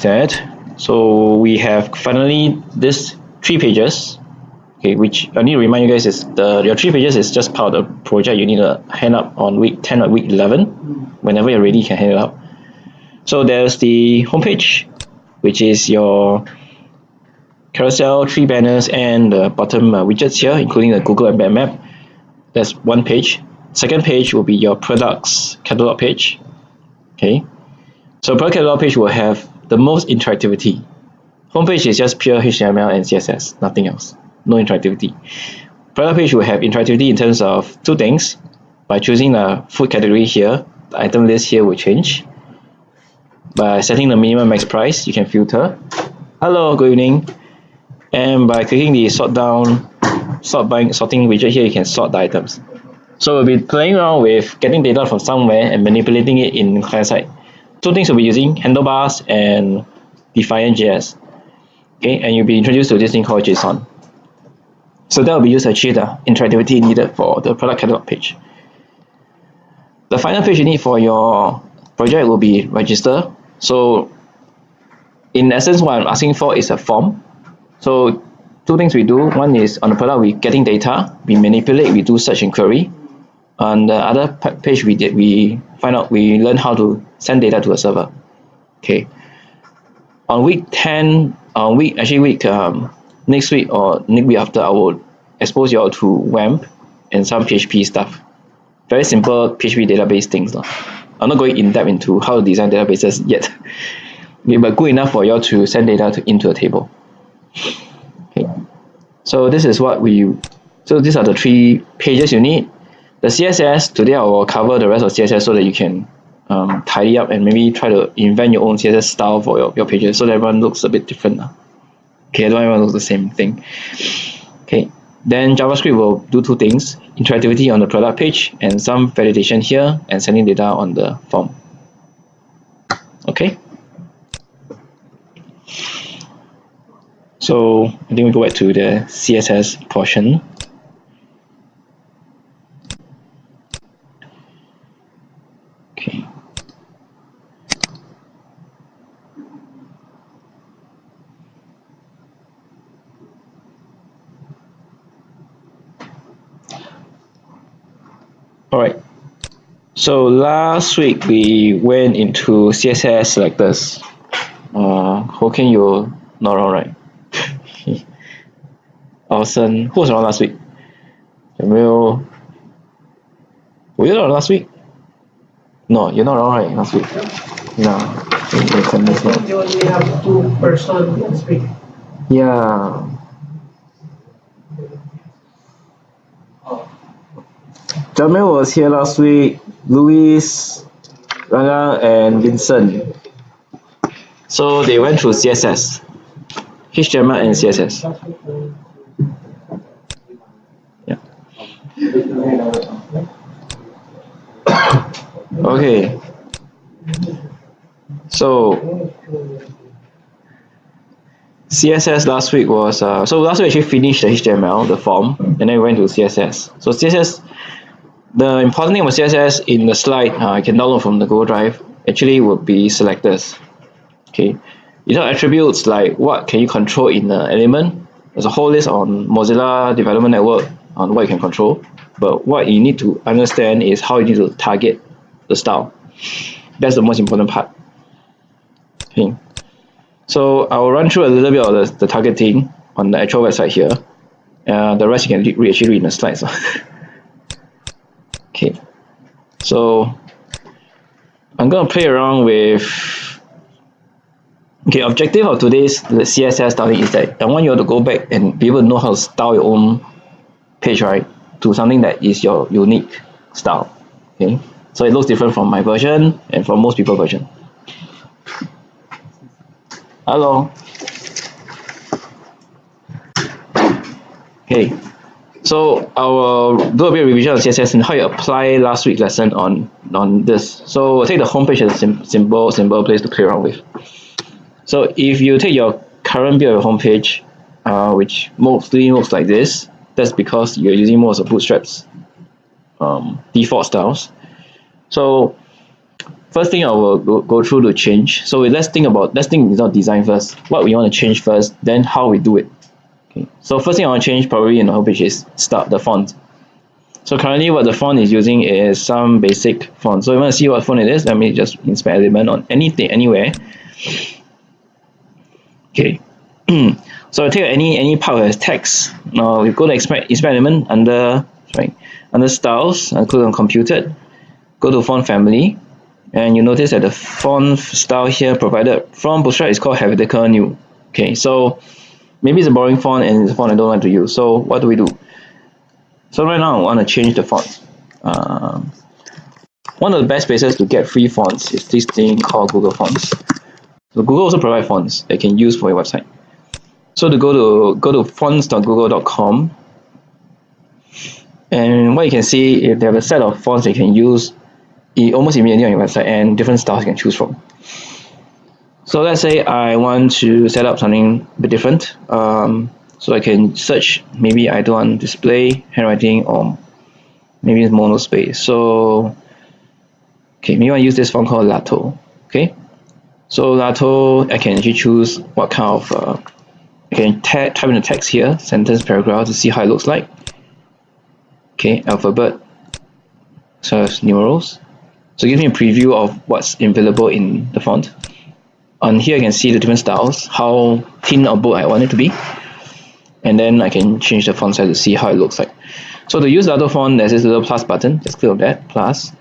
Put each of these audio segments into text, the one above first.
instead. So we have finally this 3 pages. Okay, which I need to remind you guys is your 3 pages is just part of the project. You need to hand up on week 10 or week 11. Whenever you're ready, you can hand it up. So there's the homepage, which is your carousel, 3 banners, and the bottom widgets here, including the Google Embed Map. That's one page. Second page will be your products catalog page. Okay, so product catalog page will have the most interactivity. Homepage is just pure HTML and CSS, nothing else. No interactivity. Product page will have interactivity in terms of 2 things. By choosing the food category here, the item list here will change. By setting the minimum max price, you can filter. Hello, good evening. And by clicking the sorting widget here, you can sort the items. So we'll be playing around with getting data from somewhere and manipulating it in client side. 2 things we'll be using: handlebars and Defiant.js. Okay, and you'll be introduced to this thing called JSON. So that will be used to achieve the interactivity needed for the product catalog page. The final page you need for your project will be register. So in essence, what I'm asking for is a form. So 2 things we do. One is on the product, we getting data, we manipulate, we do search and query. On the other page we learn how to send data to a server. Okay. On week 10, next week or next week after, I will expose you all to WAMP and some PHP stuff. Very simple PHP database things. I'm not going in depth into how to design databases yet. Okay, but good enough for you all to send data into a table. Okay. So this is what so these are the 3 pages you need. The CSS, today I will cover the rest of CSS so that you can tidy up and maybe try to invent your own CSS style for your pages so that everyone looks a bit different. Okay, I don't everyone looks the same thing. Okay, then JavaScript will do 2 things: interactivity on the product page and some validation here and sending data on the form. Okay. So I think we go back to the CSS portion. Okay. All right. So last week we went into CSS selectors. How can you not all right? Awesome. Who was around last week? Jamil. Were you around last week? No, you're not around right last week. Yeah. You only have 2 persons this week. Yeah. Jamil was here last week. Luis, Ranga, and Vincent. So they went through CSS, HTML, and CSS. Yeah. Okay. So CSS last week was so last week actually finished the HTML, the form, and then we went to CSS. So CSS, the important thing about CSS in the slide I can download from the Google Drive actually would be selectors. Okay, these are attributes like what can you control in the element. There's a whole list on Mozilla Development Network on what you can control, but what you need to understand is how you need to target the style. That's the most important part. Okay. So I will run through a little bit of the targeting on the actual website here. The rest you can actually read in the slides. Okay. So I'm going to play around with. Okay, objective of today's CSS styling is that I want you all to go back and be able to know how to style your own page, right, to something that is your unique style. Okay, so it looks different from my version and from most people's version. Hello. Okay, so I will do a bit of revision on CSS and how you apply last week's lesson on this. So we'll take the homepage as a simple place to play around with. So if you take your current view of your homepage, which mostly looks like this, that's because you're using most of Bootstrap's default styles. So first thing I will go through to change. So let's think about design first. What we want to change first, then how we do it. Okay. So first thing I want to change probably in the homepage is the font. So currently what the font is using is some basic font. So if you want to see what font it is, let me just inspect element on anything, anywhere. Okay. So I take any part that has text. Now we go to inspect element under styles and click on computed. Go to font family, and you notice that the font style here provided from Bootstrap is called Helvetica New. Okay, so maybe it's a boring font and it's a font I don't want to use. So what do we do? So right now I want to change the font. One of the best places to get free fonts is this thing called Google Fonts. So Google also provides fonts that you can use for your website. So to go to fonts.google.com, and what you can see is they have a set of fonts that you can use almost immediately on your website and different styles you can choose from. So let's say I want to set up something a bit different. So I can search, maybe I don't want display handwriting, or maybe it's monospace. So okay, maybe I use this font called Lato. Okay, so Lato, I can actually choose what kind of I can type in the text here, sentence, paragraph, to see how it looks like. Okay, alphabet, so as numerals. So it gives me a preview of what's available in the font. On here I can see the different styles, how thin or bold I want it to be. And then I can change the font size to see how it looks like. So to use the other font, there's this little plus button. Just click on that, plus.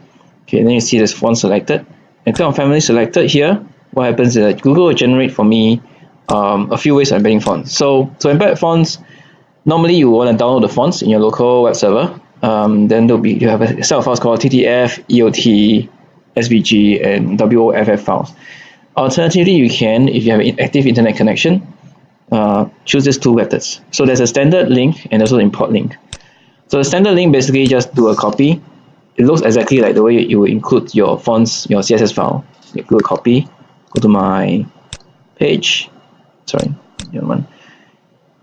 Okay, then you see this font selected. And click on family selected here. What happens is that Google will generate for me a few ways of embedding fonts. So to embed fonts, normally you want to download the fonts in your local web server. Then you have a set of files called TTF, EOT, SVG, and WOFF files. Alternatively, you can, if you have an active internet connection, choose these two methods. So there's a standard link and also import link. So the standard link basically just do a copy. It looks exactly like the way you will include your fonts, your CSS file. You do a copy, go to my page. Sorry, one.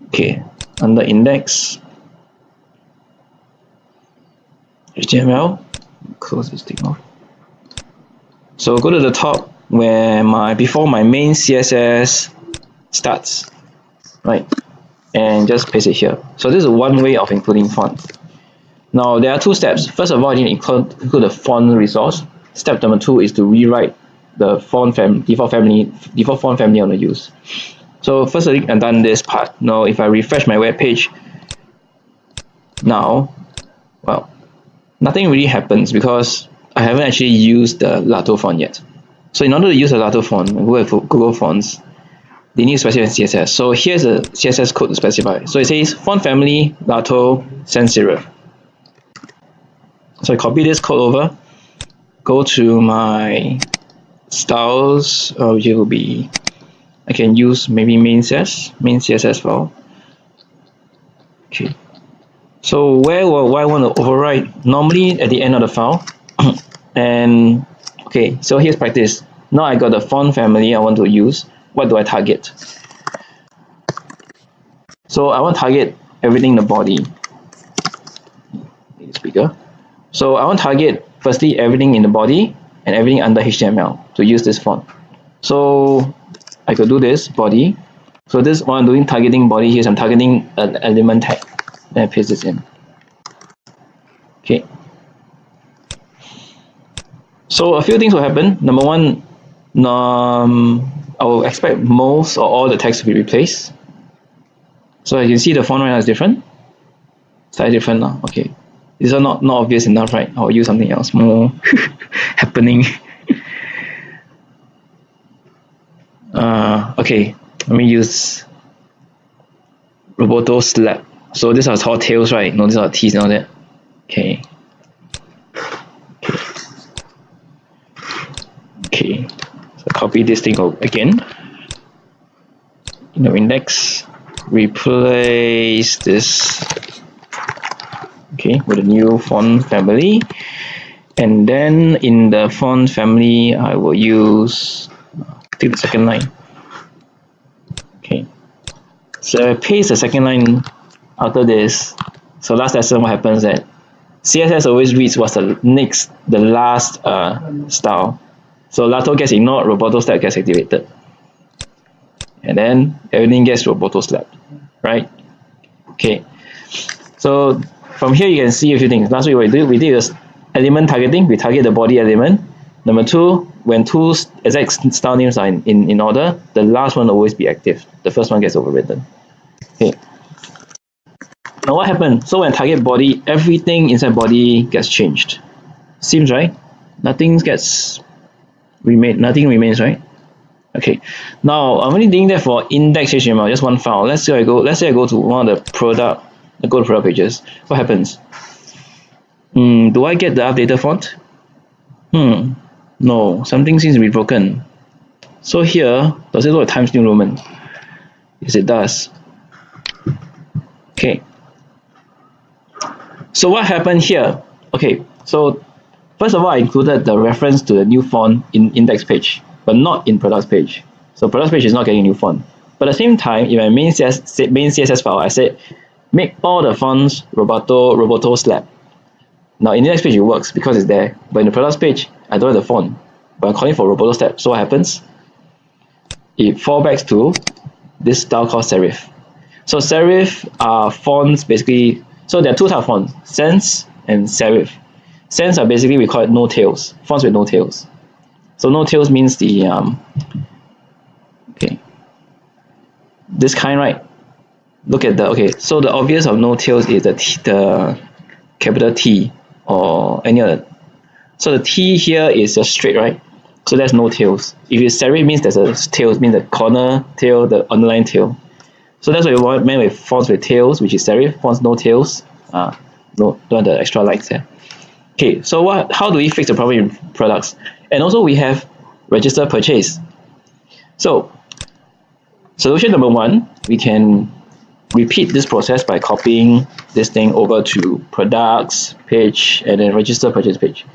Okay, under index, HTML, close this thing off. So go to the top where before my main CSS starts, right? And just paste it here. So this is one way of including font. Now there are two steps. First of all, you need to include the font resource. Step number 2 is to rewrite the default font family I want to use. So firstly, I've done this part. Now if I refresh my web page, now, well, nothing really happens because I haven't actually used the Lato font yet. So in order to use the Lato font, Google Fonts, they need to specify CSS. So here's a CSS code to specify. So it says font family Lato sans serif. So I copy this code over, go to my styles, which will be, I can use maybe main CSS file. Okay. So where will I want to overwrite? Normally at the end of the file. And okay, so here's practice. Now I got the font family I want to use. What do I target? So I want to target everything in the body. It's bigger. So I want to target firstly everything in the body and everything under HTML to use this font. So I could do this body. So this one I'm doing targeting body here. So I'm targeting an element tag. Then I paste this in. Okay. So a few things will happen. Number one, I will expect most or all the text to be replaced. So as you can see, the font right now is different. Slightly different now. Okay. These are not obvious enough, right? I'll use something else more happening. Okay, let me use Roboto Slap. So these are tall tails, right? No, these are teeth and all that. Okay. Okay. So copy this thing again. In the index, replace this. Okay, with a new font family. And then in the font family, I will take the second line. Okay. So I paste the second line after this. So last lesson, what happens that CSS always reads what's the last style. So Lato gets ignored, Roboto Slab gets activated. And then everything gets Roboto Slab, right? Okay. So from here you can see a few things. Last week we did this element targeting. We target the body element. Number two, when two exact style names are in order, the last one will always be active. The first one gets overridden. Okay. Now what happened? So when I target body, everything inside body gets changed. Seems right? Nothing remains, right? Okay. Now I'm only doing that for index HTML, just one file. Let's say I go to one of the product pages. What happens? Do I get the updated font? No, something seems to be broken. So here, does it look like Times New Roman? Yes, it does. Okay. So what happened here? Okay, so first of all, I included the reference to the new font in index page, but not in products page. So products page is not getting new font. But at the same time, in my main CSS file, I said make all the fonts Roboto Slab. Now in the index page it works because it's there, but in the products page I don't have the font, but I'm calling for Roboto Slab. So what happens? It fallbacks to this style called serif. So serif are fonts basically. So there are two types of fonts: sans and serif. Sans are basically, we call it no tails, fonts with no tails. So no tails means the okay, this kind, right? Look at the so the obvious of no tails is the capital T or any other. So the T here is just straight, right? So there's no tails. If it's serif, means there's a tails, means the corner tail, the underline tail. So that's what we want meant with fonts with tails, which is serif. Fonts no tails, no, don't have the extra lights there. Okay, so how do we fix the problem in products? And also we have register purchase. So solution number one, we can repeat this process by copying this thing over to products page and then register purchase page.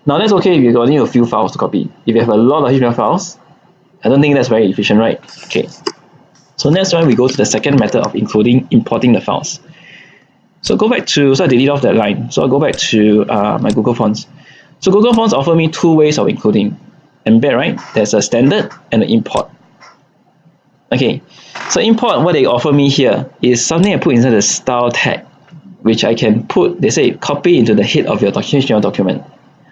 Now that's okay if you've only a few files to copy. If you have a lot of HTML files, I don't think that's very efficient, right? Okay. So next one, we go to the second method of importing the files. So go back to, so I delete off that line. So I'll go back to my Google Fonts. So Google Fonts offer me two ways of including. Embed, right? There's a standard and an import. Okay, so import, what they offer me here is something I put inside the style tag, which I can put, they say, copy into the head of your HTML document.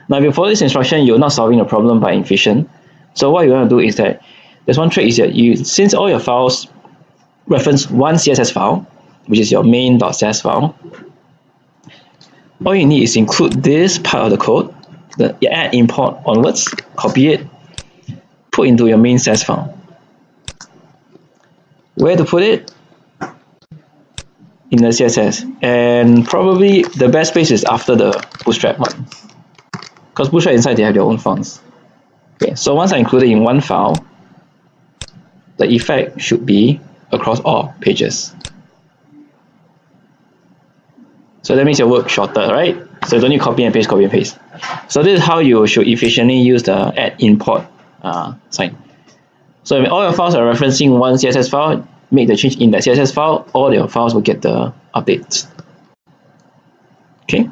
Now if you follow this instruction, you're not solving the problem by efficient. So what you want to do is that, there's one trick is that since all your files reference one CSS file, which is your main.cs file, all you need is include this part of the code, the add import onwards, copy it, put into your main CSS file. Where to put it? In the CSS. And probably the best place is after the Bootstrap one, because Bootstrap inside they have their own fonts. Okay, so once I include it in one file, the effect should be across all pages. So that makes your work shorter, right? So you don't need copy and paste, copy and paste. So this is how you should efficiently use the add import sign. So if all your files are referencing one CSS file, make the change in that CSS file, all your files will get the updates. Okay.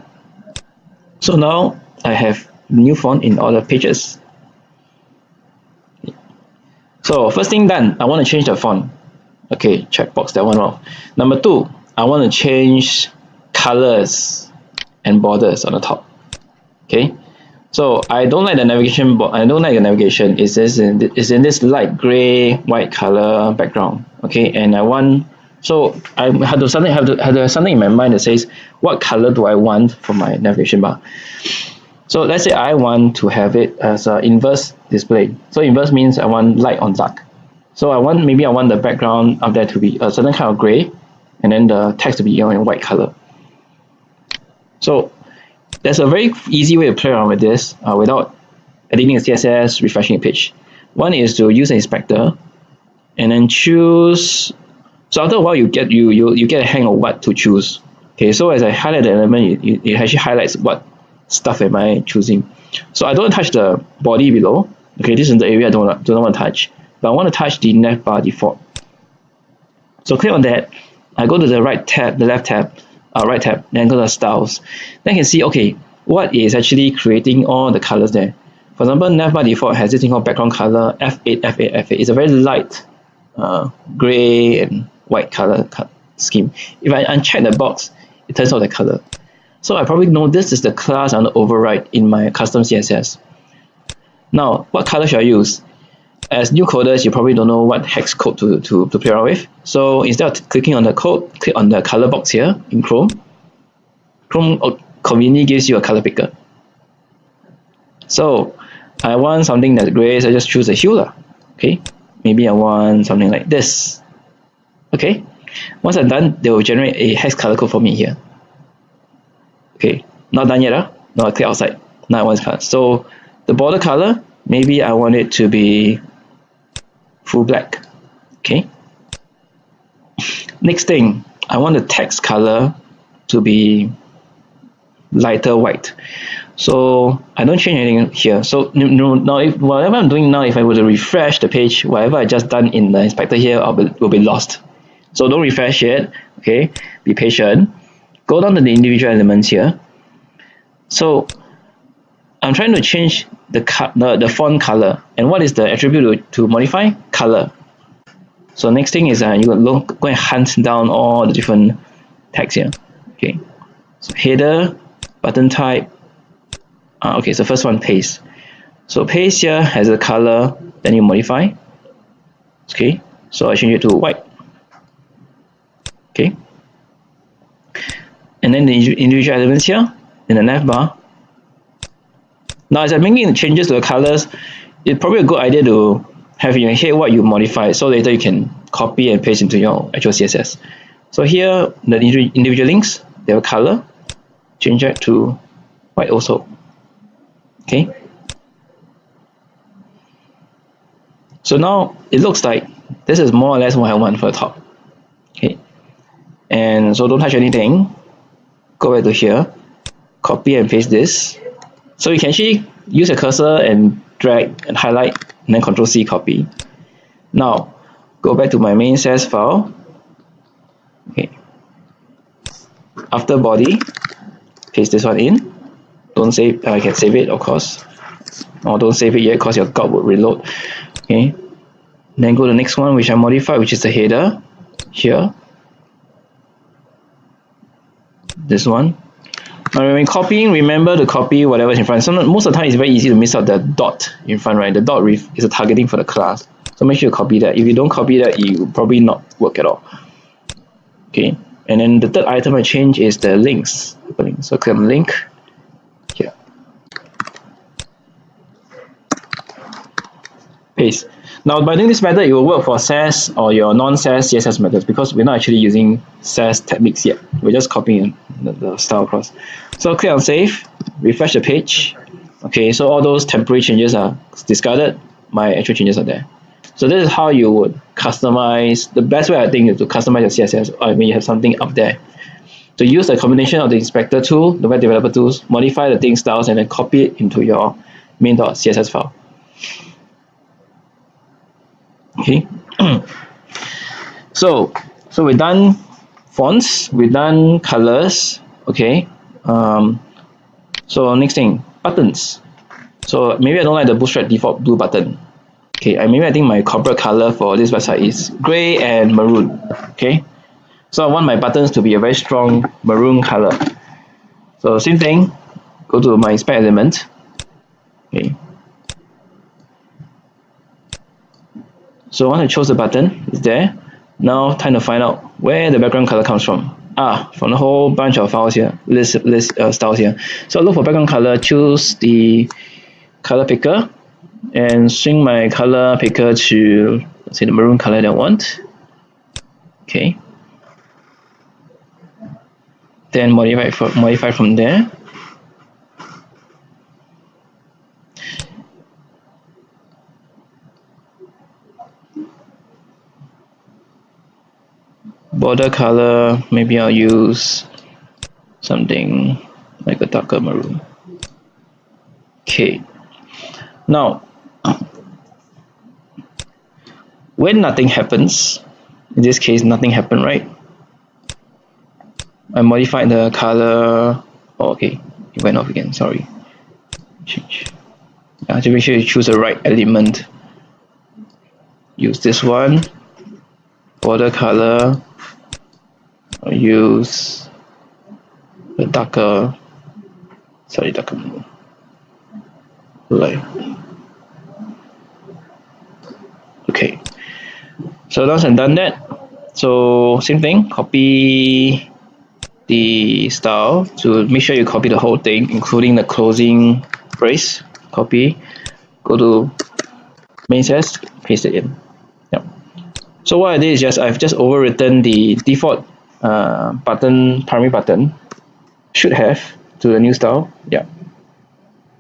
So now I have new font in all the pages. So first thing done, I want to change the font. Okay, checkbox that one off. Number two, I want to change colors and borders on the top. Okay, so I don't like the navigation. I don't like the navigation. It's in this light gray white color background. Okay, and I want, so I have to have something in my mind that says what color do I want for my navigation bar. So let's say I want to have it as an inverse display. So inverse means I want light on dark. So maybe I want the background up there to be a certain kind of gray, and then the text to be in white color. So there's a very easy way to play around with this without editing the CSS, refreshing the page. One is to use an inspector and then choose. So after a while, you get a hang of what to choose. Okay, so as I highlight the element, it actually highlights what stuff am I choosing. So I don't touch the body below. Okay, this is the area I don't want to touch, but I want to touch the nav bar default. So click on that. I go to the right tab, the left tab, right tab, then go to styles. Then I can see, okay, what is actually creating all the colors there. For For example, nav by default has this thing called background color F8, F8, F8. It's a very light gray and white color scheme. If I uncheck the box, it turns out the color. So I probably know this is the class I want to override in my custom CSS. Now, what color should I use? As new coders, you probably don't know what hex code to play around with. So instead of clicking on the code, click on the color box here in Chrome. Chrome conveniently gives you a color picker. So I want something that's gray, so I just choose a hue. Okay, maybe I want something like this. Okay, once I'm done, they will generate a hex color code for me here. Okay, not done yet. Now I click outside. Now I want this color. So the border color, maybe I want it to be full black. Okay. Next thing, I want the text color to be lighter white. So I don't change anything here. So now, if whatever I'm doing now, if I were to refresh the page, whatever I just done in the inspector here will be lost. So don't refresh it. Okay, be patient. Go down to the individual elements here. So I'm trying to change the font color. And what is the attribute to modify? Color. So next thing is you go and hunt down all the different tags here. Okay. So header, button type. Okay, so first one, paste. So paste here has a color, then you modify. Okay. So I change it to white. Okay. And then the individual elements here in the nav bar. Now, as I'm making the changes to the colors, it's probably a good idea to have in your head what you modify, so later you can copy and paste into your actual CSS. So here, the individual links, they have a color. Change that to white also. Okay. So now it looks like this is more or less what I want for the top. Okay. And so don't touch anything. Go back to here, copy and paste this. So you can actually use your cursor and drag and highlight, and then Ctrl+C copy. Now go back to my main CSS file. Okay. After body, paste this one in. Don't save. I can save it, of course. Or don't save it yet, because your code will reload. Okay. Then go to the next one, which I modified, which is the header here. This one. Now when copying, remember to copy whatever is in front. So most of the time it's very easy to miss out the dot in front, right? The dot is a targeting for the class. So make sure you copy that. If you don't copy that, it will probably not work at all. Okay. And then the third item I change is the links. So click on link here. Paste. Now by doing this method, it will work for SAS or your non-SAS CSS methods, because we're not actually using SAS techniques yet. We're just copying the style across. So click on save, refresh the page. Okay, so all those temporary changes are discarded. My actual changes are there. So this is how you would customize. The best way I think is to customize your CSS when you have something up there. To use a combination of the inspector tool, the web developer tools, modify the thing styles, and then copy it into your main.css file. Okay. So we're done fonts, we're done colors. Okay. So next thing, buttons. So maybe I don't like the Bootstrap default blue button. Okay, maybe I think my corporate color for this website is gray and maroon. Okay, so I want my buttons to be a very strong maroon color. So same thing, go to my inspect element. Okay. So once I chose the button, it's there. Now time to find out where the background color comes from. From the whole bunch of files here, list styles here. So look for background color, choose the color picker, and swing my color picker to, let's say, the maroon color that I want. Okay. Then modify from there. Border color, maybe I'll use something like a darker maroon. Okay. Now, when nothing happens, in this case nothing happened, right? I modified the color. Oh, okay, it went off again, sorry. Change. To make sure you choose the right element. Use this one. Border color. I'll use the darker blue. Light. Okay. So once I've done that, so same thing, copy the style to make sure you copy the whole thing, including the closing brace. Copy, go to main sets, paste it in. Yep. So what I did is I've just overwritten the default button, primary button, should have, to the new style. Yeah.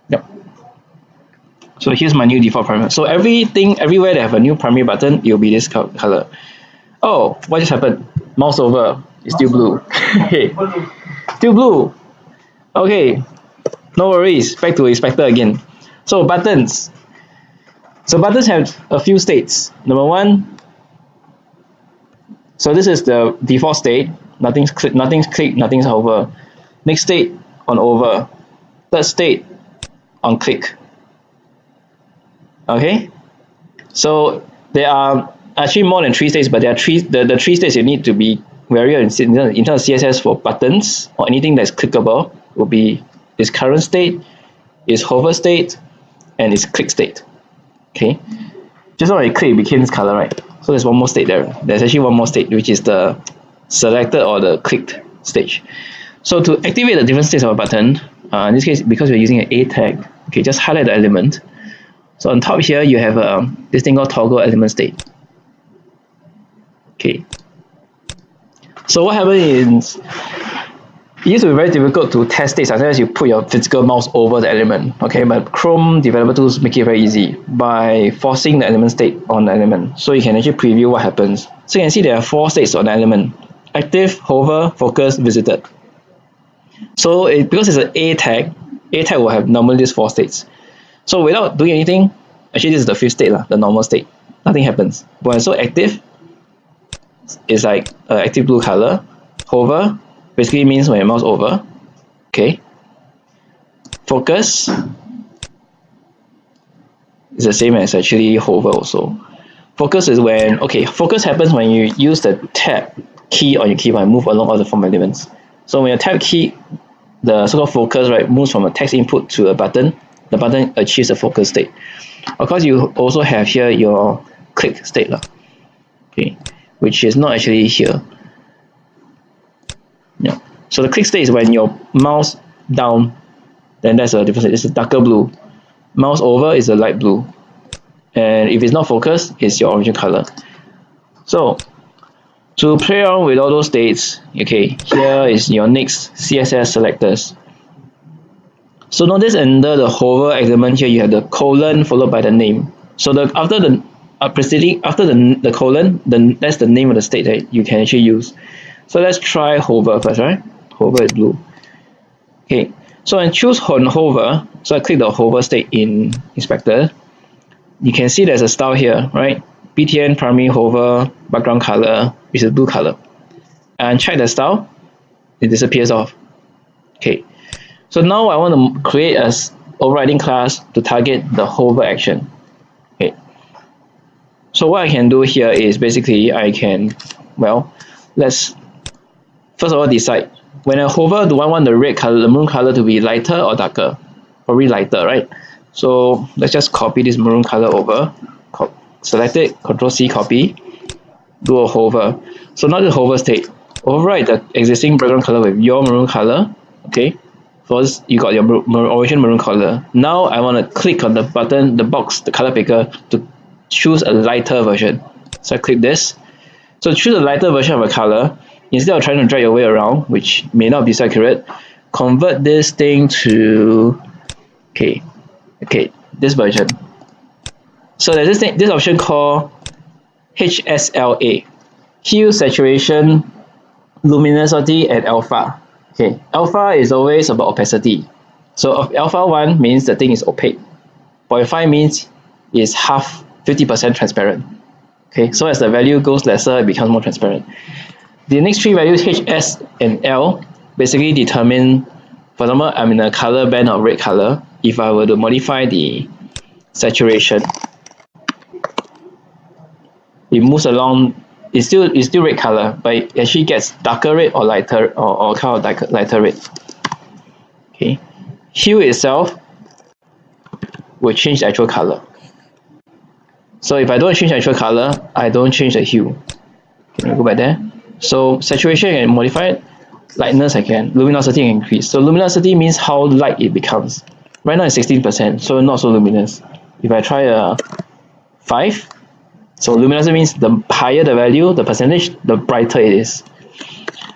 Yep. So here's my new default primary. So everywhere they have a new primary button, it will be this color. Oh, what just happened? Mouse over, it's still blue. Still blue. Okay, no worries, back to inspector again. So buttons. So buttons have a few states. Number one, so this is the default state. Nothing's click, nothing's hover. Next state, on over. Third state, on click. Okay, so there are actually more than 3 states, but there are the 3 states you need to be wary of in terms of CSS for buttons or anything that's clickable will be its current state, its hover state, and its click state. Okay, just now when I click, it became this color, right? So there's one more state there. There's actually one more state, which is the selected or the clicked stage. So to activate the different states of a button, in this case, because we're using an A tag, okay, just highlight the element. So on top here, you have this thing called toggle element state. Okay. So what happens is, it used to be very difficult to test states unless you put your physical mouse over the element. Okay, but Chrome developer tools make it very easy by forcing the element state on the element. So you can actually preview what happens. So you can see there are 4 states on the element: active, hover, focus, visited. So because it's an A tag will have normally these 4 states. So without doing anything, actually this is the 5th state, the normal state. Nothing happens. When it's so active, it's like active blue color. Hover basically means when you mouse over. Okay. Focus is the same as actually hover also. Focus is when, okay, focus happens when you use the tab key on your keyboard and move along all the form elements. So when your tab key, the so-called focus, right, moves from a text input to a button, the button achieves a focus state. Of course, you also have here your click state, okay, which is not actually here. Yeah. So the click state is when your mouse down, then that's a different state. It's a darker blue. Mouse over is a light blue. And if it's not focused, it's your original color. So to play around with all those states, okay, here is your next CSS selectors. So notice under the hover element here, you have the colon followed by the name. So after the colon, that's the name of the state that you can actually use. So let's try hover first, right? Hover is blue. Okay, so I choose on hover. So I click the hover state in inspector. You can see there's a style here, right? BTN primary hover background color, which is blue color. And check the style, it disappears off. Okay, so now I want to create a overriding class to target the hover action. Okay, so what I can do here is basically I can, well, let's first of all decide when I hover, do I want the red color, the maroon color to be lighter or darker? Probably lighter, right? So let's just copy this maroon color over, select it, Control C, copy, do a hover. So now the hover state, override the existing background color with your maroon color. Okay, first you got your original maroon color. Now I want to click on the button, the box, the color picker to choose a lighter version. So I click this. So choose a lighter version of a color. Instead of trying to drag your way around, which may not be so accurate, convert this thing to this version. So there's this option called HSLA, hue, saturation, luminosity, and alpha. Okay, alpha is always about opacity. So alpha 1 means the thing is opaque. 0.5 means it's 50% transparent. Okay, so as the value goes lesser, it becomes more transparent. The next 3 values, H, S, and L, basically determine, for example, I'm in a color band of red color. If I were to modify the saturation, it moves along. It's still red color, but it actually gets darker red or lighter or kind of like lighter red. Okay, hue itself will change the actual color. So if I don't change the actual color, I don't change the hue. Can you go back there? So saturation I can modify it. Lightness I can. Luminosity I can increase. So luminosity means how light it becomes. Right now it's 16%, so not so luminous. If I try a 5, so luminosity means the higher the value, the percentage, the brighter it is.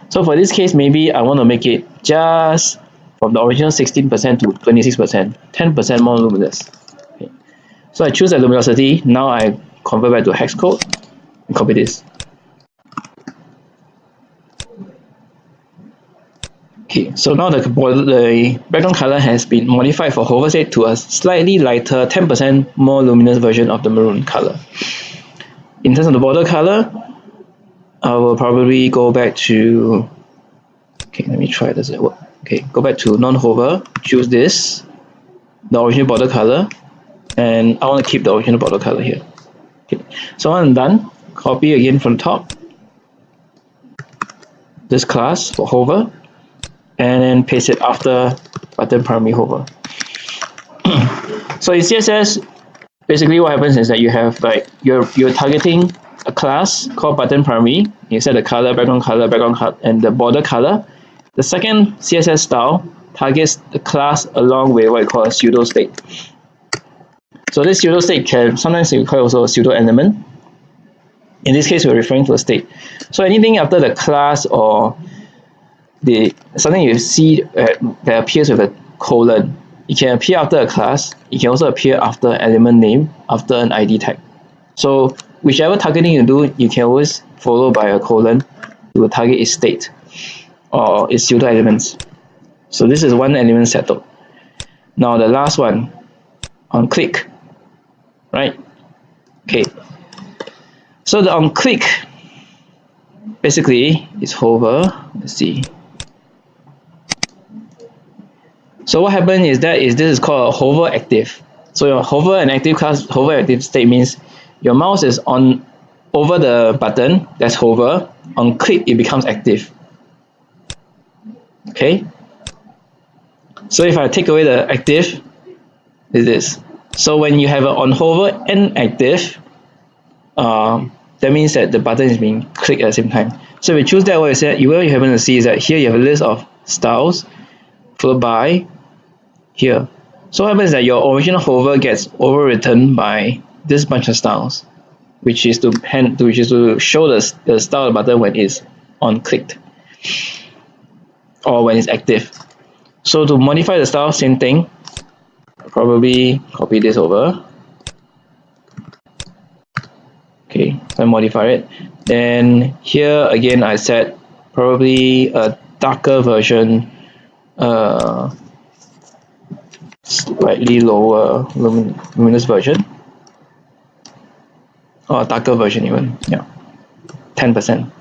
So for this case, maybe I want to make it just from the original 16% to 26%, 10% more luminous. Okay. So I choose the luminosity. Now I convert back to hex code and copy this. Okay, so now the background color has been modified for hover state to a slightly lighter, 10% more luminous version of the maroon color. In terms of the border color, I will probably go back to, okay, let me try, does it work? Okay, go back to non-hover, choose this, the original border color, and I want to keep the original border color here. Okay, so when I'm done, copy again from the top, this class for hover, and then paste it after button primary hover. So in CSS, basically what happens is that you have like you're targeting a class called button primary. You set the color, background color, and the border color. The second CSS style targets the class along with what you call a pseudo state. So this pseudo state can sometimes you call also a pseudo element. In this case, we're referring to a state. So anything after the class or something you see that appears with a colon, it can appear after a class. It can also appear after element name, after an ID tag. So whichever targeting you do, you can always follow by a colon to target its state or its pseudo elements. So this is one element settled. Now the last one, on click, right? Okay. So the on click basically is hover. Let's see. So what happens is that this is called a hover active. So your hover and active class, hover active state means your mouse is on over the button, that's hover. On click, it becomes active. Okay. So if I take away the active, is this. So when you have an on hover and active, that means that the button is being clicked at the same time. So if you choose that, what you happen to see is that here you have a list of styles followed by here. So what happens is that your original hover gets overwritten by this bunch of styles, which is to show the style of the button when it's on clicked or when it's active. So to modify the style, same thing. Probably copy this over. Okay, so I modify it. Then here again, I set probably a darker version, slightly lower luminous version, or a darker version even, yeah, 10%.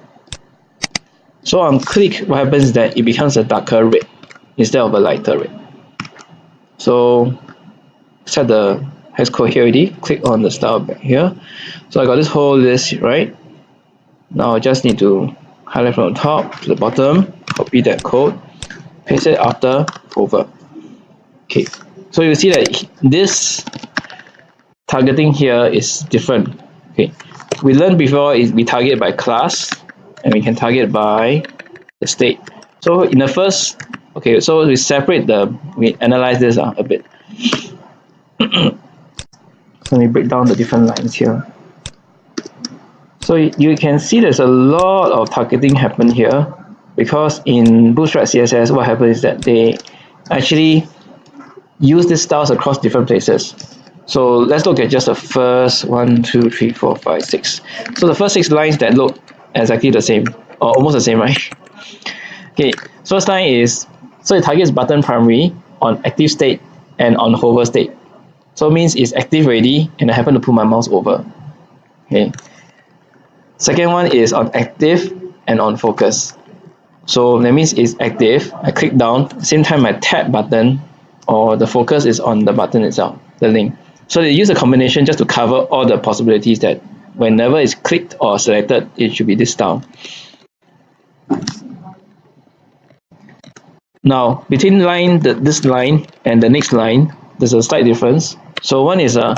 So on click, what happens is that it becomes a darker red instead of a lighter red. So set the hex code here already, click on the style back here. So I got this whole list, right? Now I just need to highlight from the top to the bottom, copy that code, paste it after hover. Okay, so you see that this targeting here is different. Okay, we learned before is we target by class and we can target by the state. So in the first, okay, so we analyze this a bit. So let me break down the different lines here. So you can see there's a lot of targeting happen here, because in Bootstrap CSS, what happens is that they actually use these styles across different places. So let's look at just the first 1, 2, 3, 4, 5, 6. So the first 6 lines that look exactly the same, or almost the same, right? Okay, so first line is, so it targets button primary on active state and on hover state. So it means it's active already and I happen to put my mouse over. Okay. Second one is on active and on focus. So that means it's active. I click down, same time I tap button or the focus is on the button itself, the link. So they use a combination just to cover all the possibilities that whenever it's clicked or selected, it should be this style. Now, between this line and the next line, there's a slight difference. So one is a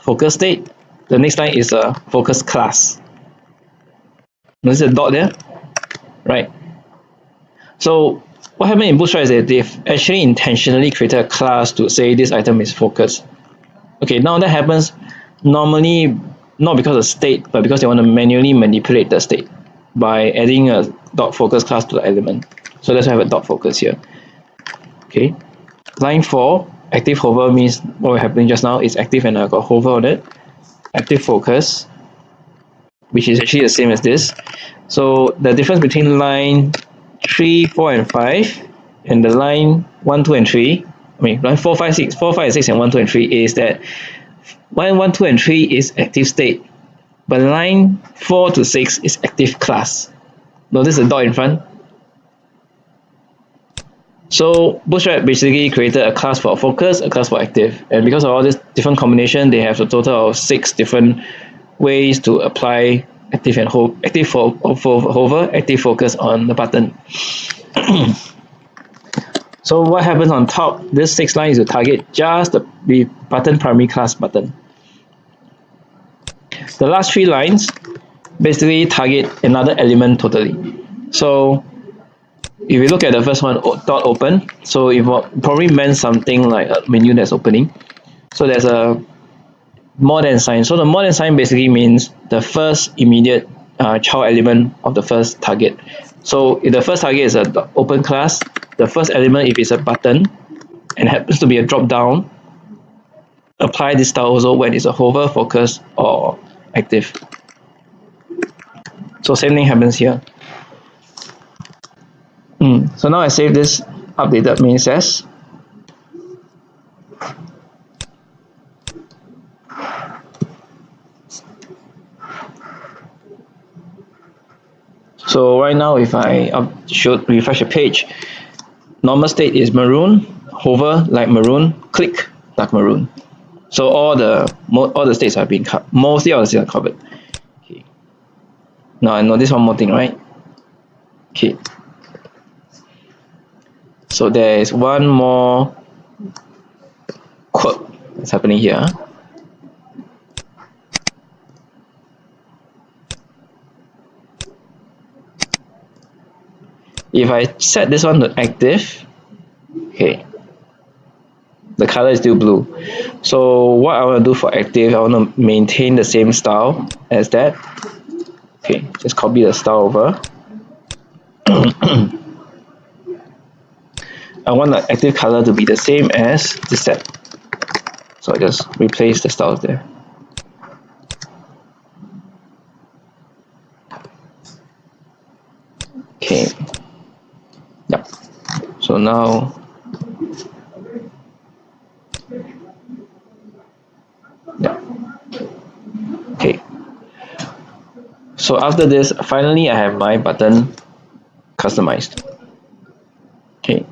focus state, the next line is a focus class. There's a dot there, right? So what happened in Bootstrap is that they've actually intentionally created a class to say this item is focus. Okay, now that happens normally not because of state, but because they want to manually manipulate the state by adding a dot focus class to the element. So let's have a dot focus here. Okay, line 4, active hover means what was happening just now is active and I got hover on it. Active focus, which is actually the same as this. So the difference between line 3, 4, and 5 and the line 1, 2, and 3, line 4, 5, 6, 4, 5, 6, and 1, 2, and 3 is that line 1, 2, and 3 is active state, but line 4 to 6 is active class. Notice the dot in front. So Bootstrap basically created a class for focus, a class for active, and because of all this different combination, they have a total of 6 different ways to apply active and hover, active focus on the button. So what happens on top? This 6 line is to target just the button primary class button. The last 3 lines basically target another element totally. So if we look at the first one, dot open, so it probably meant something like a menu that's opening. So there's a more than sign. So the more than sign basically means the first immediate child element of the first target. So if the first target is a open class, the first element, if it's a button and happens to be a drop down, apply this style also when it's a hover, focus, or active. So same thing happens here. So now I save this updated main says. So right now, if I should refresh the page, normal state is maroon, hover light maroon, click dark maroon. So all the states have been covered. Mostly all the states are covered. Okay. Now I notice one more thing, right? Okay. So there is one more quirk that's happening here. If I set this one to active, okay, the color is still blue. So what I want to do for active, I want to maintain the same style as that. Okay, just copy the style over. I want the active color to be the same as the set. So I just replace the styles there. Okay. Yeah. So now okay. So after this, finally I have my button customized. Okay.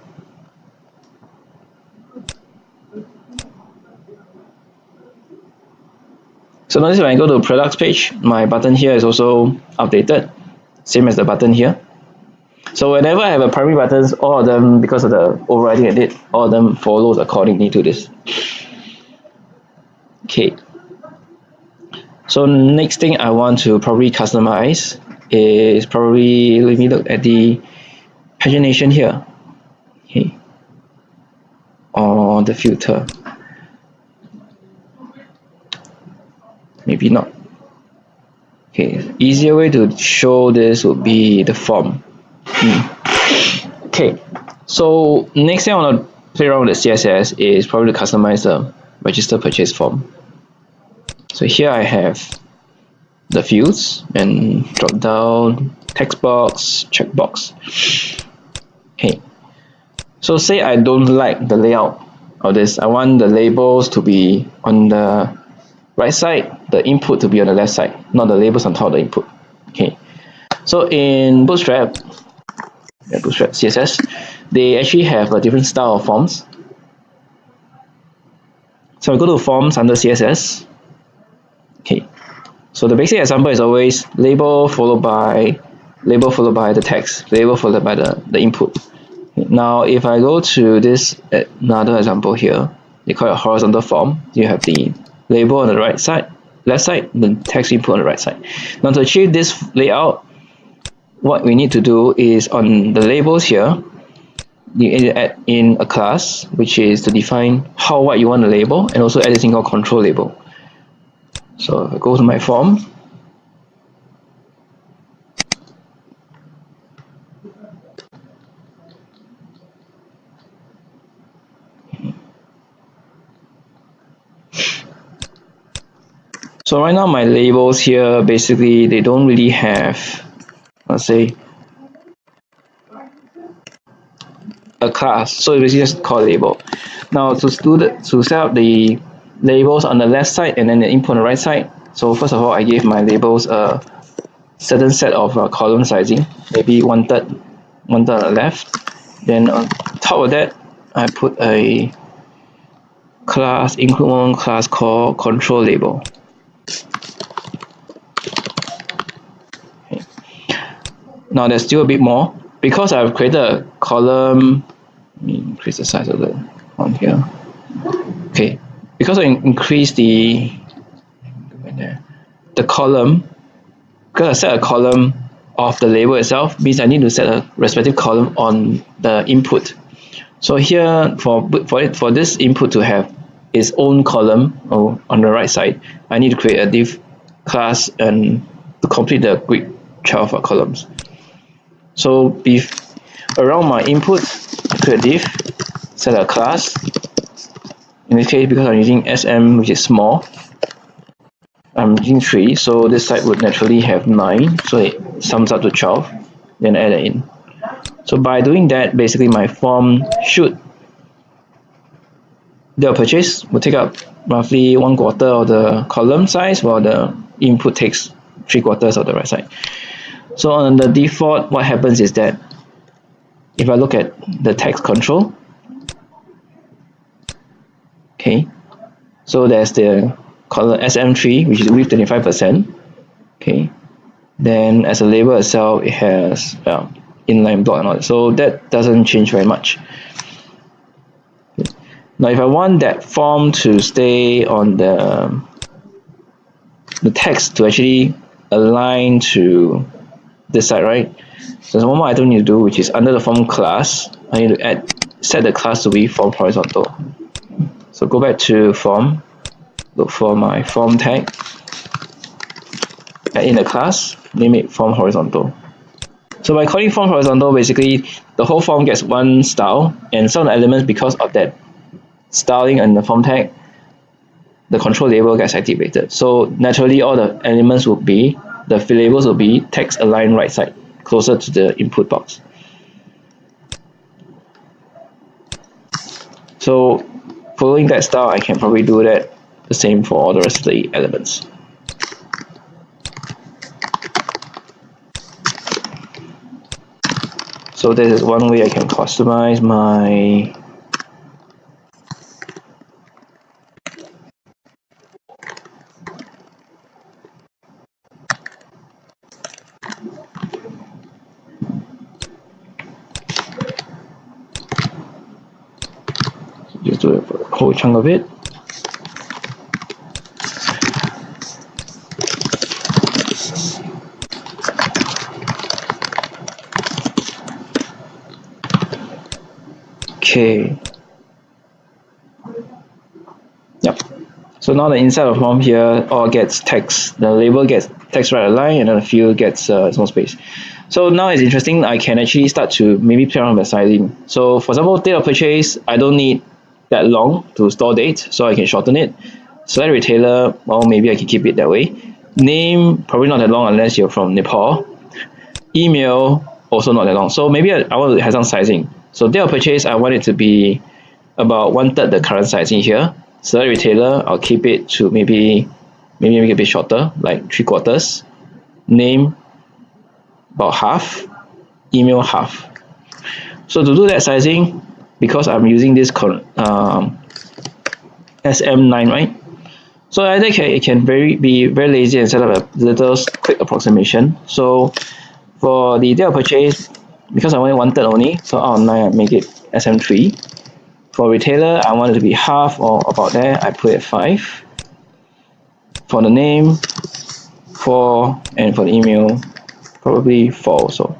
So notice when I go to products page, my button here is also updated, same as the button here. So whenever I have a primary buttons, all of them, because of the overriding I did, all of them follows accordingly to this. Okay. So next thing I want to probably customize is probably, let me look at the pagination here. Okay. Or the filter. Maybe not. Okay, easier way to show this would be the form. Okay, so next thing I want to play around with the CSS is probably to customize the register purchase form. So here I have the fields and drop down, text box, checkbox. Okay, so say I don't like the layout of this. I want the labels to be on the right side, the input to be on the left side, not the labels on top of the input. Okay, so in Bootstrap CSS, they actually have a different style of forms. So I go to forms under CSS. Okay, so the basic example is always label followed by the text, label followed by the input. Now if I go to this another example here, they call it a horizontal form. You have the label on the right side, left side, the text input on the right side. Now to achieve this layout, what we need to do is on the labels here, you need to add in a class which is to define what you want to label, and also add a thing called control label. So if I go to my form, so right now my labels here, basically they don't really have, let's say, a class, so it's basically just called label. Now to set up the labels on the left side and then the input on the right side. So first of all, I give my labels a certain set of column sizing, maybe one third on the left. Then on top of that, I put a class, include one class called control label. Okay. Now there's still a bit more because I've created a column. Let me increase the size of the one here. Okay, because I increase the column, because I set a column of the label itself, means I need to set a respective column on the input. So here, for this input to have its own column on the right side, I need to create a div class and to complete the quick 12 columns. So if around my input, I create a div, set a class. In this case, because I'm using SM, which is small, I'm using 3, so this side would naturally have 9, so it sums up to 12, then add it in. So by doing that, basically my form should, the purchase will take up roughly 1/4 of the column size, while the input takes 3/4 of the right side. So on the default, what happens is that if I look at the text control, okay, so there's the column SM3, which is width 25%. Okay, then as a label itself, it has inline block and all that, so that doesn't change very much. Now if I want that form to stay on the text to actually align to this side, right? So there's one more item I need to do, which is under the form class, I need to set the class to be form horizontal. So go back to form, look for my form tag, add in the class, name it form horizontal. So by calling form horizontal, basically the whole form gets one style, and some of the elements, because of that styling and the form tag, the control label gets activated. So naturally all the elements will be, the labels will be text aligned right side, closer to the input box. So following that style, I can probably do that the same for all the rest of the elements. So this is one way I can customize my just do it for the whole chunk of it. Okay. Yep. So now the inside of form here all gets text. The label gets text right aligned, and then the field gets small space. So now it's interesting. I can actually start to maybe play around with sizing. So for example, date of purchase, I don't need that long to store date, so I can shorten it. Select retailer, well, maybe I can keep it that way. Name, probably not that long unless you're from Nepal. Email, also not that long. So maybe I want to have some sizing. So date of purchase, I want it to be about 1/3 the current sizing here. Select retailer, I'll keep it to maybe make it a bit shorter, like 3/4. Name, about half. Email, half. So to do that sizing, because I'm using this SM9, right? So either it can be very lazy and set up a little quick approximation. So for the date of purchase, because I want 1/3 only, so out of 9 I make it SM3. For retailer, I want it to be half or about there, I put it 5. For the name, 4, and for the email, probably 4 also.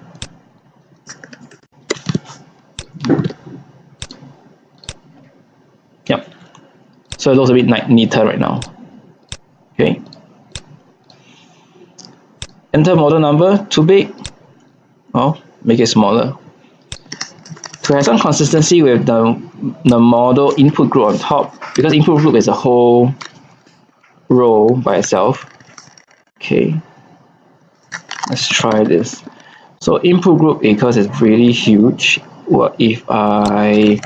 Yep. So it looks a bit neater right now. Okay. Enter model number, too big. Oh, make it smaller. To have some consistency with the model input group on top, because input group is a whole row by itself. Okay, let's try this. So input group, because it's really huge, what if I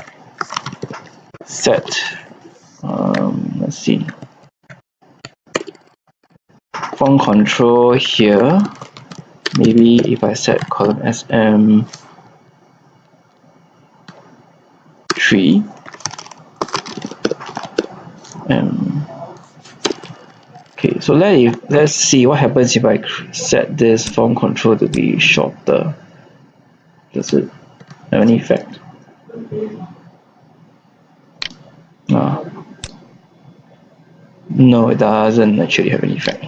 set, let's see, font control here. Maybe if I set column SM3. Okay, so let's see what happens if I set this font control to be shorter. Does it have any effect? No, it doesn't actually have any effect.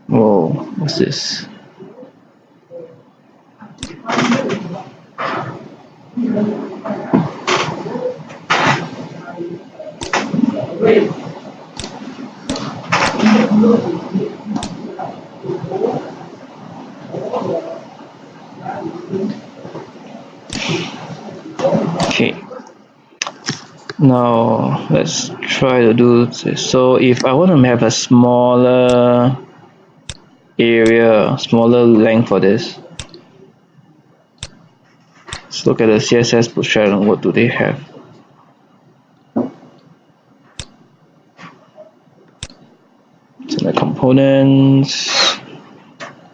Whoa, what's this? Okay, now let's try to do this. So if I want to have a smaller area, smaller length for this, let's look at the CSS bootstrap and what do they have. So the components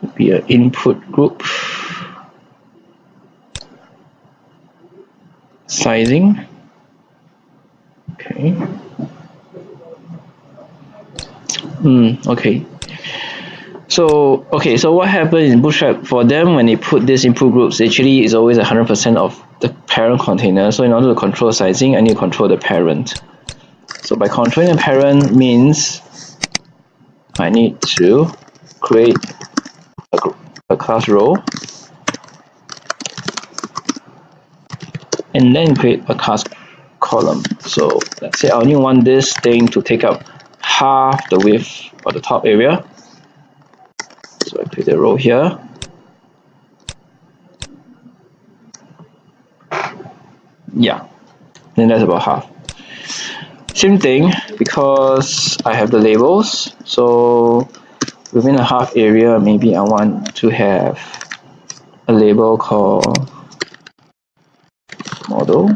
would be an input group, sizing. Okay. Okay. So what happens in Bootstrap for them when they put this input groups, actually is always 100% of the parent container. So in order to control sizing, I need to control the parent. So by controlling the parent means I need to create a class row and then create a class column. So let's say I only want this thing to take up half the width of the top area. So I create a row here. Yeah, then that's about half. Same thing, because I have the labels, so within a half area, maybe I want to have a label called model,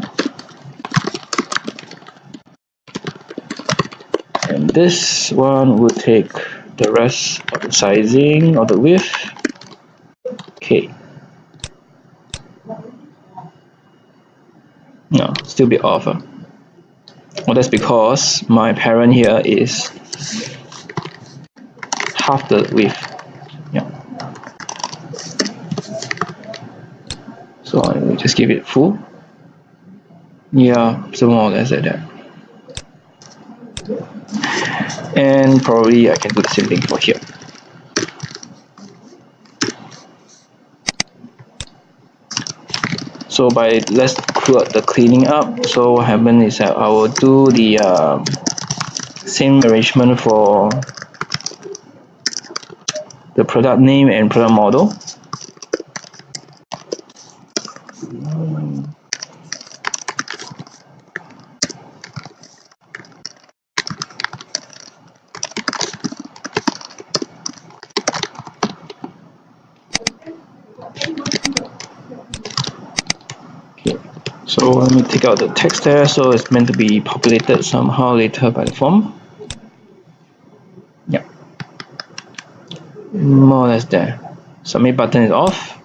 and this one will take the rest of the sizing or the width. Okay, no, still be off. Well, that's because my parent here is half the width. Yeah. So I will just give it full. Yeah, so more or less like that. And probably I can do the same thing for here. So let's do the cleaning up. So what happens is that I will do the same arrangement for the product name and product model. Okay, so let me take out the text there. So it's meant to be populated somehow later by the form. Yeah, more or less there. Submit button is off.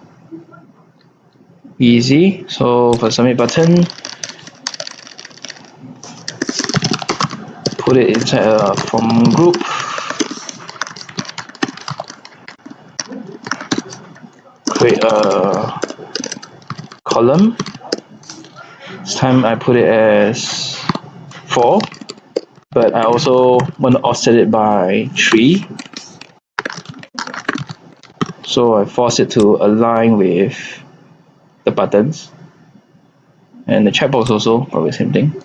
Easy. So for submit button, put it inside a form group. Create a column. This time I put it as 4, but I also want to offset it by 3. So I force it to align with the buttons. And the chat box also, probably the same thing.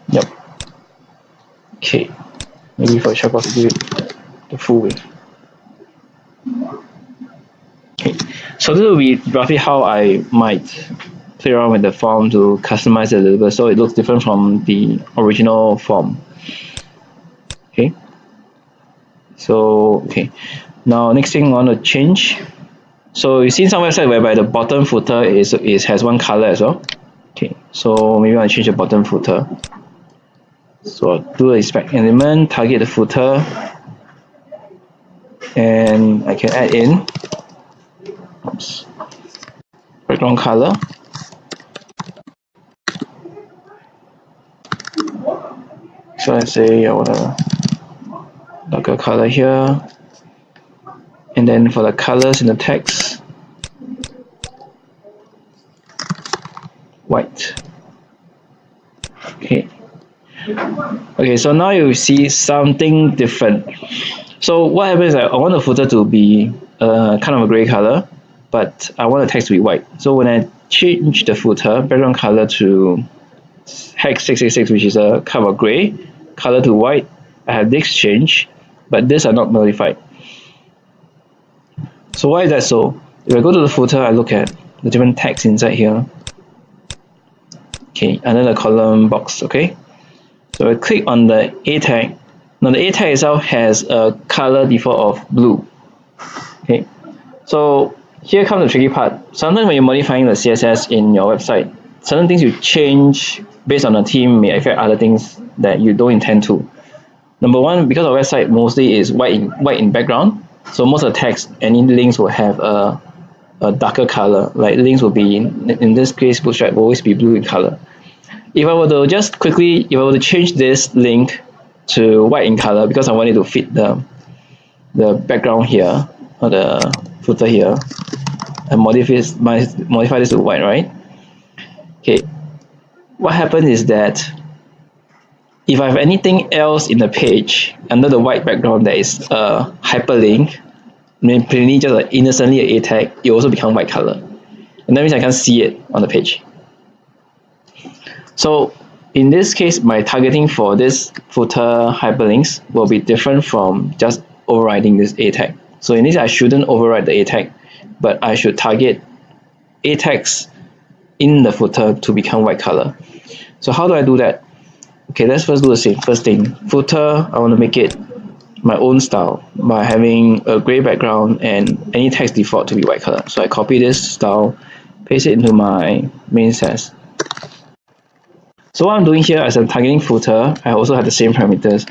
Yep. Okay. Maybe for the chat box, do it the full way. Okay. So this will be roughly how I might play around with the form to customize it a little bit so it looks different from the original form. Okay. So okay. Now next thing I want to change. So you've seen some website whereby the bottom footer has one color as well. Okay. So maybe I want to change the bottom footer. So I'll do a spec element, target the footer, and I can add in background color. So let's say I want a darker color here, and then for the colors in the text, white. Okay. Okay, so now you see something different. So what happens is that I want the footer to be kind of a gray color, but I want the text to be white. So when I change the footer background color to hex 666, which is a kind of a gray color, to white, I have this change, but these are not modified. So why is that so? If I go to the footer, I look at the different text inside here. Okay, under the column box, okay? So I click on the A tag. Now the A tag itself has a color default of blue. Okay, so here comes the tricky part. Sometimes when you're modifying the CSS in your website, certain things you change based on the theme may affect other things that you don't intend to. Number one, because our website mostly is white in background, so most of the text, any links will have a darker color. Like links will be, in this case, Bootstrap will always be blue in color. If I were to just quickly, if I were to change this link to white in color because I want it to fit the background here, or the footer here, and modify this to white, right? Okay, what happens is that if I have anything else in the page under the white background that is a hyperlink, plainly just like innocently an A tag, it also becomes white color. And that means I can't see it on the page. So in this case, my targeting for this footer hyperlinks will be different from just overriding this A tag. So in this, I shouldn't override the A tag, but I should target A tags in the footer to become white color. So how do I do that? Okay, let's first do the same. First thing, footer, I want to make it my own style by having a gray background and any text default to be white color. So I copy this style, paste it into my main CSS. So what I'm doing here as I'm targeting footer, I also have the same parameters.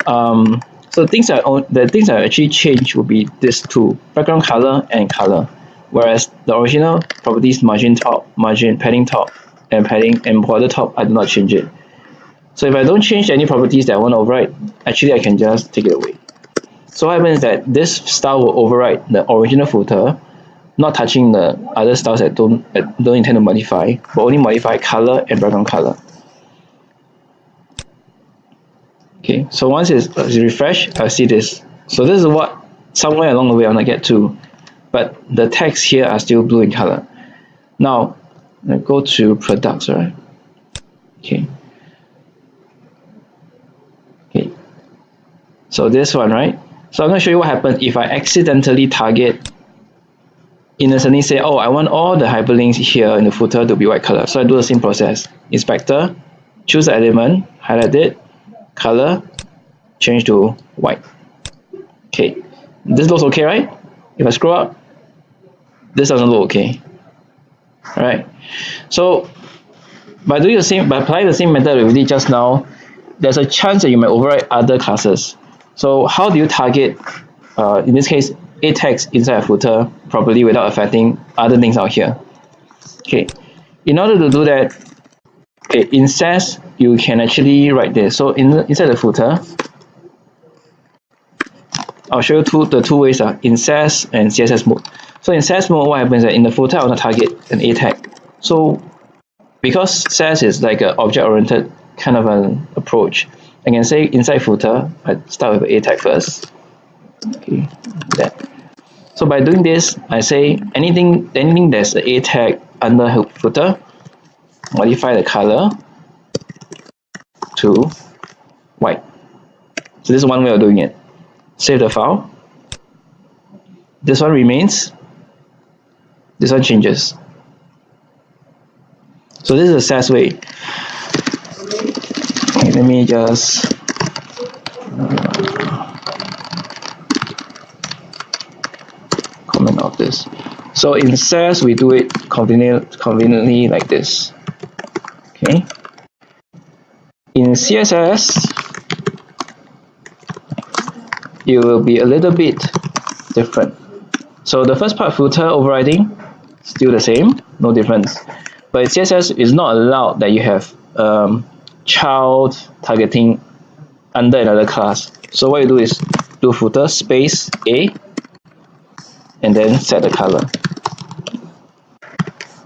So the things that actually change will be these two, background color and color. Whereas the original properties, margin top, margin padding top, and padding and border top, I do not change it. So if I don't change any properties that I want to override, actually I can just take it away. So what happens is that this style will override the original footer, not touching the other styles that don't intend to modify, but only modify color and background color. Okay, so once it's refreshed, I'll see this. So this is what somewhere along the way I want to get to, but the text here are still blue in color. Now, I go to products, right? Okay. Okay. So this one, right? So I'm going to show you what happens if I accidentally target, innocently say, oh, I want all the hyperlinks here in the footer to be white color. So I do the same process. Inspector, choose the element, highlight it, color, change to white. Okay, this looks okay, right? If I scroll up, this doesn't look okay. Alright, so by applying the same method we did just now, there's a chance that you might override other classes. So how do you target, in this case, a tags inside a footer properly without affecting other things out here? Okay, in order to do that, okay, in SAS, you can actually write this. So inside the footer, I'll show you the two ways in SAS and CSS mode. So in SAS mode, what happens is that in the footer, I want to target an A tag. So because SAS is like an object-oriented kind of an approach, I can say inside footer, I start with A tag first. Okay, that. So by doing this, I say anything that's an A tag under footer, modify the color to white. So this is one way of doing it. Save the file. This one remains. This one changes. So this is a SAS way. Okay, let me just comment off this. So in SAS, we do it conveniently like this. Okay. In CSS, it will be a little bit different. So the first part, footer overriding, still the same, no difference. But in CSS, it's not allowed that you have child targeting under another class. So what you do is do footer space A and then set the color.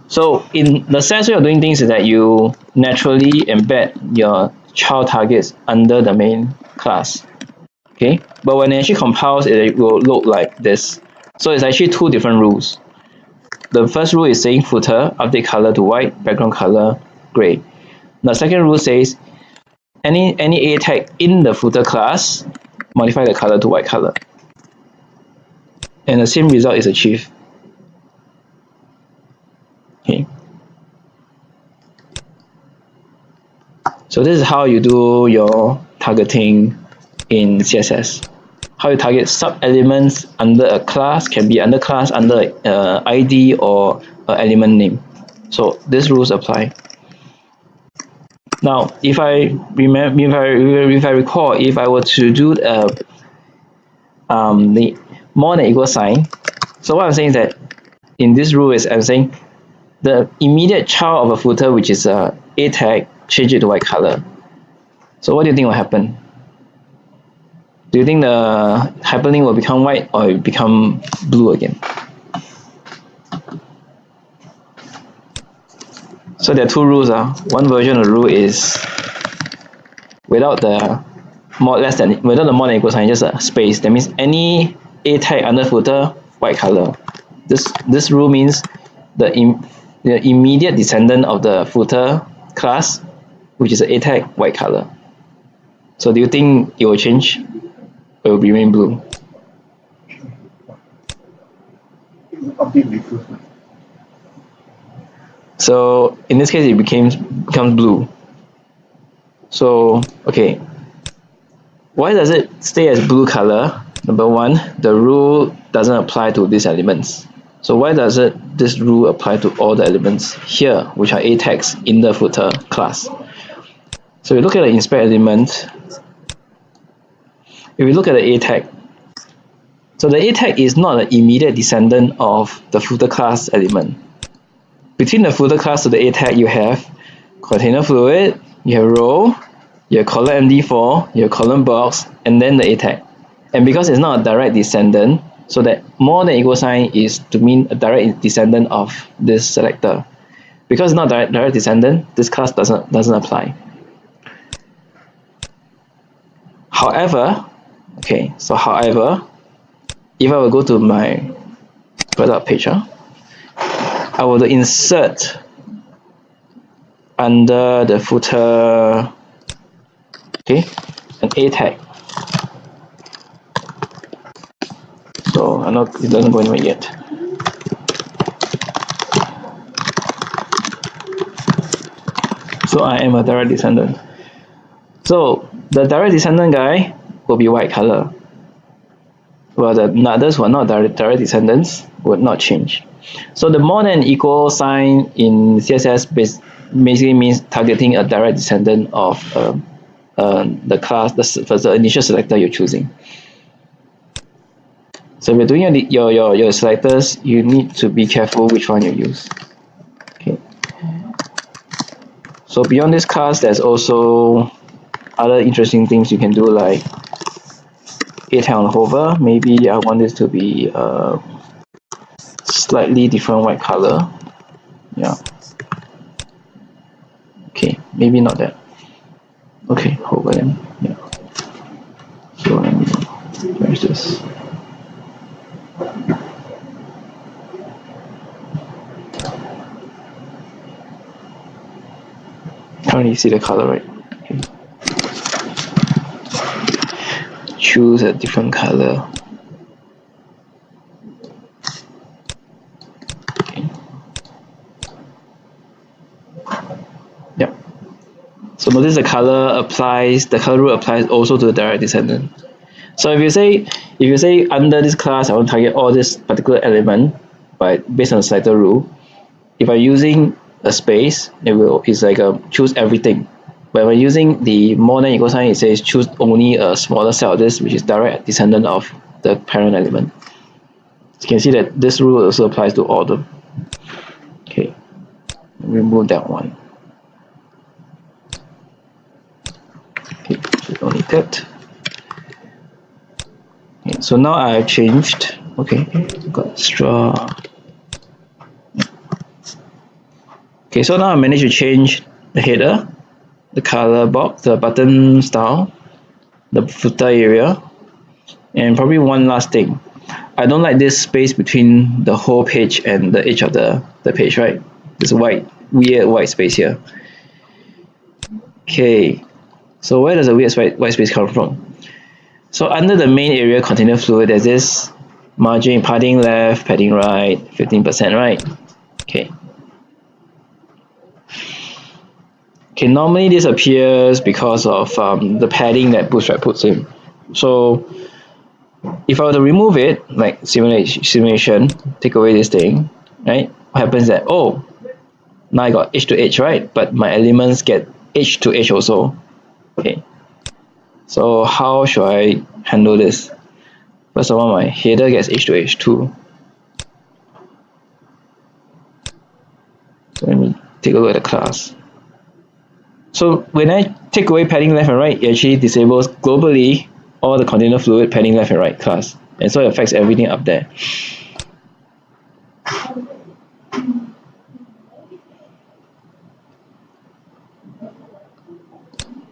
So in the SAS way of doing things is that you naturally embed your child targets under the main class. Okay, but when it actually compiles, it will look like this. So it's actually two different rules. The first rule is saying footer, update color to white, background color gray. The second rule says any A tag in the footer class, modify the color to white color. And the same result is achieved. Okay. So this is how you do your targeting in CSS. How you target sub-elements under a class, can be under class, under ID or element name. So these rules apply. Now, if I recall, if I were to do the more than equal sign, so what I'm saying is that in this rule is I'm saying the immediate child of a footer, which is a tag, change it to white color. So what do you think will happen? Do you think the hyperlink will become white or it become blue again? So there are two rules. One version of the rule is without the more than equal sign, just a space. That means any A tag under footer, white color. This rule means the immediate descendant of the footer class, which is an A tag, white color. So do you think it will change? It will remain blue. So in this case, it becomes blue. So okay, why does it stay as blue color? Number one, the rule doesn't apply to these elements. So why does this rule apply to all the elements here, which are A tags in the footer class? So we look at the inspect element. If we look at the A tag, so the A tag is not an immediate descendant of the footer class element. Between the footer class to the A tag, you have container fluid, you have row, you have column MD4, you have column box, and then the A tag. And because it's not a direct descendant, so that more than equal sign is to mean a direct descendant of this selector. Because it's not direct descendant, this class doesn't apply. However, okay, so however, if I will go to my product page, I will insert under the footer, okay, an A tag. So I know it doesn't go anywhere yet. So I am a direct descendant. So the direct descendant guy will be white color. Well, the others who are not direct descendants would not change. So the more than equal sign in CSS basically means targeting a direct descendant of the class, the initial selector you're choosing. So if you're doing your selectors, you need to be careful which one you use. Okay. So beyond this class, there's also other interesting things you can do, like A10 on hover. Maybe I want this to be a slightly different white color. Yeah. Okay, maybe not that. Okay, hover then. Yeah. So let me change this. Can't really see the color, right? Okay. Choose a different color. Okay. Yep. So notice the color rule applies also to the direct descendant. So if you say under this class I want to target all this particular element based on the selector rule, if I'm using a space, it's like choose everything. But when using the more than equal sign, it says choose only a smaller set of this, which is direct descendant of the parent element. So you can see that this rule also applies to all of them. Okay, remove that one. Okay, only that. Okay, so now I've changed. Okay, got straw. Okay, so now I managed to change the header, the color box, the button style, the footer area, and probably one last thing. I don't like this space between the whole page and the edge of the page, right? This weird white space here. Okay, so where does the weird white space come from? So under the main area container fluid, there's this margin padding left, padding right, 15%, right? Okay. Okay, normally this appears because of the padding that Bootstrap puts in. So if I were to remove it, like simulation, take away this thing, right? What happens is that, oh, now I got edge to edge, right? But my elements get edge to edge also. Okay. So how should I handle this? First of all, my header gets edge to edge too. So let me take a look at the class. So when I take away padding left and right, it actually disables globally all the container fluid padding left and right class. And so it affects everything up there.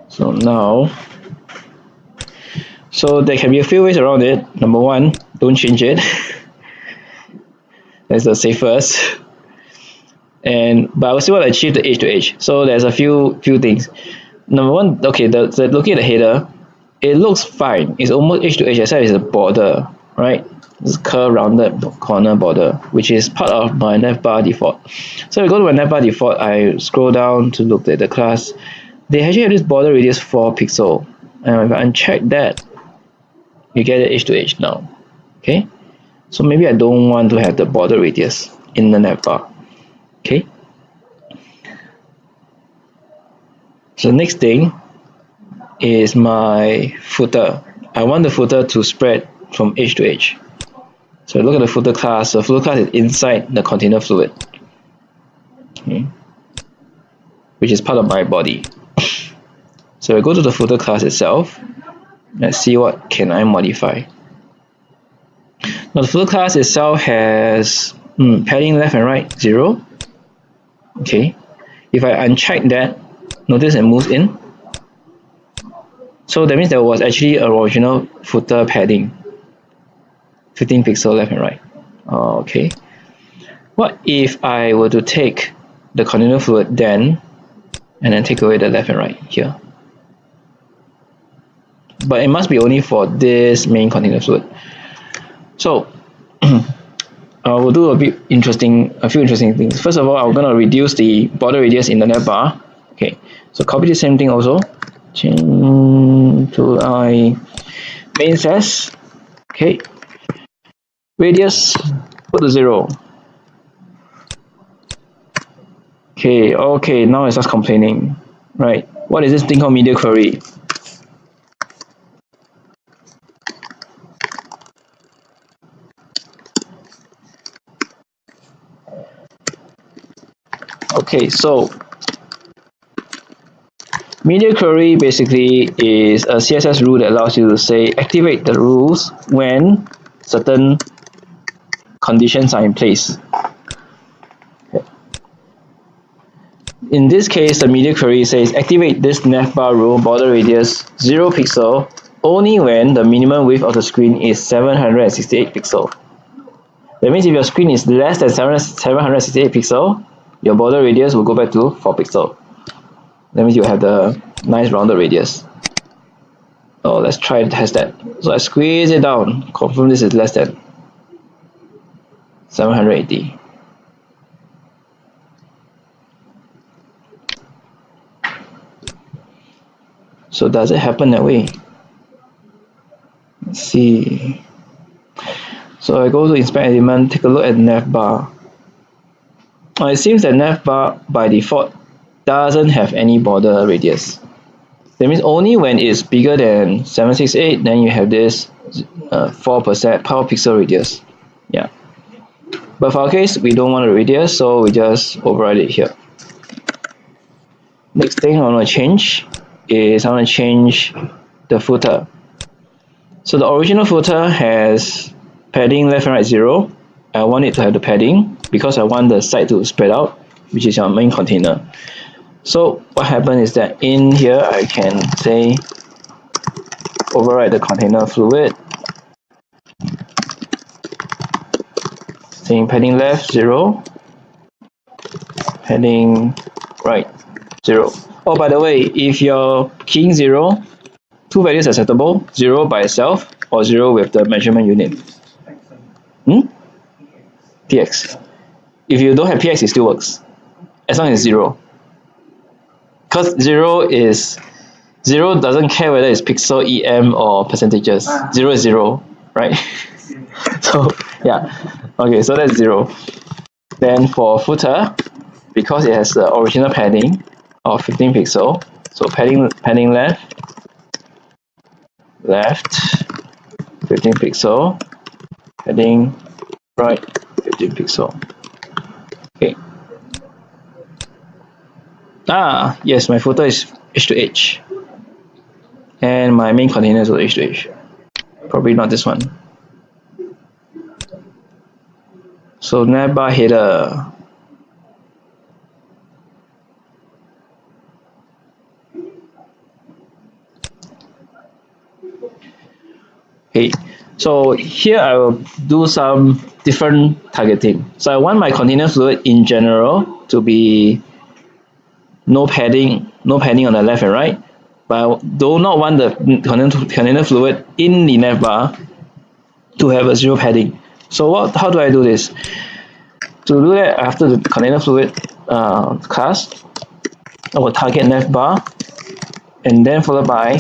So now, so there can be a few ways around it. Number one, don't change it. That's the safest. But I still want to achieve the edge to edge. So there's a few things. Number one, okay, looking at the header, it looks fine. It's almost edge to edge, except it's a border, right? This curved rounded corner border, which is part of my navbar default. So if I go to my navbar default, I scroll down to look at the class. They actually have this border radius 4 pixel, and if I uncheck that, you get the edge to edge now. Okay, so maybe I don't want to have the border radius in the navbar. Okay, so next thing is my footer. I want the footer to spread from edge to edge. So look at the footer class. The footer class is inside the container fluid, okay, which is part of my body. So I go to the footer class itself. Let's see what can I modify. Now the footer class itself has padding left and right 0. Okay, if I uncheck that, notice it moves in. So that means there was actually a original footer padding, 15 pixel left and right. Okay, what if I were to take the container fluid then, and then take away the left and right here? But it must be only for this main container fluid. So we'll do a few interesting things. First of all, I'm gonna reduce the border radius in the navbar. Okay, so copy the same thing also. Change to main says, okay, radius put to 0. Okay, now it starts complaining, right? What is this thing called media query? Okay, so media query basically is a CSS rule that allows you to say activate the rules when certain conditions are in place. In this case, the media query says activate this navbar rule border radius 0 pixel only when the minimum width of the screen is 768 pixel. That means if your screen is less than 768 pixel, your border radius will go back to 4 pixel. That means you have the nice rounded radius. So let's try to test that. So I squeeze it down, confirm this is less than 780. So does it happen that way? Let's see. So I go to inspect element, take a look at navbar. It seems that navbar by default doesn't have any border radius. That means only when it's bigger than 768, then you have this 4% power pixel radius. Yeah. But for our case, we don't want a radius, so we just override it here. Next thing I want to change is I want to change the footer. So the original footer has padding left and right 0. I want it to have the padding because I want the side to spread out, which is your main container. So what happens is that in here I can say override the container fluid, saying padding left 0, padding right 0. Oh, by the way, if you're keying 0, two values are acceptable, 0 by itself or 0 with the measurement unit. PX. If you don't have PX, it still works, as long as 0. Because 0 doesn't care whether it's pixel, EM or percentages. 0 is 0, right? So yeah, okay, so that's 0. Then for footer, because it has the original padding of 15 pixel, so padding left 15 pixel, padding right 15 pixel. Okay. Yes, my footer is edge to edge, and my main container is also edge to edge. Probably not this one. So navbar header. Okay, so here I will do some different targeting. So I want my container fluid in general to be no padding on the left and right, but I do not want the container fluid in the navbar to have a 0 padding. So how do I do this? To do that, after the container fluid class, I will target navbar and then followed by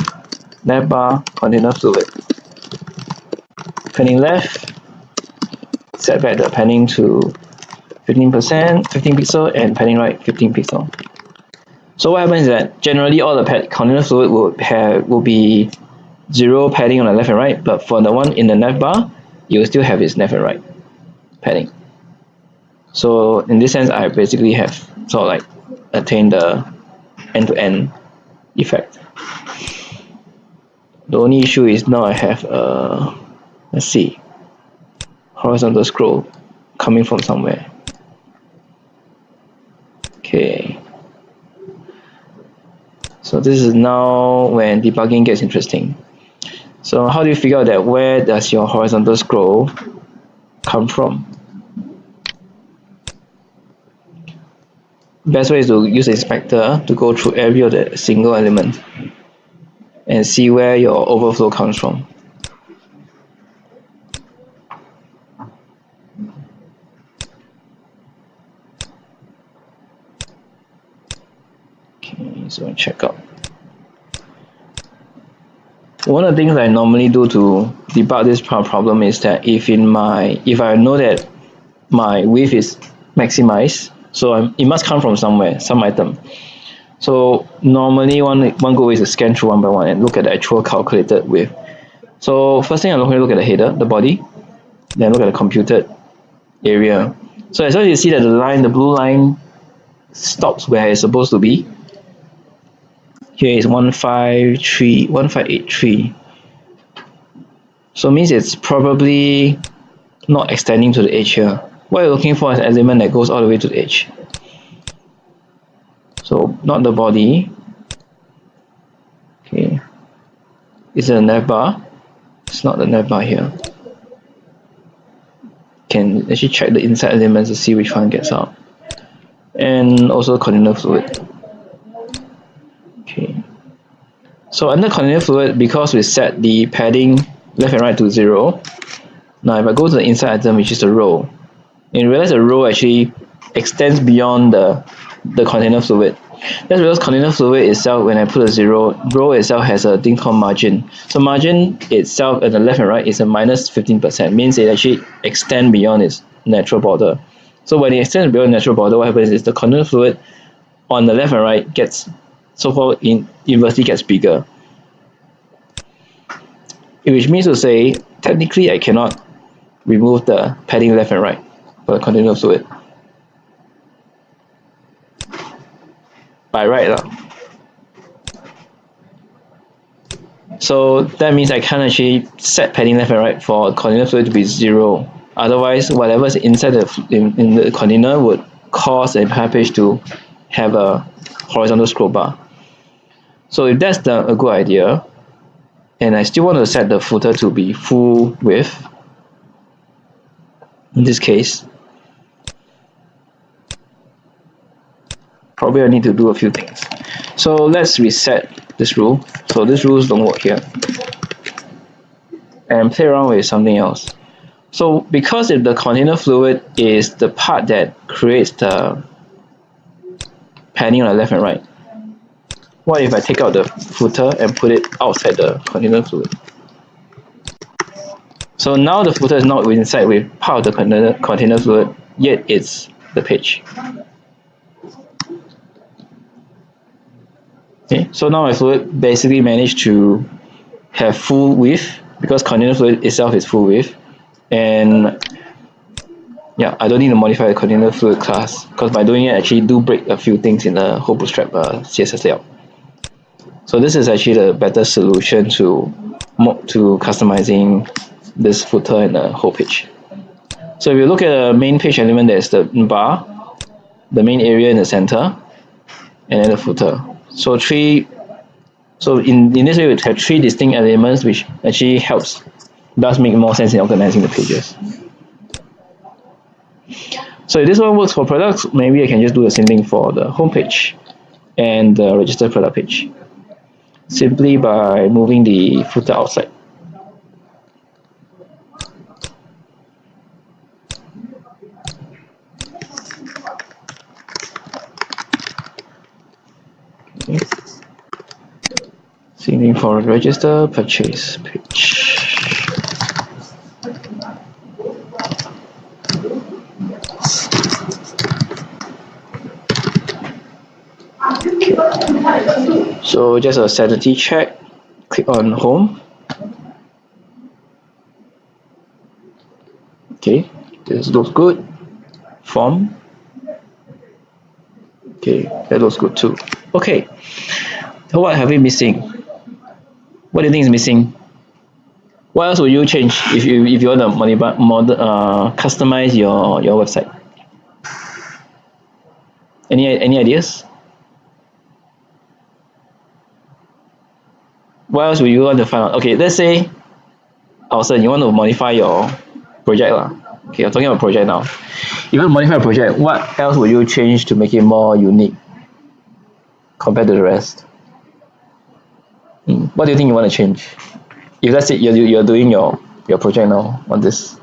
navbar container fluid. Padding left, set back the padding to 15%, 15 pixel, and padding right 15 pixel. So what happens is that generally all the container fluid will be 0 padding on the left and right, but for the one in the navbar, you will still have its left and right padding. So in this sense, I basically have sort of like attained the end-to-end effect. The only issue is now I have let's see, horizontal scroll coming from somewhere. Okay. So this is now when debugging gets interesting. So how do you figure out that where does your horizontal scroll come from? Best way is to use the inspector to go through every other single element and see where your overflow comes from. Okay, so check out. One of the things I normally do to debug this problem is that if I know that my width is maximized, so it must come from somewhere, some item. So normally one good way is to scan through one by one and look at the actual calculated width. So first thing I'm going to look at the header, the body, then look at the computed area. So as long as you see that the blue line stops where it's supposed to be. Here is 1583. So means it's probably not extending to the edge here. What you're looking for is an element that goes all the way to the edge. So not the body. Okay. Is it a nav bar? It's not the nav bar here. Can actually check the inside elements to see which one gets out. And also container fluid. Okay. So under container fluid, because we set the padding left and right to 0, now if I go to the inside item, which is the row, and you realize the row actually extends beyond the container fluid. That's because container fluid itself, when I put a 0, row itself has a thing called margin. So margin itself at the left and right is a minus 15%, means it actually extends beyond its natural border. So when it extends beyond natural border, what happens is the container fluid on the left and right gets so-called inversely gets bigger. Which means to say, technically I cannot remove the padding left and right for the container fluid. By right. So that means I can't actually set padding left and right for container fluid to be 0. Otherwise, whatever is inside in the container would cause a entire page to have a horizontal scroll bar. So if that's a good idea, and I still want to set the footer to be full width, in this case, probably I need to do a few things. So let's reset this rule. So these rules don't work here. And play around with something else. So because if the container fluid is the part that creates the padding on the left and right, what if I take out the footer and put it outside the container fluid? So now the footer is not inside with part of the container fluid, yet it's the page. Okay, so now my fluid basically managed to have full width because container fluid itself is full width, and yeah, I don't need to modify the container fluid class because by doing it, I actually do break a few things in the whole Bootstrap CSS layout. So this is actually the better solution to customizing this footer and the whole page. So if you look at the main page element, there's the bar, the main area in the center, and then the footer. So in this way, we have 3 distinct elements, which actually does make more sense in organizing the pages. So if this one works for products, maybe I can just do the same thing for the home page and the registered product page, simply by moving the footer outside. Okay. Same thing for register purchase page. Okay. So just a sanity check. Click on home. Okay, this looks good. Form. Okay, that looks good too. Okay, so what have we missing? What do you think is missing? What else will you change if you want to customize your website? Any ideas? What else will you want to find out? Okay, let's say also you want to modify your project lah. Okay, I'm talking about project now. If you want to modify a project, what else will you change to make it more unique compared to the rest? What do you think you want to change? If let's say you're doing your project now on this,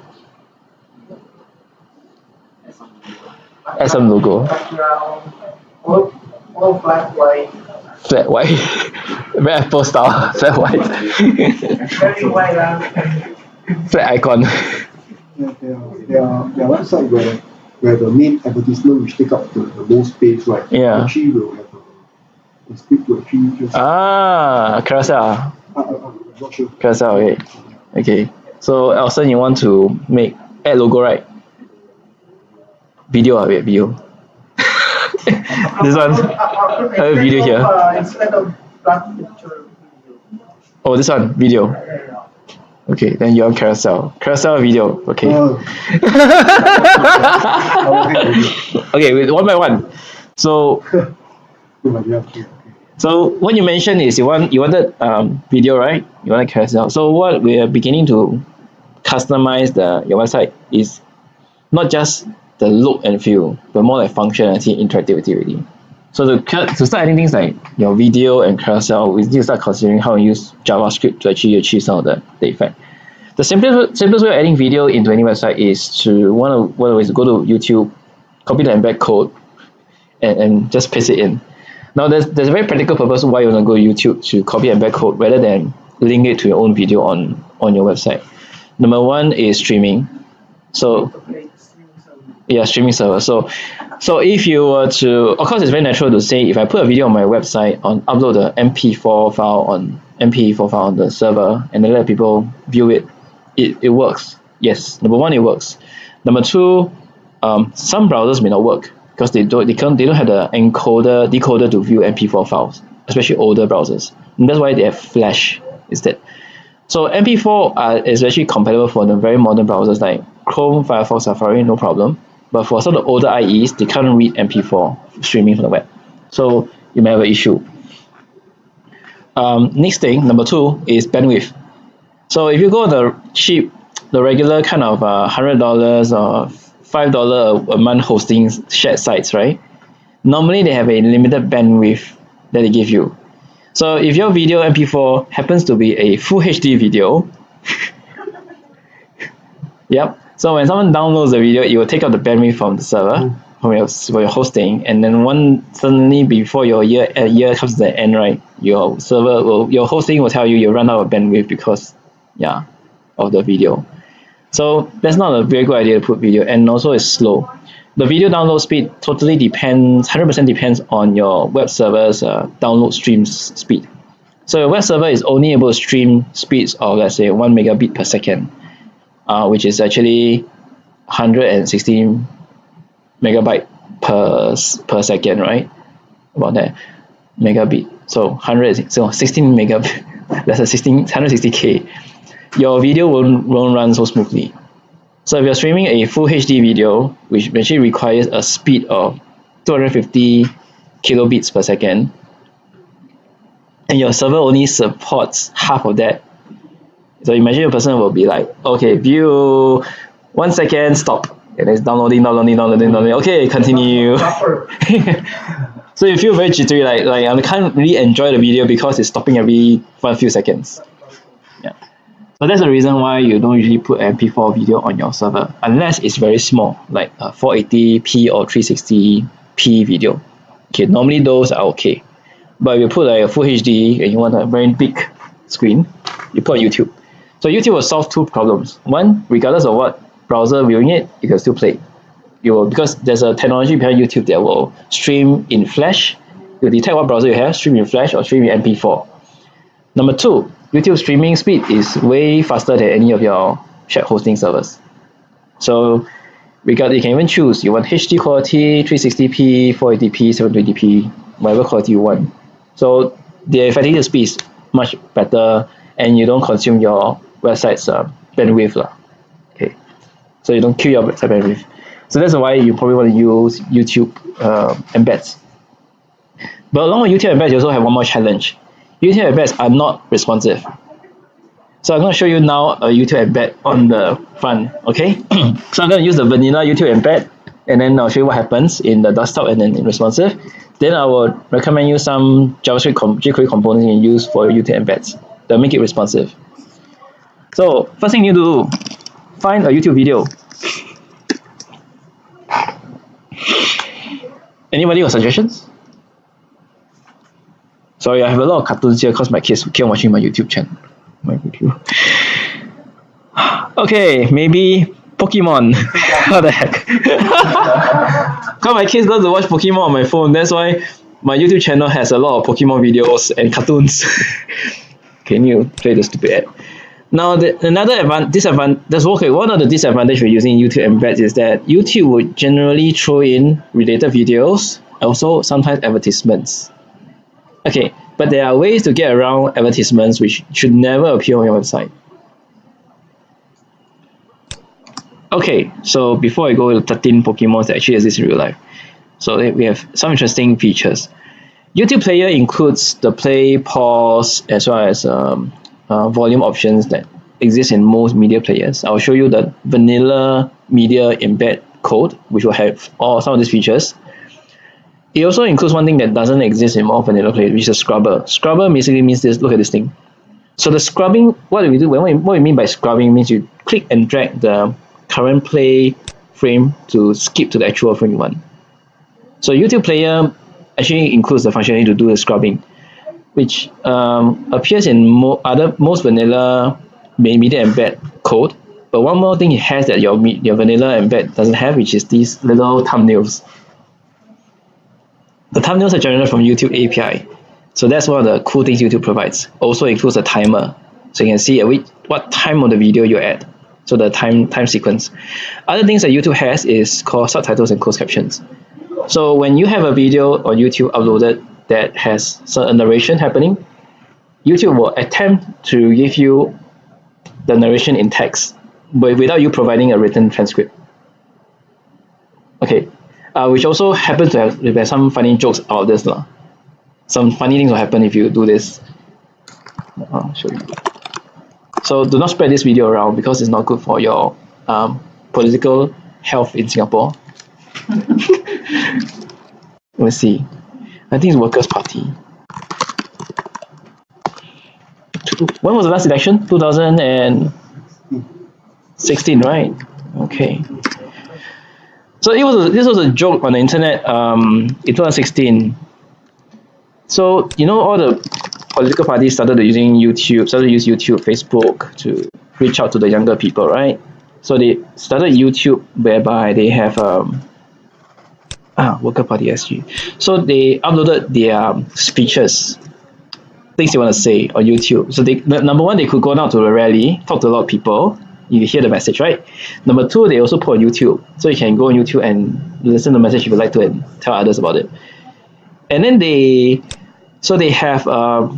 add some logo. All flat white. Flat white, very Apple style. Flat white. Very white. Flat icon. There are websites where the main advertisement which take up the most space, right? Yeah. Actually will have a script to actually just. Carousel. I'm not sure. Carousel, okay. Okay. So Elson, you want to add logo, right? Video. This one, I have a video here. Instead of flat picture video. Oh, this one, video. Okay, then you're on carousel. Carousel video. Okay. Oh. Okay, wait, one by one. So what you mentioned is you wanted video, right? You wanted carousel. So what we are beginning to customize your website is not just the look and feel, but more like functionality, interactivity really. So to start adding things like your video and carousel, we need to start considering how to use JavaScript to actually achieve some of the effect. The simplest way of adding video into any website is to one of the ways to go to YouTube, copy the embed code, and just paste it in. Now there's a very practical purpose why you want to go to YouTube to copy embed code rather than link it to your own video on your website. Number one is streaming. So yeah, streaming server. So if you were to, of course it's very natural to say if I put a video on my website, upload the MP4 file on the server and then let people view it, it works. Yes, number one, it works. Number two, some browsers may not work because they don't have the decoder to view MP4 files, especially older browsers. And that's why they have Flash instead. So MP4 is actually compatible for the very modern browsers like Chrome, Firefox, Safari, no problem. But for some of the older IEs, they can't read MP4 streaming from the web. So you may have an issue. Next thing, number two, is bandwidth. So if you go the regular kind of $100 or $5 a month hosting shared sites, right? Normally they have a limited bandwidth that they give you. So if your video MP4 happens to be a full HD video, yep. So when someone downloads the video, it will take out the bandwidth from the server, for your hosting, and then suddenly before your year comes to the end, right? Your hosting will tell you you run out of bandwidth because of the video. So that's not a very good idea to put video, and also it's slow. The video download speed totally depends, 100% depends on your web server's download stream speed. So your web server is only able to stream speeds of, let's say, 1 megabit per second, which is actually 116 megabyte per second, right? About that megabit. So 16 megabit. That's 160K. Your video won't run so smoothly. So if you're streaming a full HD video, which actually requires a speed of 250 kilobits per second, and your server only supports half of that, so imagine a person will be like, okay, view 1 second, stop, and it's downloading. Okay, continue. So you feel very jittery, like I can't really enjoy the video because it's stopping every few seconds. Yeah. So that's the reason why you don't usually put MP4 video on your server unless it's very small, like a 480p or 360p video. Okay, normally those are okay. But if you put like a full HD and you want a very big screen, you put on YouTube. So YouTube will solve two problems. One, regardless of what browser viewing it, you can still play. Because there's a technology behind YouTube that will stream in Flash. You'll detect what browser you have, stream in Flash or stream in MP4. Number two, YouTube streaming speed is way faster than any of your shared hosting servers. So you can even choose, you want HD quality, 360p, 480p, 720p, whatever quality you want. So the effective speed is much better and you don't consume your website's bandwidth. Okay. So you don't kill your website bandwidth. So that's why you probably want to use YouTube embeds. But along with YouTube embeds, you also have one more challenge. YouTube embeds are not responsive. So I'm going to show you now a YouTube embed on the front, okay? So I'm going to use the vanilla YouTube embed, and then I'll show you what happens in the desktop and then in responsive. Then I will recommend you some JavaScript jQuery components you can use for your YouTube embeds that make it responsive. So first thing you need to do, find a YouTube video. Anybody got suggestions? Sorry, I have a lot of cartoons here because my kids keep watching my YouTube channel. Okay, maybe Pokemon. What the heck? Because my kids love to watch Pokemon on my phone. That's why my YouTube channel has a lot of Pokemon videos and cartoons. Can you play the stupid ad? Now, one of the disadvantages for using YouTube embeds is that YouTube would generally throw in related videos also sometimes advertisements. Okay, but there are ways to get around advertisements which should never appear on your website. Okay, so before I go to 13 Pokemons that actually exist in real life, so we have some interesting features. YouTube Player includes the play, pause, as well as volume options that exist in most media players. I'll show you the vanilla media embed code, which will have some of these features. It also includes one thing that doesn't exist in all vanilla players, which is a scrubber. Scrubber basically means this. Look at this thing. So the scrubbing, what do we do? What we mean by scrubbing means you click and drag the current play frame to skip to the actual frame you want. So YouTube Player actually includes the functionality to do the scrubbing, which appears in most vanilla media embed code. But one more thing it has that your vanilla embed doesn't have, which is these little thumbnails. The thumbnails are generated from YouTube API. So that's one of the cool things YouTube provides. Also includes a timer. So you can see what time of the video you're at. So the time sequence. Other things that YouTube has is called subtitles and closed captions. So when you have a video on YouTube uploaded that has a narration happening, YouTube will attempt to give you the narration in text, but without you providing a written transcript. Okay, which also happens to have some funny jokes out of this. Some funny things will happen if you do this. I'll show you. So do not spread this video around because it's not good for your political health in Singapore. Let's see. I think it's Workers' Party. When was the last election? 2016, right? Okay. So this was a joke on the internet in 2016. So all the political parties started using YouTube, Facebook to reach out to the younger people, right? So they started YouTube whereby they have Worker Party SG. So they uploaded their speeches, things they want to say on YouTube. So number one, they could go down to a rally, talk to a lot of people. You hear the message, right? Number two, they also put on YouTube. So you can go on YouTube and listen to the message if you like to and tell others about it. And then they have,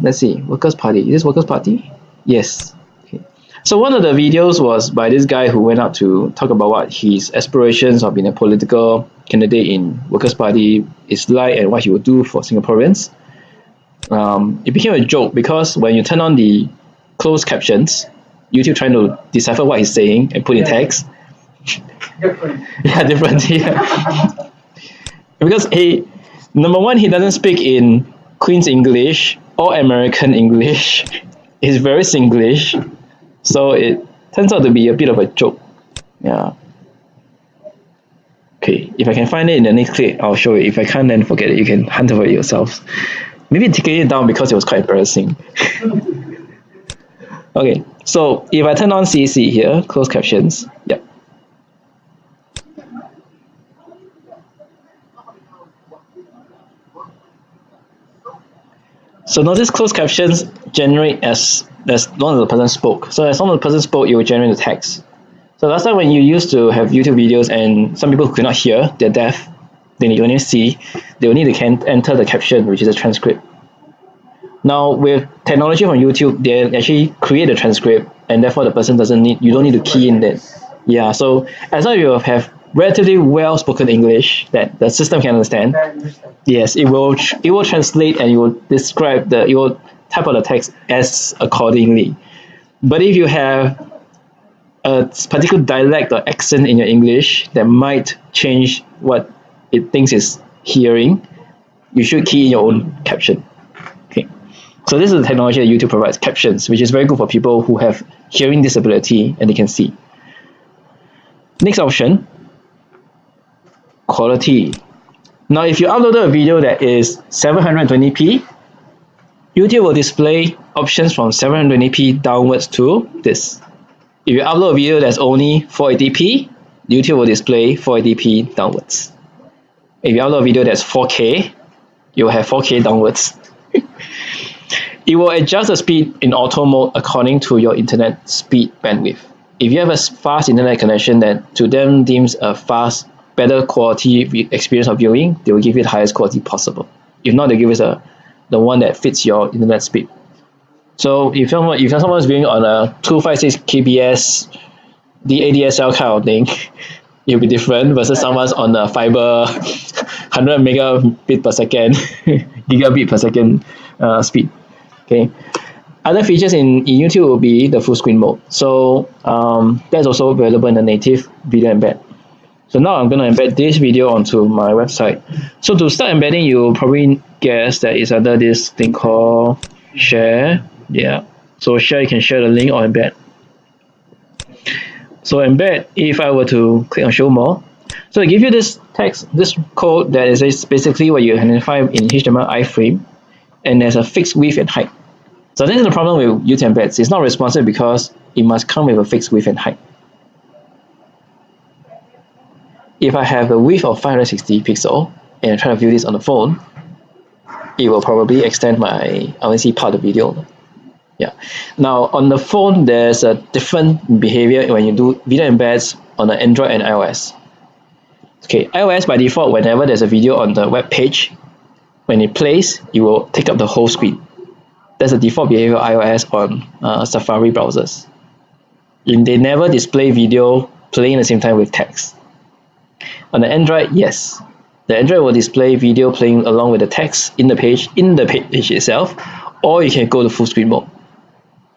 let's see, Workers' Party. Is this Workers' Party? Yes. Okay. So one of the videos was by this guy who went out to talk about what his aspirations of being a political candidate in Workers' Party is like and what he would do for Singaporeans. It became a joke because when you turn on the closed captions, YouTube trying to decipher what he's saying and put in text. Different. Yeah, different. Yeah. Because number one, he doesn't speak in Queen's English or American English. It's very Singlish. So it turns out to be a bit of a joke. Yeah. Okay, if I can find it in the next clip, I'll show it. If I can't, then forget it. You can hunt over it yourselves. Maybe taking it down because it was quite embarrassing. Okay, so if I turn on CC here, closed captions, yep. So notice closed captions generate as long as the person spoke. So as long as the person spoke, it will generate the text. So last time when you used to have YouTube videos and some people who could not hear, they're deaf, then you only see, they will need to enter the caption, which is a transcript. Now with technology from YouTube, they actually create a transcript, and therefore the person you don't need to key in that. Yeah, so as long as you have relatively well-spoken English that the system can understand, yes, it will translate and it will describe it will type out the text as accordingly. But if you have a particular dialect or accent in your English that might change what it thinks is hearing, you should key in your own caption. Okay. So this is the technology that YouTube provides, captions, which is very good for people who have hearing disability and they can see. Next option, quality. Now if you uploaded a video that is 720p, YouTube will display options from 720p downwards to this. If you upload a video that's only 480p, YouTube will display 480p downwards. If you upload a video that's 4K, you will have 4K downwards. It will adjust the speed in auto mode according to your internet speed bandwidth. If you have a fast internet connection that to them deems a fast better quality experience of viewing, they will give you the highest quality possible. If not, they give us the one that fits your internet speed. So if someone's viewing on a 256 kbs, the ADSL kind of thing, it'll be different versus someone's on a fiber 100 megabit per second, gigabit per second speed. Okay. Other features in YouTube will be the full screen mode. So that's also available in the native video embed. So now I'm going to embed this video onto my website. So to start embedding, you'll probably guess that it's under this thing called share. Yeah. So share, you can share the link or embed. So embed, if I were to click on show more, so it gives you this text, this code that is basically what you identify in HTML iframe, and there's a fixed width and height. So this is the problem with YouTube embeds. It's not responsive because it must come with a fixed width and height. If I have a width of 560 pixel and I try to view this on the phone, it will probably extend my only part of the video. Yeah. Now on the phone, there's a different behavior when you do video embeds on the Android and iOS. Okay, iOS by default, whenever there's a video on the web page, when it plays, it will take up the whole screen. That's the default behavior of iOS on Safari browsers. And they never display video playing at the same time with text. On the Android, yes. The Android will display video playing along with the text in the page itself, or you can go to full screen mode.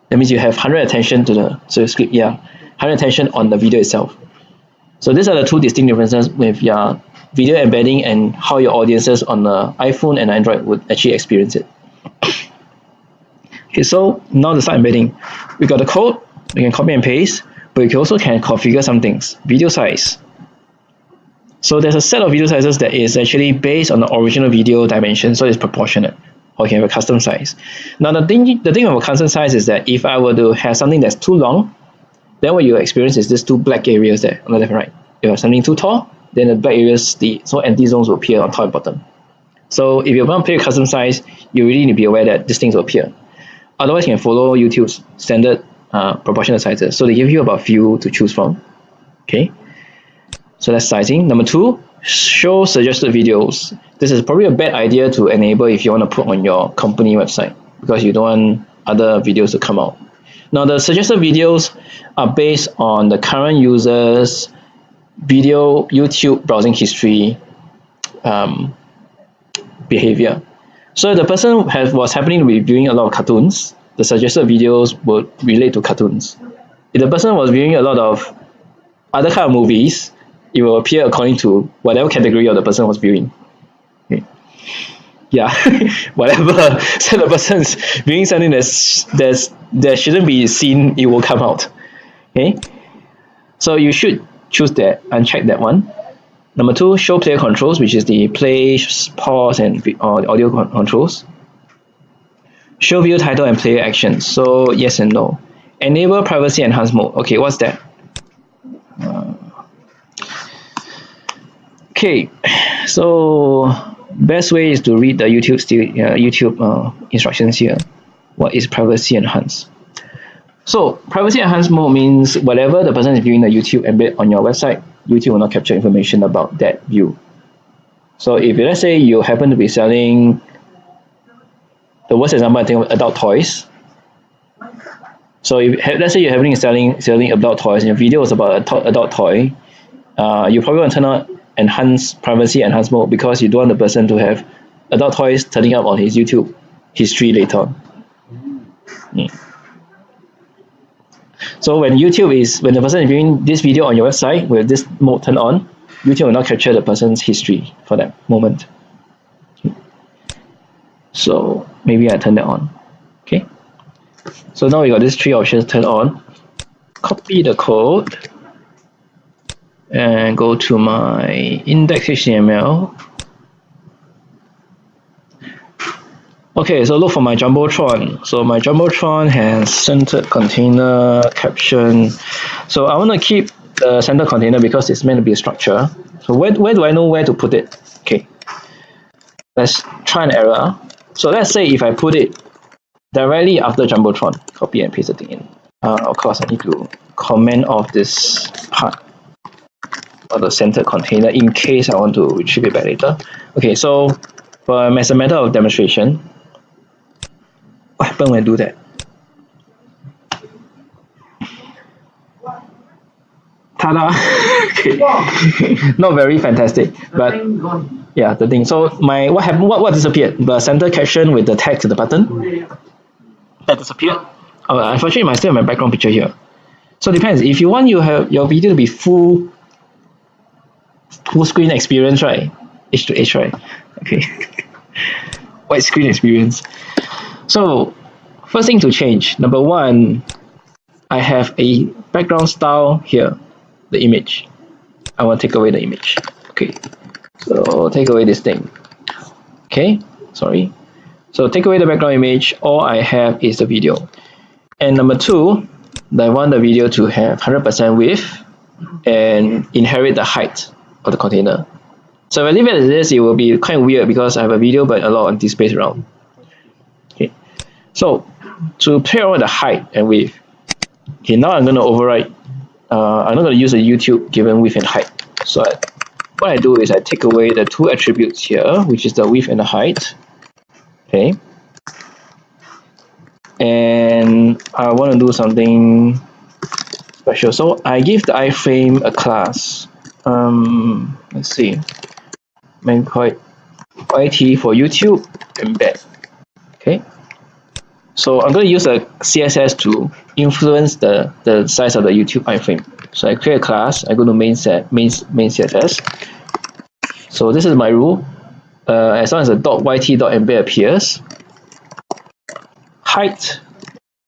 That means you have 100 attention to the script, 100 attention on the video itself. So these are the two distinct differences with your video embedding and how your audiences on the iPhone and Android would actually experience it. Okay, so now to start embedding, we got the code, we can copy and paste, but we also can configure some things. Video size. So there's a set of video sizes that is actually based on the original video dimension, so it's proportionate. Or you can have a custom size. Now the thing about custom size is that if I were to have something that's too long, then what you experience is these two black areas there on the left and right. If you have something too tall, then the black areas, so empty zones will appear on top and bottom. So if you want to play with custom size, you really need to be aware that these things will appear. Otherwise, you can follow YouTube's standard proportionate sizes. So they give you about few to choose from. Okay. So that's sizing. Number 2, show suggested videos. This is probably a bad idea to enable if you want to put on your company website because you don't want other videos to come out. Now the suggested videos are based on the current user's video YouTube browsing history behavior. So if the person was happening to be viewing a lot of cartoons, the suggested videos would relate to cartoons. If the person was viewing a lot of other kind of movies, it will appear according to whatever category of the person was viewing. Okay. Yeah, whatever. So the person's viewing something that shouldn't be seen, it will come out. Okay, so you should choose that, uncheck that one. Number 2, show player controls, which is the play, pause, and audio controls. Show video title and player actions. So yes and no. Enable privacy enhanced mode. Okay, what's that? Okay, so best way is to read the YouTube instructions here. What is privacy enhanced? So privacy enhanced mode means whatever the person is viewing the YouTube embed on your website, YouTube will not capture information about that view. So if let's say you happen to be selling, the worst example I think of adult toys. So if let's say you're having selling adult toys and your video is about an adult toy, you probably want to turn on enhanced privacy enhanced mode because you don't want the person to have adult toys turning up on his YouTube history later on. So when the person is viewing this video on your website with this mode turned on, YouTube will not capture the person's history for that moment. So maybe I turn that on. Okay. So now we got these 3 options turned on. Copy the code and go to my index.html. Okay, so look for my Jumbotron. So my Jumbotron has centered container, caption. So I want to keep the center container because it's meant to be a structure. So where do I know where to put it? Okay, let's try an error. So let's say if I put it directly after Jumbotron, copy and paste the thing in. Of course, I need to comment off this part. or the centered container in case I want to retrieve it back later. Okay, so as a matter of demonstration, what happens when I do that? Ta-da! Okay. Not very fantastic, but yeah, the thing. So what happened? What disappeared? The center caption with the text at the button that disappeared. Oh, unfortunately, I still have my background picture here. So it depends. If you want your video to be full screen experience, right? H to H, right? Okay. White screen experience. So first thing to change. Number one, I have a background style here, the image. I want to take away the image. Okay. So take away this thing. Okay. Sorry. So take away the background image. All I have is the video. And number two, I want the video to have 100% width and inherit the height of the container. So if I leave it as this, it will be kind of weird because I have a video but a lot of empty space around. Okay. So to play around with the height and width, okay, now I'm going to override. I'm not going to use a YouTube given width and height. So what I do is I take away the two attributes here, which is the width and the height. Okay. And I want to do something special. So I give the iframe a class. Let's see. Maybe call it YT for YouTube embed. Okay. So I'm going to use a CSS to influence the size of the YouTube iframe. So I create a class. I go to main CSS. So this is my rule. As long as the .yt.embed appears, height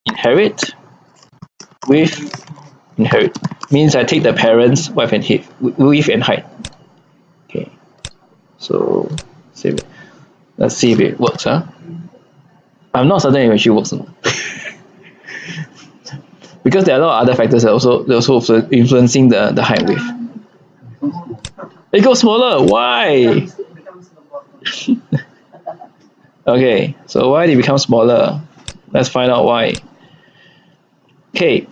inherit, width inherit. Means I take the parents width and height. Okay. So save it. Let's see if it works. I'm not certain if it actually works. Because there are a lot of other factors that also influencing the height width. It goes smaller. Why? Okay, so why did it become smaller? Let's find out why. Okay.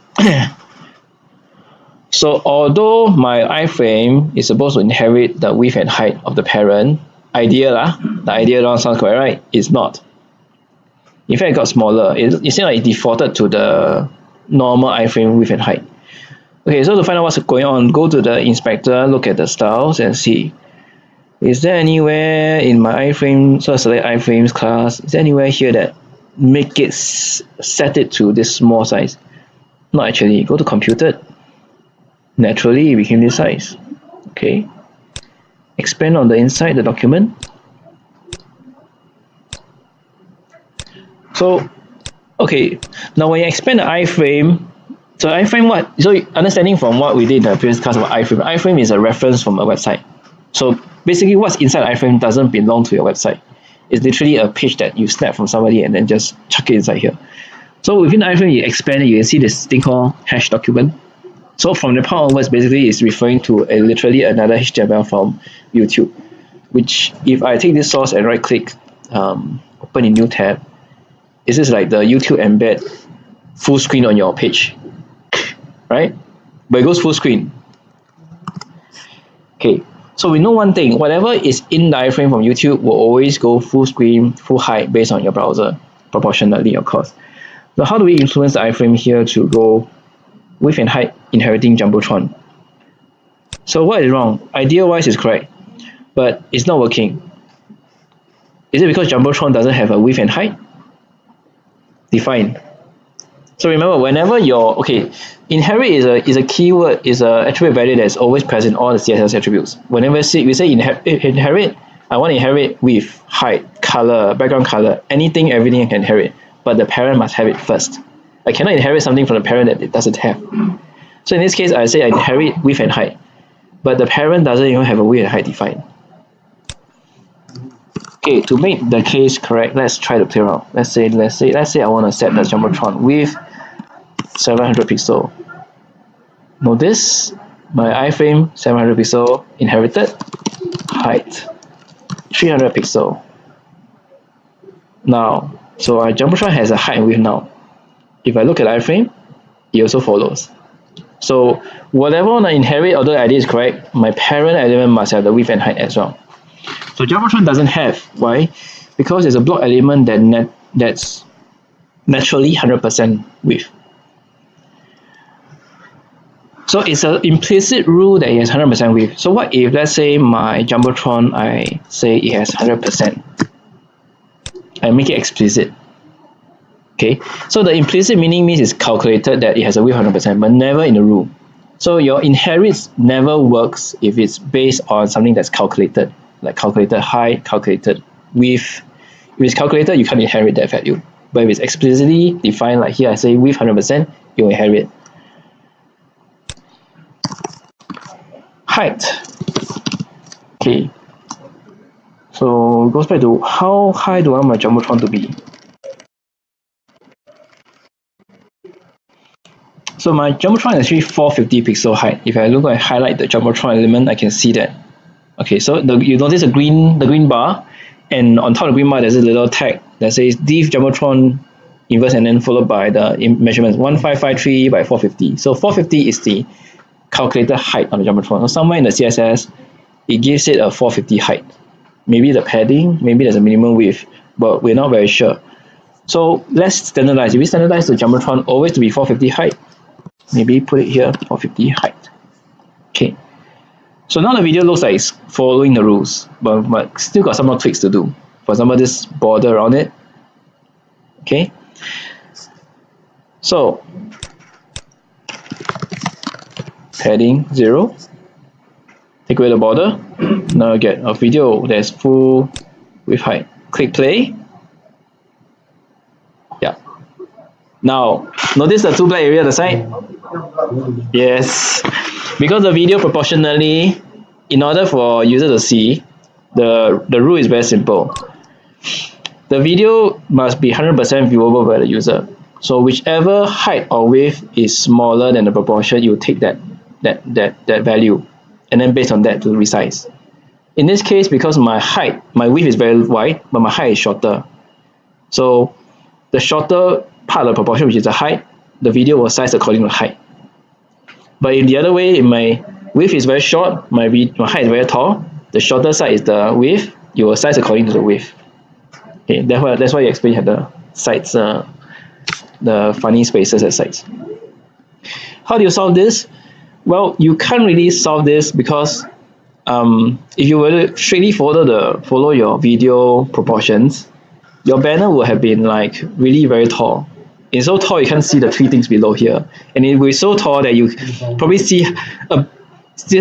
So although my iframe is supposed to inherit the width and height of the parent, the idea sounds correct, right? It's not. In fact, it got smaller. It seems like it defaulted to the normal iframe width and height. Okay, so to find out what's going on, go to the inspector, look at the styles and see. Is there anywhere in my iframe, so I select iframes class, is there anywhere here that make it set it to this small size? Not actually. Go to computed. Naturally, it became this size. Okay. Expand on the inside the document. So, okay. Now when you expand the iframe, so iframe what? So understanding from what we did in the previous class about iframe, iframe is a reference from a website. So basically what's inside iframe doesn't belong to your website. It's literally a page that you snap from somebody and then just chuck it inside here. So within the iframe, you expand it, you can see this thing called hash document. So from the point onwards, basically it's referring to literally another HTML from YouTube, which if I take this source and right click, open a new tab, this is like the YouTube embed full screen on your page, right? But it goes full screen. Okay, so we know one thing, whatever is in the iframe from YouTube will always go full screen, full height based on your browser, proportionately of course. So how do we influence the iframe here to go width and height inheriting Jumbotron? So what is wrong? Idea-wise is correct, but it's not working. Is it because Jumbotron doesn't have a width and height? Define. So remember, whenever inherit is a keyword, is a attribute value that's always present in all the CSS attributes. Whenever we say inherit, I want to inherit width, height, color, background color, anything, everything I can inherit, but the parent must have it first. I cannot inherit something from the parent that it doesn't have. So in this case, I say I inherit width and height, but the parent doesn't even have a width and height defined. Okay, to make the case correct, let's try to play around. Let's say I want to set the Jumbotron with 700 pixel. Notice my iframe 700 pixel inherited, height 300 pixel. Now, so our Jumbotron has a height and width now. If I look at iframe, it also follows. So whatever I inherit, although the idea is correct, my parent element must have the width and height as well. So Jumbotron doesn't have. Why? Because it's a block element that's naturally 100% width. So it's an implicit rule that it has 100% width. So what if, let's say, my Jumbotron, I say it has 100%. I make it explicit. Okay, so the implicit meaning means it's calculated that it has a width 100%, but never in the rule. So your inherits never works if it's based on something that's calculated, like calculated height, calculated width. If it's calculated, you can't inherit that value. But if it's explicitly defined, like here I say width 100%, you inherit. Height. Okay. So it goes back to how high do I want my Jumbotron to be? So my Jumbotron is actually 450 pixel height. If I look and highlight the Jumbotron element, I can see that. Okay, so you notice the green bar, and on top of the green bar there's a little tag that says div Jumbotron inverse, and then followed by the measurements 1553 by 450. So 450 is the calculated height on the Jumbotron. So somewhere in the CSS, it gives it a 450 height. Maybe the padding, maybe there's a minimum width, but we're not very sure. So let's standardize. If we standardize the Jumbotron always to be 450 height, maybe put it here, 450 height. Okay. So now the video looks like it's following the rules, but still got some more tweaks to do. For example, this border around it. Okay. So padding 0. Take away the border. Now I get a video that's full with height. Click play. Yeah. Now notice the two black area on the side. Yes. Because the video proportionally, in order for user to see, the rule is very simple. The video must be 100% viewable by the user. So whichever height or width is smaller than the proportion, you take that value, and then based on that to resize. In this case, because my width is very wide, but my height is shorter. So the shorter part of the proportion, which is the height, the video will size according to height. But in the other way, if my width is very short, my height is very tall, the shorter side is the width, you will size according to the width. Okay, that's why you explain have the sides, the funny spaces at sides. How do you solve this? Well, you can't really solve this because if you were to strictly follow your video proportions, your banner would have been like really very tall. It's so tall you can't see the three things below here, and it will be so tall that you probably see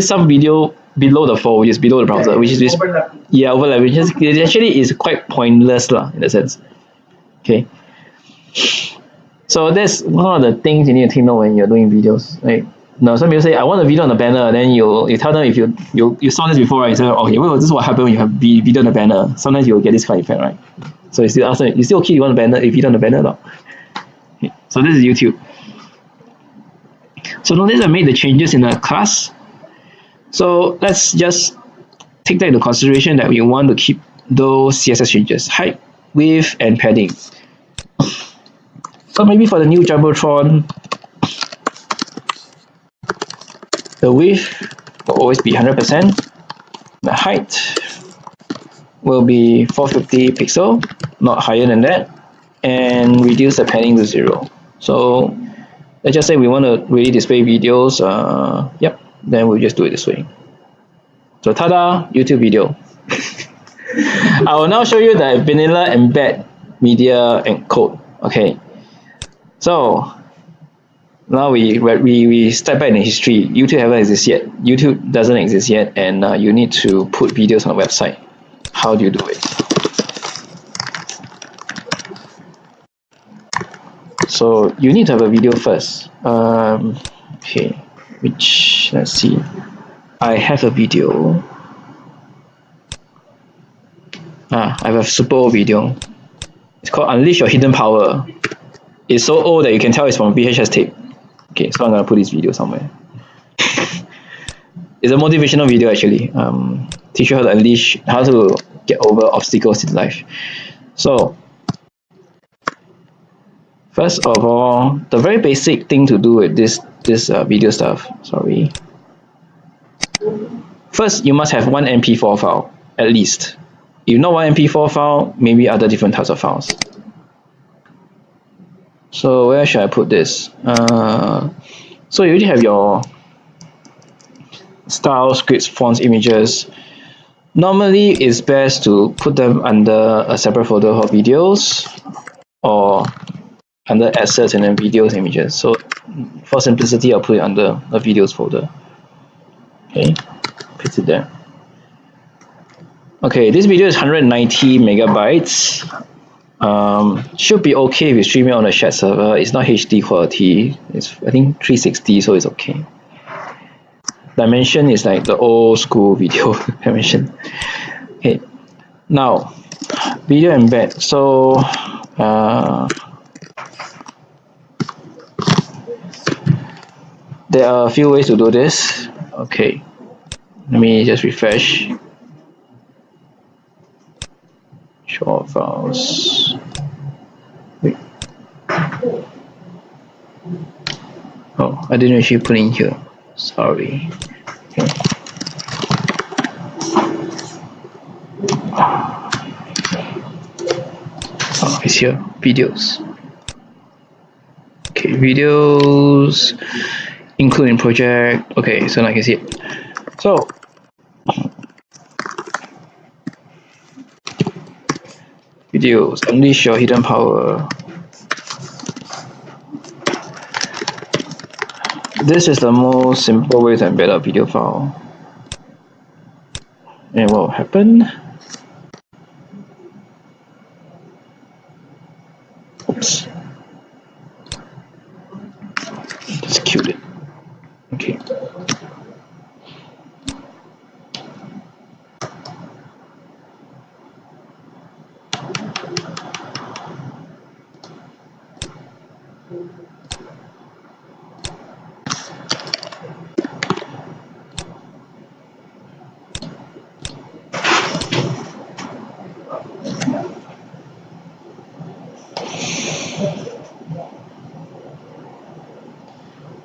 some video below the fold, which is below the browser, which is overlapping. Yeah, overlapping. It actually is quite pointless lah, in that sense. Okay. So that's one of the things you need to take note when you're doing videos. Right? Now, some people say, I want a video on the banner, then you tell them if you saw this before, right? You say, okay, well, this is what happens when you have video on the banner. Sometimes you'll get this kind of effect, right? So you still ask them, you still okay, you want a banner, if you don't have a banner or not? Okay. So this is YouTube. So notice I made the changes in the class. So let's just take that into consideration that we want to keep those CSS changes, height, width, and padding. So maybe for the new Jumbotron, the width will always be 100%. The height will be 450 pixel, not higher than that, and reduce the padding to 0. So let's just say we want to really display videos. Yep, then we'll just do it this way. So tada, YouTube video. I will now show you the vanilla embed media and code. Okay. So now we step back in the history. YouTube hasn't exist yet. YouTube doesn't exist yet, and you need to put videos on the website. How do you do it? So you need to have a video first. Okay, which, let's see. I have a video. I have a super old video. It's called Unleash Your Hidden Power. It's so old that you can tell it's from VHS tape. Okay, so I'm gonna put this video somewhere. It's a motivational video actually. Teach you how to get over obstacles in life. So first of all, the very basic thing to do with this this video stuff. Sorry. First, you must have one MP4 file at least. If not one MP4 file, maybe other different types of files. So where should I put this? So you already have your style, scripts, fonts, images. Normally, it's best to put them under a separate folder for videos or under assets and then videos, images. So for simplicity, I'll put it under a videos folder. Okay, put it there. Okay, this video is 190 megabytes. Should be okay if you stream it on a shared server. It's not HD quality. It's I think 360, so it's okay. Dimension is like the old school video dimension. Okay, now video embed. So there are a few ways to do this. Okay, let me just refresh. Show files. Wait. Oh, I didn't actually put in here. Sorry. Okay. Oh, it's here. Videos. Okay, videos, including project. Okay, so now I can see it. So videos, unleash your hidden power. This is the most simple way to embed a video file. And what will happen? Oops. Just killed it. Okay.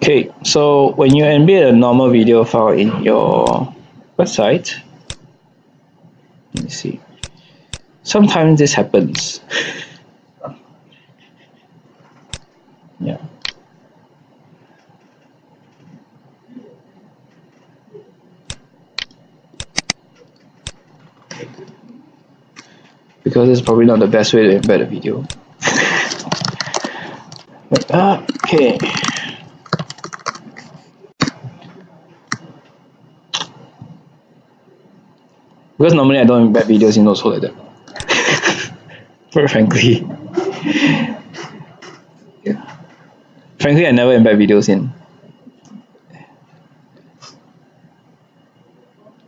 Okay, so when you embed a normal video file in your website, let me see. Sometimes this happens. Yeah. Because it's probably not the best way to embed a video. But, okay. Because normally I don't embed videos in Notepad like that. Very frankly. Yeah. Frankly, I never embed videos in.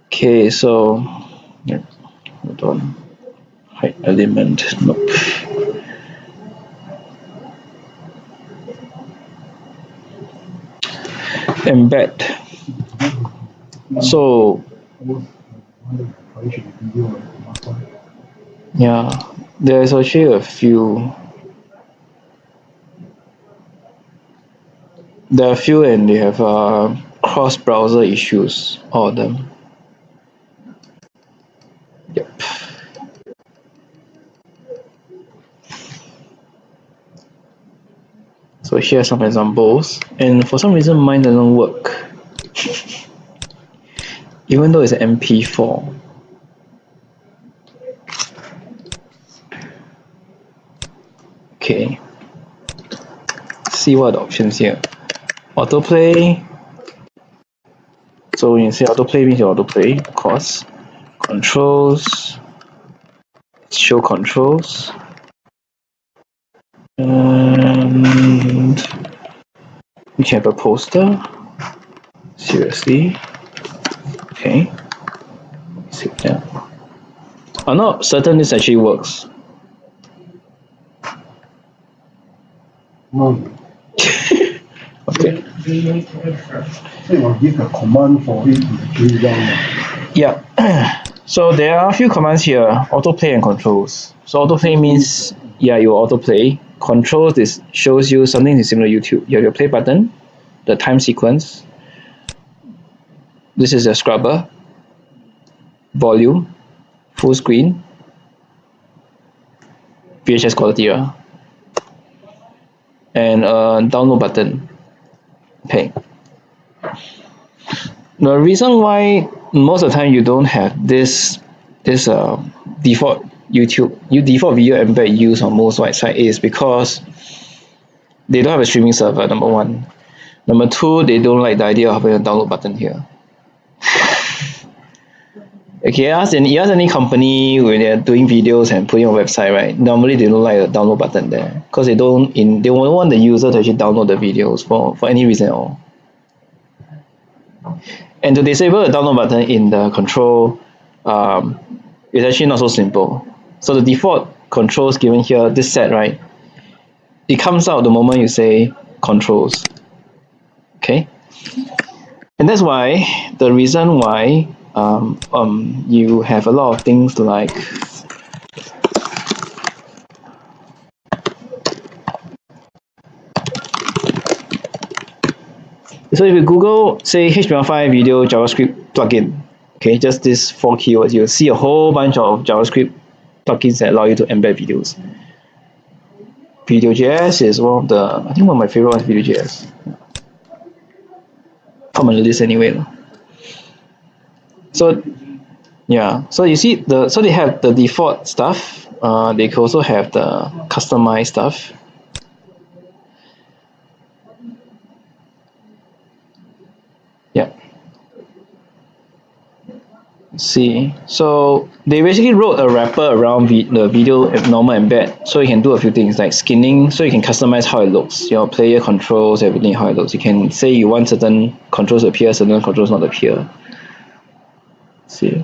Okay, so yeah, hold on. Hide element. Nope. Embed. So yeah, there's actually a few. There are a few, and they have cross-browser issues. All of them. Yep. So here are some examples, and for some reason mine doesn't work. Even though it's an MP4. Okay. See what are the options here. Autoplay. So when you say autoplay, means you autoplay, of course. Controls. Show controls. And we can have a poster. Seriously. Okay. See there. I'm not certain this actually works. Okay. So you will give a command for it to actually down. Yeah. So there are a few commands here. Autoplay and controls. So autoplay means yeah, you autoplay. Controls shows you something similar to YouTube. You have your play button. the time sequence. This is a scrubber, volume, full screen, VHS quality, and a download button. Okay. The reason why most of the time you don't have this default default video embed used on most websites is because they don't have a streaming server, number one. Number two, they don't like the idea of having a download button here. Okay, ask any company when they're doing videos and putting on a website, right? Normally they don't like the download button there because they won't want the user to actually download the videos for any reason at all. And to disable the download button in the control is actually not so simple. So the default controls given here, this set, right? It comes out the moment you say controls. Okay? And that's why the reason why you have a lot of things like so if you Google say HTML5 video JavaScript plugin, okay, just these 4 keywords, you'll see a whole bunch of JavaScript plugins that allow you to embed videos. Video.js is one of my favorite ones, Video.js. Come on the list anyway. So yeah, so you see so they have the default stuff. They can also have the customized stuff. Yeah. See, so they basically wrote a wrapper around the video normal embed, so you can do a few things like skinning, so you can customize how it looks. Your player controls everything how it looks. You can say you want certain controls to appear, certain controls not appear. See,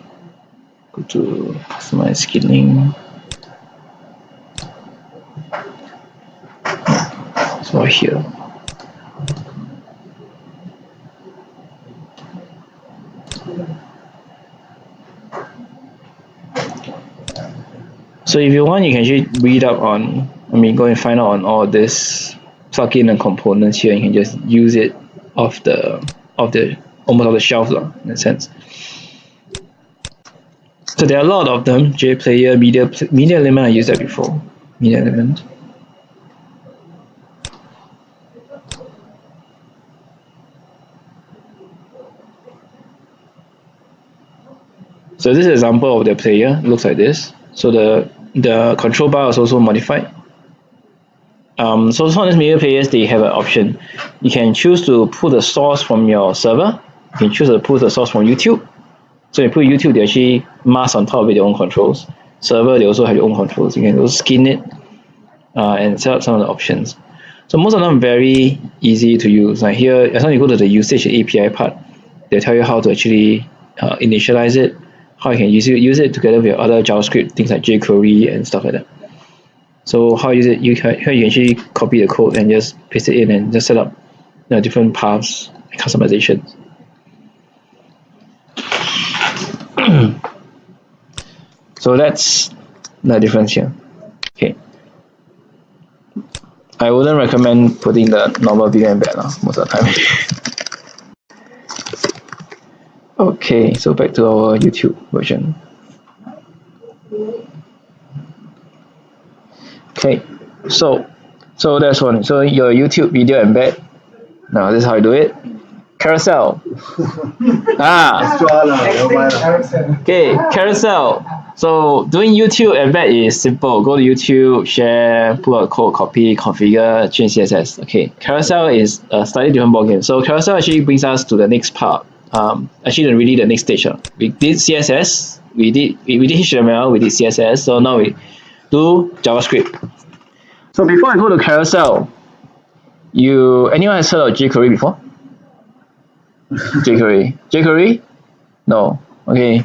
go to customize skinning. So here. So if you want, you can actually read up on, go and find out on all this plugin and components here. You can just use it off the almost off the shelf in a sense. So there are a lot of them. JPlayer, Media Element, I used that before. Media Element. So this is an example of the player. It looks like this. So the control bar is also modified. So some of these media players, they have an option. You can choose to pull the source from your server. You can choose to pull the source from YouTube. So you put YouTube, they actually mask on top of it their own controls. Server, they also have their own controls. You can also skin it and set up some of the options. So most of them are very easy to use. Like here, as long as you go to the usage API part, they'll tell you how to actually initialize it, how you can use it together with other JavaScript, things like jQuery and stuff like that. So how you use it, you can actually copy the code and just paste it in and just set up different paths and customizations. So that's the difference here. Okay. I wouldn't recommend putting the normal video embed most of the time. Okay, so back to our YouTube version. Okay, so that's one. So your YouTube video embed. Now this is how you do it. Carousel. Okay, carousel. So doing YouTube embed is simple. Go to YouTube, share, pull out code, copy, configure, change CSS. Okay, carousel is a slightly different ballgame. So carousel actually brings us to the next part. Actually, really the next stage. We did CSS, we did HTML, we did CSS. So now we do JavaScript. So before I go to carousel, anyone has heard of jQuery before? jQuery? No. Okay.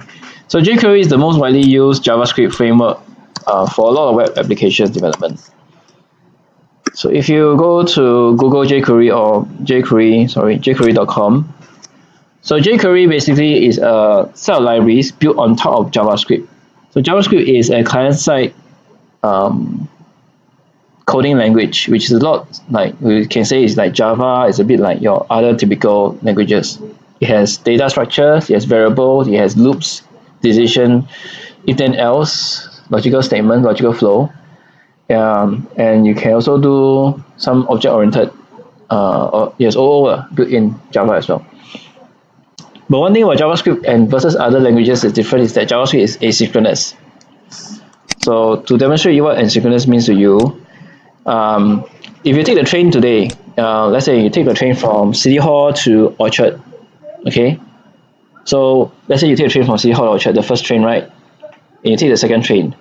So jQuery is the most widely used JavaScript framework for a lot of web applications development. So if you go to Google jQuery or jQuery.com. So jQuery basically is a set of libraries built on top of JavaScript. So JavaScript is a client-side coding language, which is a lot like we can say is like Java. It's a bit like your other typical languages. It has data structures, it has variables, it has loops, decision, if then else, logical statement, logical flow. And you can also do some object-oriented, yes, OO built in Java as well. But one thing about JavaScript and versus other languages is different is that JavaScript is asynchronous. So to demonstrate you what asynchronous means to you, if you take the train today, let's say you take the train from City Hall to Orchard, okay? So let's say you take a train from City Hall to Orchard, the first train, right? And you take the second train.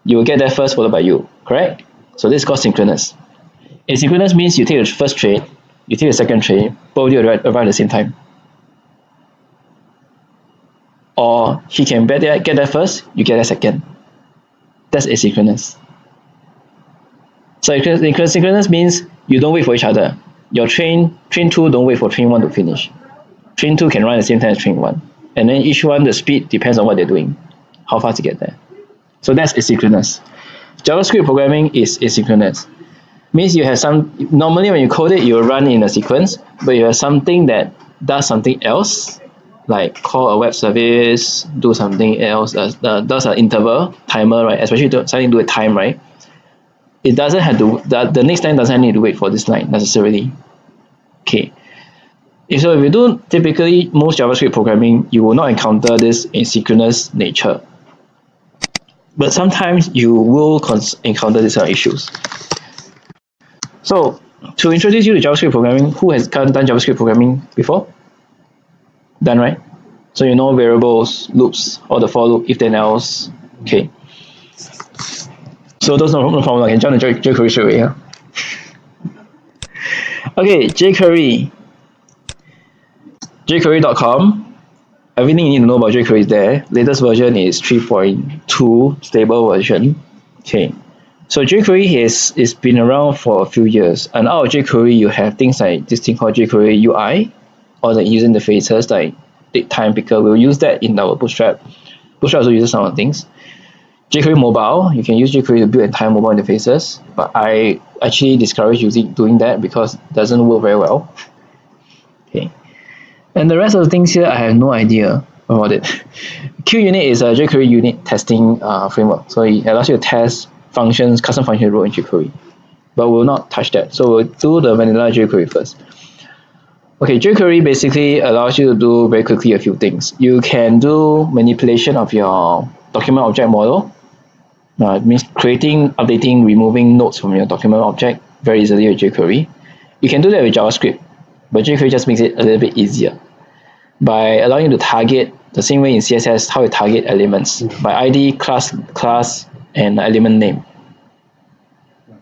You will get there first, followed by you, correct? So this is called synchronous. Asynchronous means you take the first train, you take the second train, both of you arrive at the same time. Or he can get there first, you get there second. That's asynchronous. So synchronous means you don't wait for each other. Your train 2 don't wait for train 1 to finish. Train 2 can run at the same time as train 1. And then each one, the speed depends on what they're doing, how fast to get there. So that's asynchronous. JavaScript programming is asynchronous. Means you have normally when you code it, you will run in a sequence, but you have something that does something else, like call a web service, do something else, does an interval timer, right? Especially something to do with time, right? It doesn't have to, the next line doesn't need to wait for this line necessarily. Okay. So if you do typically most JavaScript programming, you will not encounter this asynchronous nature. But sometimes you will encounter these kind of issues. So to introduce you to JavaScript programming, who has done JavaScript programming before? Done, right? So you know variables, loops, or the for loop, if then else. Okay. So those no problem. I can jump to jQuery straight away. Yeah? Okay, jQuery. jQuery.com. Everything you need to know about jQuery is there. Latest version is 3.2 stable version. Okay. So jQuery is been around for a few years, and out of jQuery you have things like this thing called jQuery UI, or the user interfaces like DateTime Picker. We'll use that in our Bootstrap. Bootstrap also uses some of the things. jQuery Mobile, you can use jQuery to build entire mobile interfaces, but I actually discourage doing that because it doesn't work very well. Okay. And the rest of the things here, I have no idea about it. QUnit is a jQuery unit testing framework. So it allows you to test functions, custom functions wrote in jQuery. But we'll not touch that. So we'll do the vanilla jQuery first. Okay, jQuery basically allows you to do very quickly a few things. You can do manipulation of your document object model. It means creating, updating, removing nodes from your document object very easily with jQuery. You can do that with JavaScript, but jQuery just makes it a little bit easier by allowing you to target the same way in CSS how you target elements by ID, class, and element name.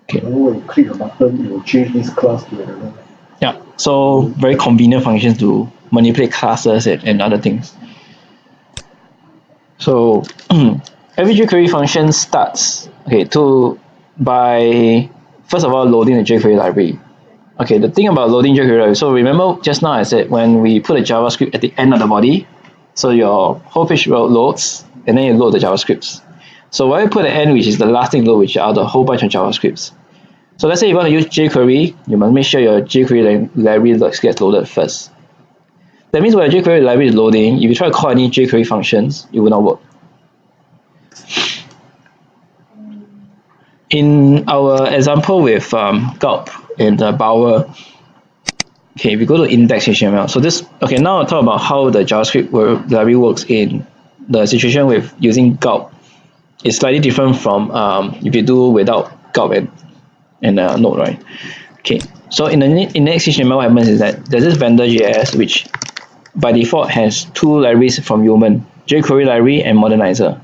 Okay. When you click a button, it will change this class to another. Yeah, so very convenient functions to manipulate classes and other things. So every jQuery function starts by first of all loading the jQuery library. Okay, the thing about loading jQuery library, so remember just now I said when we put a JavaScript at the end of the body, so your whole page loads and then you load the JavaScripts. So when you put an end, which is the last thing load, which are the whole bunch of JavaScripts. So let's say you want to use jQuery, you must make sure your jQuery library gets loaded first. That means when your jQuery library is loading, if you try to call any jQuery functions, it will not work. In our example with Gulp and Bower, okay, we go to index.html. So this, okay, now I'll talk about how the JavaScript library works in the situation with using Gulp. It's slightly different from if you do without Gulp and Node, right? Okay, so in the index.html, what happens is that there's this vendor.js which by default has two libraries from Human, jQuery library and Modernizer.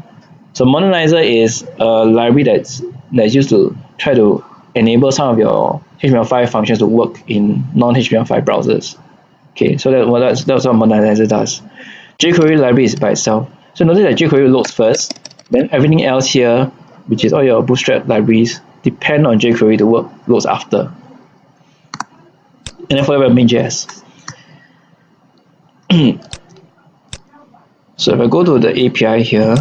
So Modernizer is a library that's used to try to enable some of your HTML5 functions to work in non-HTML5 browsers. Okay, so that's what Modernizer does. jQuery library is by itself. So notice that jQuery loads first, then everything else here, which is all your Bootstrap libraries, depend on jQuery to work loads after. And then for your main.js. So if I go to the API here,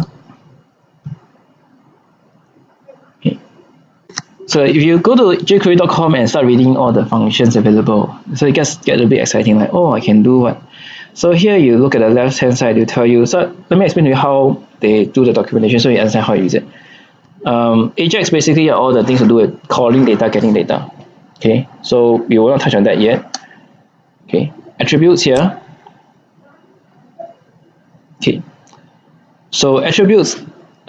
okay. So if you go to jQuery.com and start reading all the functions available, so it gets a little bit exciting, like, oh, I can do what? So here you look at the left hand side, they tell you, so let me explain to you how they do the documentation so you understand how you use it. Ajax basically are all the things to do with calling data, getting data. Okay, so we will not touch on that yet. Okay, attributes here. Okay, so attributes,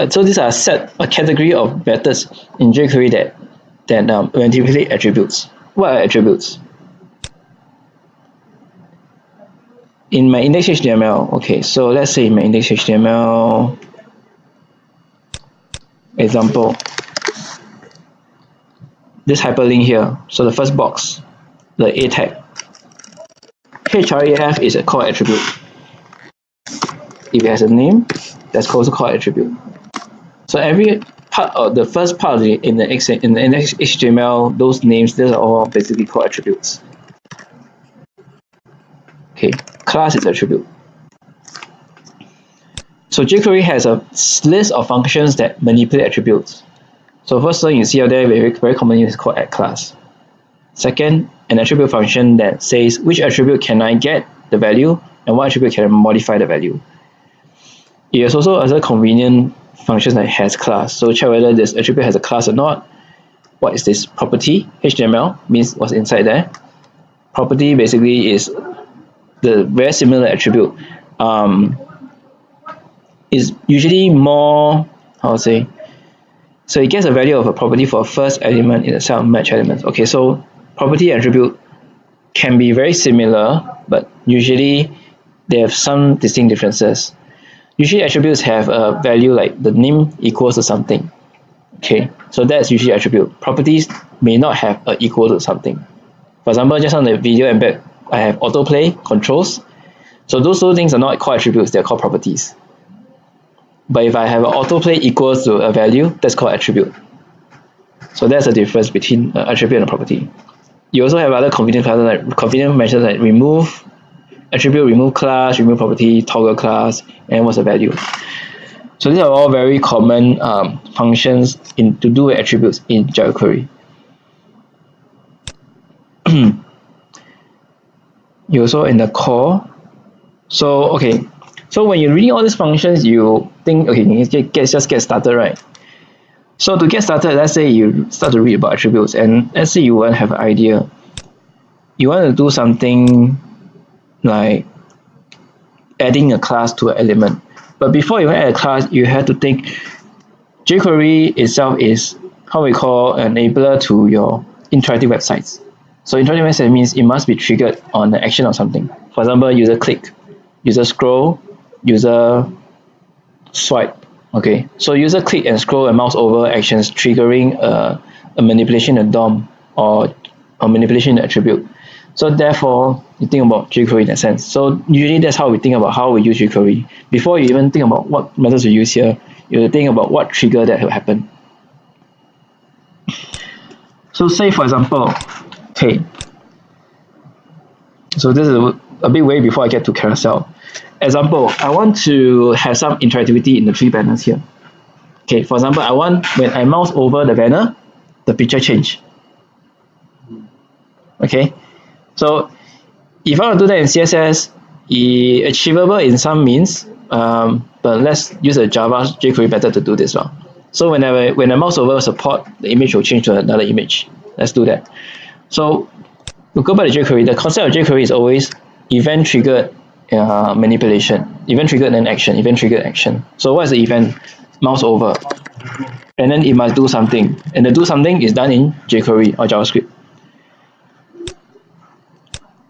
so these are a category of methods in jQuery that manipulate attributes. What are attributes? In my index.html, okay, so let's say in my index.html example, this hyperlink here, so the first box, the A tag, href is a core attribute. If it has a name, that's also called attribute. So every part of the first part in the HTML, those names, these are all basically called attributes. Okay, class is attribute. So jQuery has a list of functions that manipulate attributes. So first thing you see out there very commonly is called addClass. Second, an attribute function that says which attribute can I get the value and what attribute can I modify the value. It is also other convenient functions like hasClass. So check whether this attribute has a class or not. What is this property? HTML means what's inside there. Property basically is the very similar attribute. Is usually more, how to say, so it gets a value of a property for a first element in a set of match elements. Okay, so property attribute can be very similar, but usually they have some distinct differences. Usually attributes have a value like the name equals to something. Okay, so that's usually attribute. Properties may not have a equal to something. For example, just on the video embed, I have autoplay controls. So those two things are not called attributes, they're called properties. But if I have an autoplay equals to a value, that's called attribute. So that's the difference between an attribute and a property. You also have other convenient methods like remove attribute, remove class, remove property, toggle class, and what's the value. So these are all very common functions to do with attributes in jQuery. You also in the core. So okay. So when you're reading all these functions, you think, okay, just get started, right? So to get started, let's say you start to read about attributes, and let's say you want to have an idea. You want to do something like adding a class to an element. But before you add a class, you have to think jQuery itself is how we call an enabler to your interactive websites. So interactive website means it must be triggered on the action of something. For example, user click, user scroll, user swipe. Okay, so user click and scroll and mouse over actions triggering a manipulation in DOM or a manipulation in attribute. So therefore, you think about jQuery in that sense. So usually that's how we think about how we use jQuery. Before you even think about what methods we use here, you think about what trigger that will happen. So say for example, okay, so this is a big way before I get to carousel. Example, I want to have some interactivity in the three banners here. Okay, for example, I want when I mouse over the banner, the picture change. Okay, so if I want to do that in CSS, it's achievable in some means, but let's use a Java jQuery method to do this one. So when I mouse over support, the image will change to another image. Let's do that. So we'll go by the jQuery. The concept of jQuery is always event triggered manipulation, event triggered then action, event triggered action. So what is the event? Mouse over, and then it must do something, and the do something is done in jQuery or JavaScript.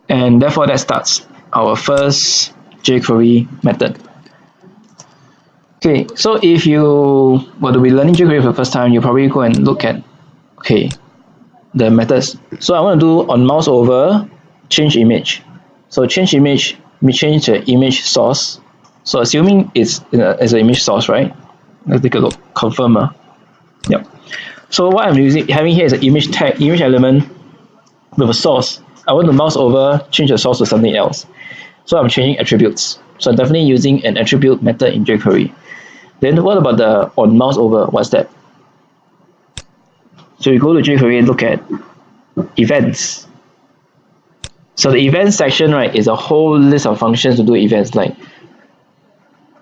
And therefore that starts our first jQuery method. Okay, so if you were to be learning jQuery for the first time, you probably go and look at the methods. So I want to do on mouse over, change image. So change image, we change the image source. So assuming it's as an image source, right? Let's take a look. Confirm. Yep. So what I'm having here is an image tag, image element with a source. I want to mouse over, change the source to something else. So I'm changing attributes. So I'm definitely using an attribute method in jQuery. Then what about the on mouse over? What's that? So you go to jQuery and look at events. So the events section, right, is a whole list of functions to do events, like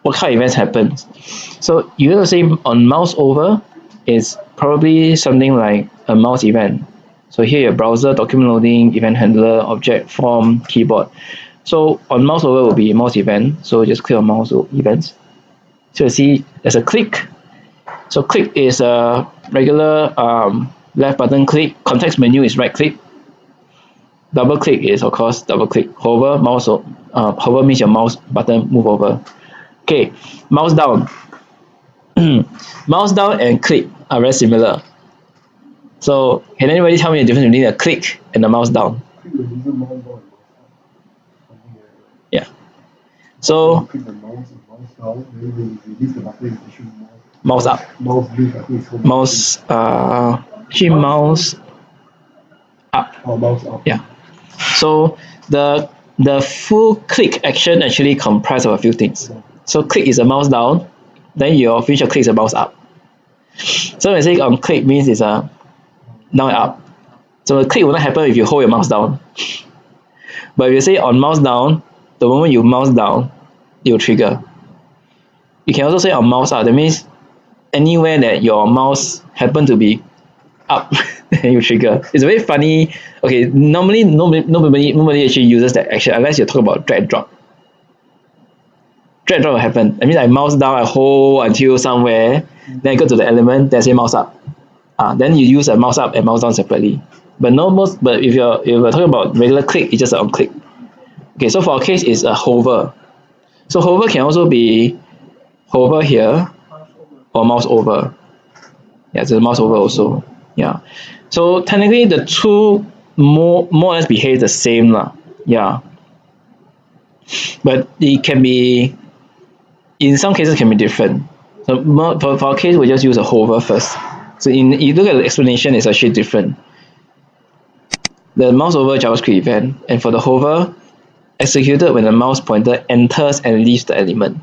what kind of events happen. So you're going to say on mouse over is probably something like a mouse event. So here your browser, document loading, event handler, object, form, keyboard. So on mouse over will be mouse event. So just click on mouse events. So you see there's a click. So click is a regular left button click. Context menu is right click. Double click is of course double click. Hover mouse. Hover means your mouse button move over. Okay, mouse down. Mouse down and click are very similar. So can anybody tell me the difference between a click and a mouse down? Yeah. So mouse up. Mouse actually mouse up. Yeah. So the full click action actually comprises of a few things. So click is a mouse down, then your future click is a mouse up. So when I say on click means it's a down and up. So the click will not happen if you hold your mouse down. But if you say on mouse down, the moment you mouse down, it will trigger. You can also say on mouse up. That means anywhere that your mouse happen to be up, then you trigger. It's very funny. Okay, normally nobody actually uses that action unless you talk about drag and drop. Drag and drop will happen. I mean, I mouse down, I hold until somewhere, then I go to the element, then I say mouse up. Then you use a mouse up and mouse down separately. But but if you're talking about regular click, it's just on click. Okay, so for our case, it's a hover. So hover can also be hover here or mouse over. Yeah, it's a mouse over also. Yeah. So technically, the two more or less behave the same lah. Yeah. But it can be, in some cases, can be different. So for our case, we just use a hover first. So you look at the explanation, it's actually different. The mouse over JavaScript event, and for the hover, executed when the mouse pointer enters and leaves the element.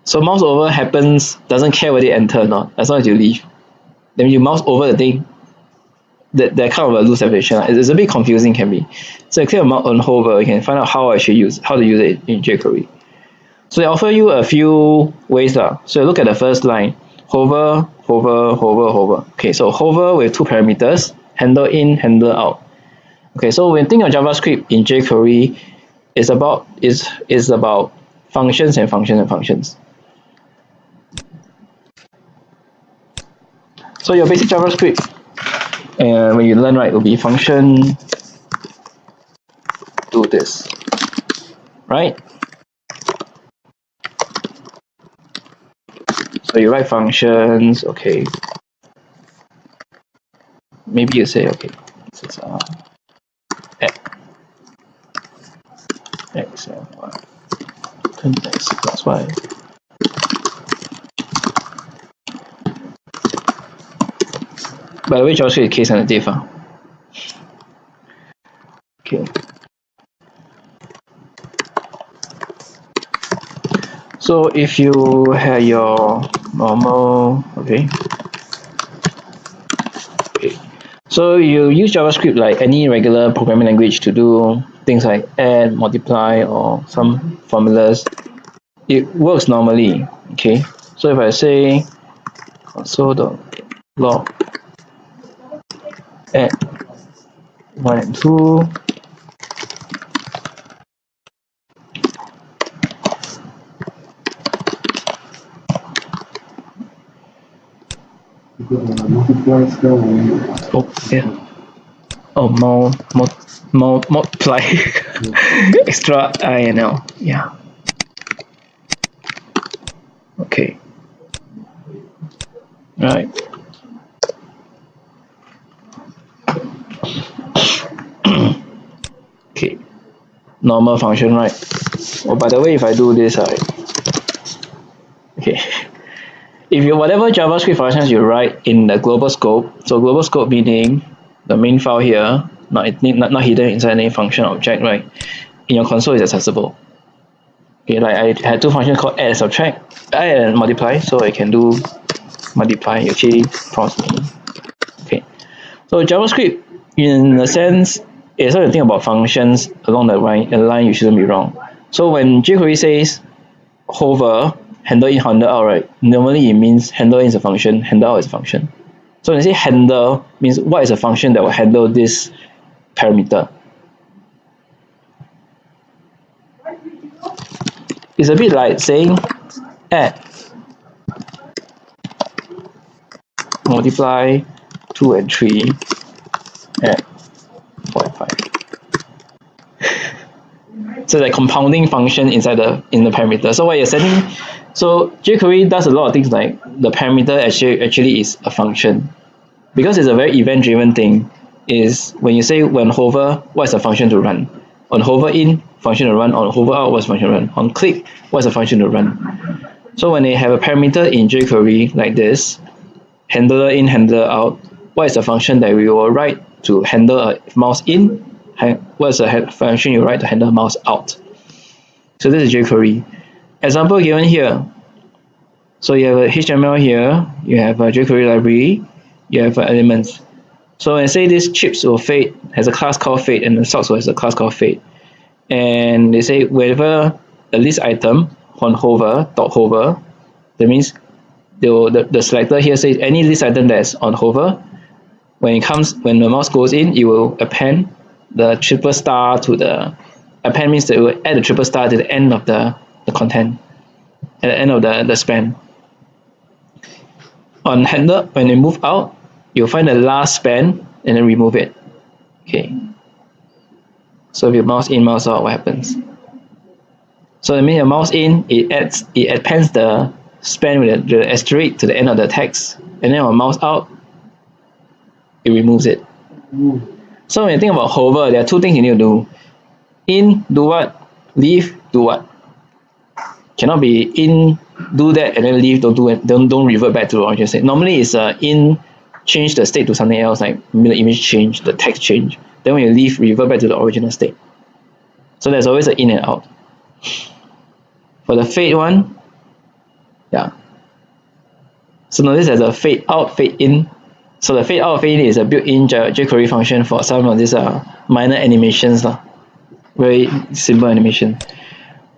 So mouse over happens, doesn't care whether you enter or not, as long as you leave. Then you mouse over the thing, that kind of a loose definition. It's a bit confusing, can be. So you click on hover, you can find out how to use it in jQuery. So they offer you a few ways. So look at the first line. Hover, hover, hover, hover. Okay, so hover with two parameters, handle in, handle out. Okay, so when you think of JavaScript in jQuery, it's about functions and functions and functions. So your basic JavaScript, and when you learn, right, it will be function do this, right? So you write functions, okay. Maybe you say, okay, this is x and y, turn x plus y. By the way, JavaScript is case sensitive. Okay. So if you have your normal, okay. So you use JavaScript like any regular programming language to do things like add, multiply, or some formulas. It works normally, okay. So if I say console.log add 1 and 2, oh yeah, oh multiply extra I and L, yeah. Okay, right. Okay, normal function, right? Oh, by the way, if I do this, right, okay, if you whatever JavaScript functions you write in the global scope, so global scope meaning the main file here, not hidden inside any function object, right? In your console is accessible. Okay, like I had two functions called add and subtract, add and multiply, so I can do multiply. It actually prompts me So JavaScript, in a sense, is how you think about functions along the line you shouldn't be wrong. So when jQuery says hover, handle in, handle out, right? Normally it means handle in is a function, handle out is a function. So when you say handle, means what is a function that will handle this parameter. It's a bit like saying add, multiply 2 and 3, add 4 and 5. So the compounding function inside the parameter. So what you're setting, so jQuery does a lot of things like the parameter actually is a function. Because it's a very event-driven thing, is when you say when hover, what's the function to run? On hover in, function to run. On hover out, what's the function to run? On click, what's the function to run? So when they have a parameter in jQuery like this, handler in, handler out, what is the function that we will write to handle a mouse in? What's the function you write to handle mouse out? So this is jQuery. Example given here. So you have a HTML here, you have a jQuery library, you have elements. So when I say this chips or fade has a class called fade and the socks has a class called fade. And they say whenever a list item on hover, dot hover, that means the selector here says any list item that's on hover, when the mouse goes in, it will append the triple star to the append means that it will add the triple star to the end of the content, at the end of the span. On handler, when they move out, you'll find the last span and then remove it. Okay. So if you mouse in, mouse out, what happens? So that means your mouse in, it appends the span with the asterisk to the end of the text, and then on mouse out, it removes it. So when you think about hover, there are two things you need to do. In, do what? Leave, do what? Cannot be in, do that, and then leave, don't revert back to the original state. Normally it's in, change the state to something else, like the image change, the text change. Then when you leave, revert back to the original state. So there's always an in and out. For the fade one, yeah. So notice there's a fade out, fade in. So the fade out, fade in is a built-in jQuery function for some of these minor animations, very simple animation.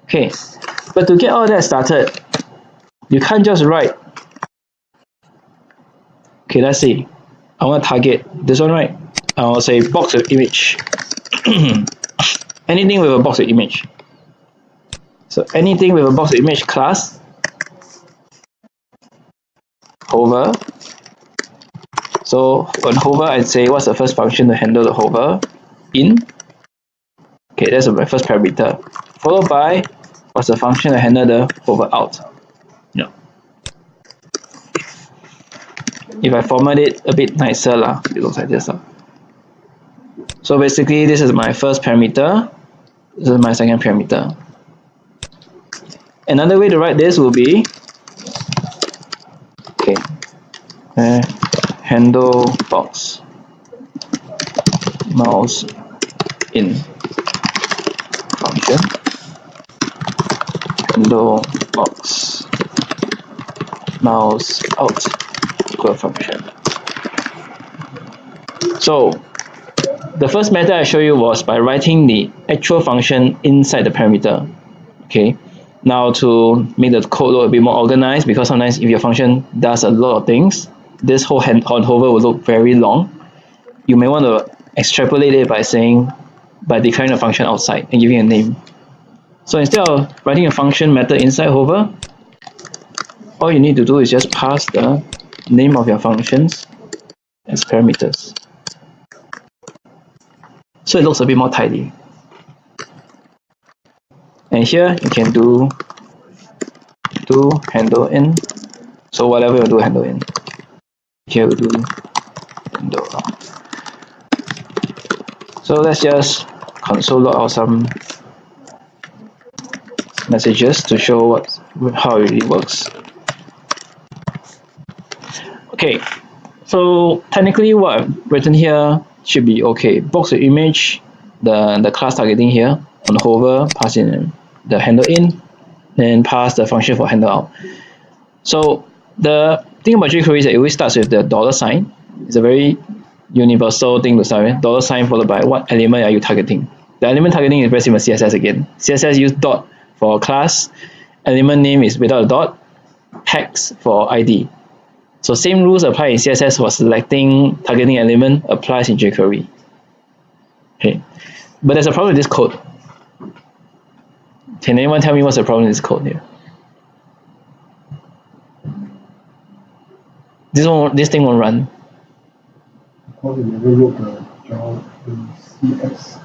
Okay, but to get all that started, you can't just write. Okay, let's see. I want to target this one, right? I'll say box with image. Anything with a box with image. So anything with a box with image class, hover. So on hover, I'd say what's the first function to handle the hover? In. Okay, that's my first parameter. Followed by what's the function to handle the hover out? No. If I format it a bit nicer, it looks like this. So basically, this is my first parameter. This is my second parameter. Another way to write this will be handle box mouse in function handle box mouse out equal function. So the first method I showed you was by writing the actual function inside the parameter. Okay. Now to make the code look a bit more organized, because sometimes if your function does a lot of things, this whole hover will look very long. You may want to extrapolate it by declaring a function outside and giving a name. So instead of writing a function method inside hover, all you need to do is just pass the name of your functions as parameters. So it looks a bit more tidy. And here you can do handle in. So whatever you do handle in. Here we do handle out. So let's just console log out some messages to show how it really works. Okay, so technically what I've written here should be okay. Box with image, the class targeting here on hover, pass in the handle in, then pass the function for handle out. So the thing about jQuery is that it always starts with the $sign. It's a very universal thing to start with, dollar sign followed by what element are you targeting. The element targeting is very similar to CSS again. CSS use dot for class, element name is without a dot, hex for ID. So same rules apply in CSS for selecting targeting element applies in jQuery. Okay, but there's a problem with this code. Can anyone tell me what's the problem with this code here? This thing won't run. Because we never wrote the Java CS.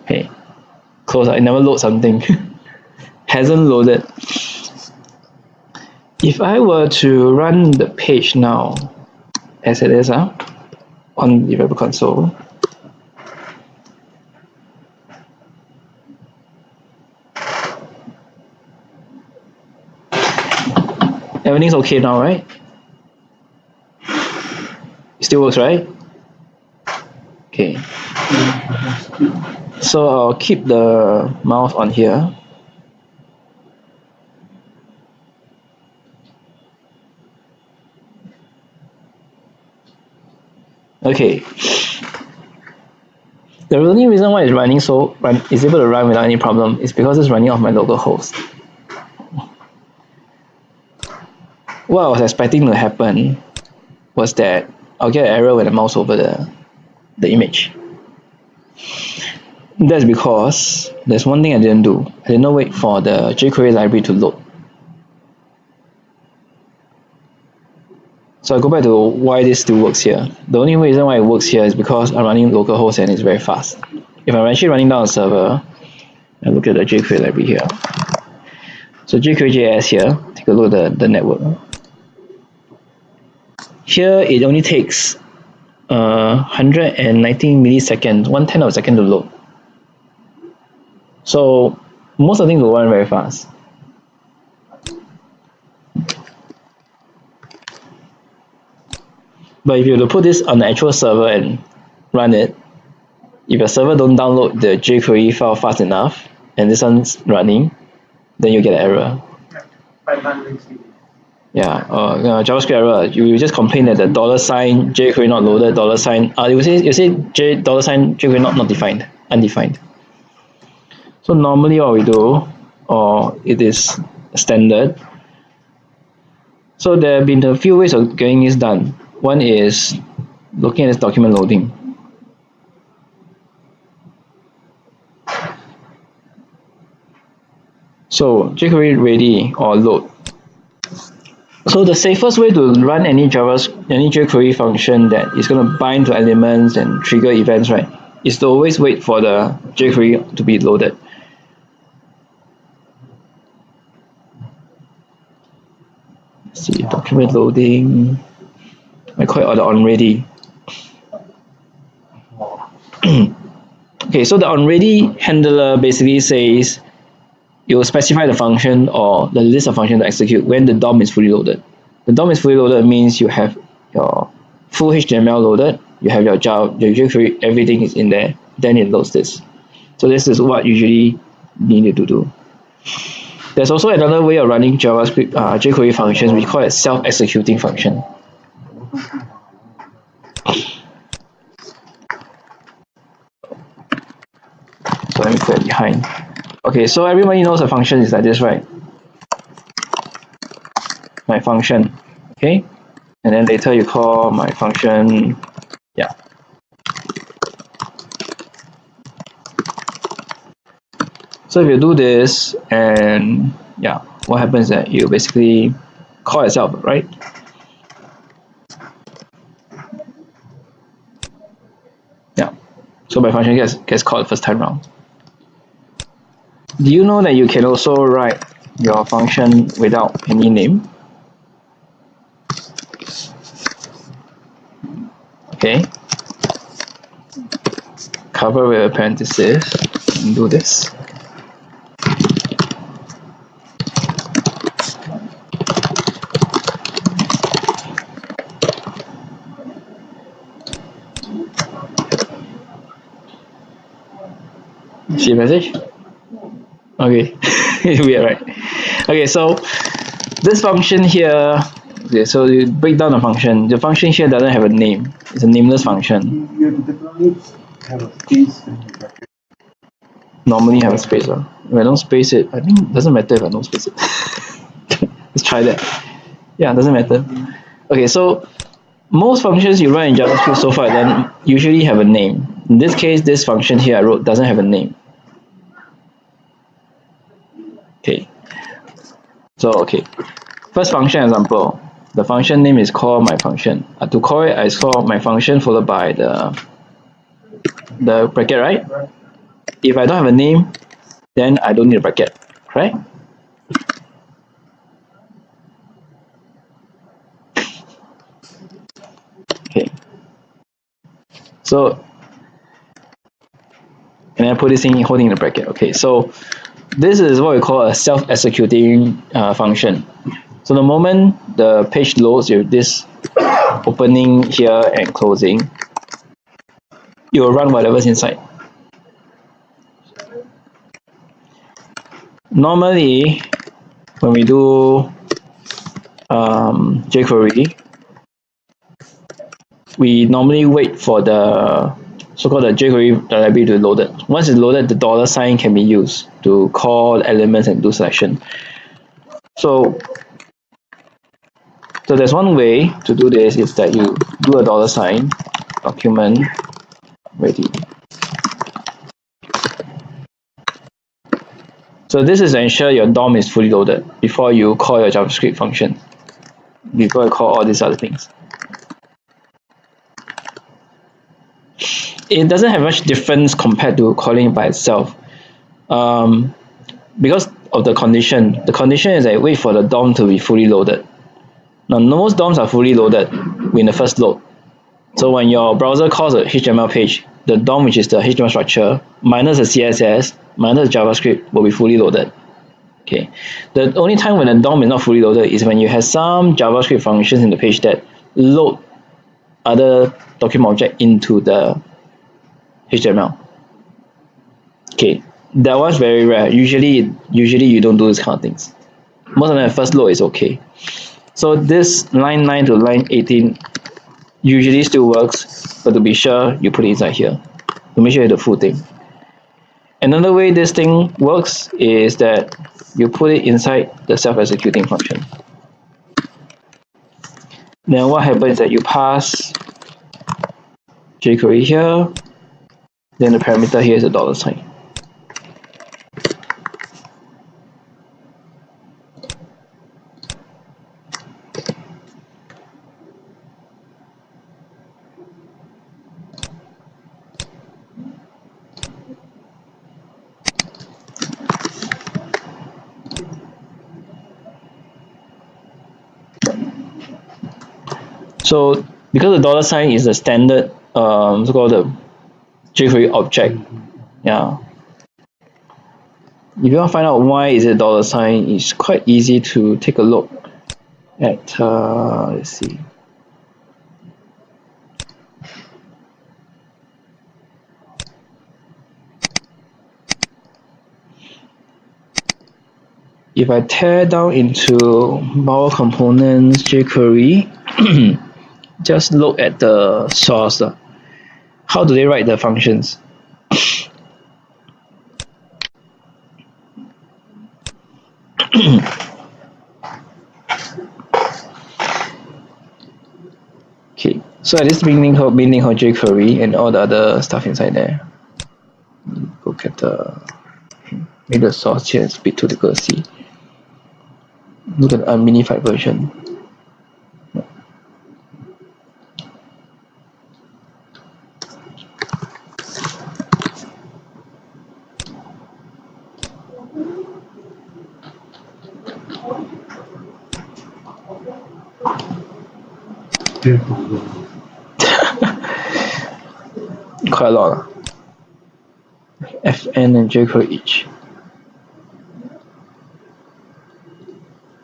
Okay, close. I never load something. Hasn't loaded. If I were to run the page now, as it is, on the web console, everything's okay now, right? It still works, right? Okay. So I'll keep the mouse on here. Okay. The only reason why it's running is able to run without any problem is because it's running off my local host. What I was expecting to happen was that I'll get an error when I mouse over the image. That's because there's one thing I didn't do. I did not wait for the jQuery library to load. So I go back to why this still works here. The only reason why it works here is because I'm running localhost and it's very fast. If I'm actually running down a server, I look at the jQuery library here. So jQuery.js here, take a look at the network. Here it only takes 119 milliseconds, 1/10 of a second to load. So most of the things will run very fast. But if you were to put this on the actual server and run it, if your server don't download the jQuery file fast enough and this one's running, then you get an error. Yeah, JavaScript error. You just complain that the $ jQuery not loaded, you say $, jQuery not defined, undefined. So normally what we do, or it is standard. So there have been a few ways of getting this done. One is looking at this document loading. So jQuery ready or load. So the safest way to run any jQuery function that is going to bind to elements and trigger events, right, is to always wait for the jQuery to be loaded. Let's see, document loading. I call it the onReady. Okay, so the onReady handler basically says it will specify the function or the list of functions to execute when the DOM is fully loaded. The DOM is fully loaded means you have your full HTML loaded, you have your Java, your jQuery, everything is in there, then it loads this. So this is what usually needed to do. There's also another way of running JavaScript jQuery functions, we call it self-executing function. So let me put it behind. Okay, so everybody knows a function is like this, right? My function, okay? And then later you call my function, yeah. So if you do this, and yeah, what happens is that you basically call itself, right? Yeah, so my function gets called first time round. Do you know that you can also write your function without any name? Okay. Cover with a parenthesis and do this. See the message? Okay, weird, right? Okay, so this function here Okay, so you break down the function. The function here doesn't have a name. It's a nameless function. You definitely have a space and a bracket. Normally have a space. If I don't space it, I think it doesn't matter if I don't space it. Let's try that. Yeah, it doesn't matter. Okay, so most functions you write in JavaScript so far then usually have a name. In this case, this function here I wrote doesn't have a name. Okay. So okay. First function example. The function name is call my function. To call it, I call my function followed by the bracket, right? If I don't have a name, then I don't need a bracket, right? Okay. So, and I put this in holding the bracket. Okay. So this is what we call a self-executing function. So the moment the page loads with this opening here and closing, it will run whatever's inside. Normally, when we do jQuery, we normally wait for the so-called the jQuery library to load it. Once it's loaded, the dollar sign can be used to call elements and do selection. So there's one way to do this is that you do a dollar sign, document, ready. So this is to ensure your DOM is fully loaded before you call your JavaScript function, before you call all these other things. It doesn't have much difference compared to calling it by itself. Because of the condition. The condition is that wait for the DOM to be fully loaded. Now, most DOMs are fully loaded in the first load. So when your browser calls a HTML page, the DOM, which is the HTML structure, minus the CSS, minus the JavaScript, will be fully loaded. Okay. The only time when the DOM is not fully loaded is when you have some JavaScript functions in the page that load other document object into the HTML. Okay, that was very rare. Usually you don't do this kind of things. Most of the first load is okay. So this line 9 to line 18 usually still works, but to be sure, you put it inside here to make sure you have the full thing. Another way this thing works is that you put it inside the self-executing function. Then what happens is that you pass jQuery here, then the parameter here is a dollar sign. So because the dollar sign is a standard so-called the jQuery object, yeah. If you want to find out why is it dollar sign, it's quite easy to take a look at let's see. If I tear down into Power Components jQuery, just look at the source. How do they write the functions? Okay, so this beginning called jQuery and all the other stuff inside there. Look at maybe the source here is a bit too difficult to see. Look at a minified version. Quite a lot. Fn and jQuery each.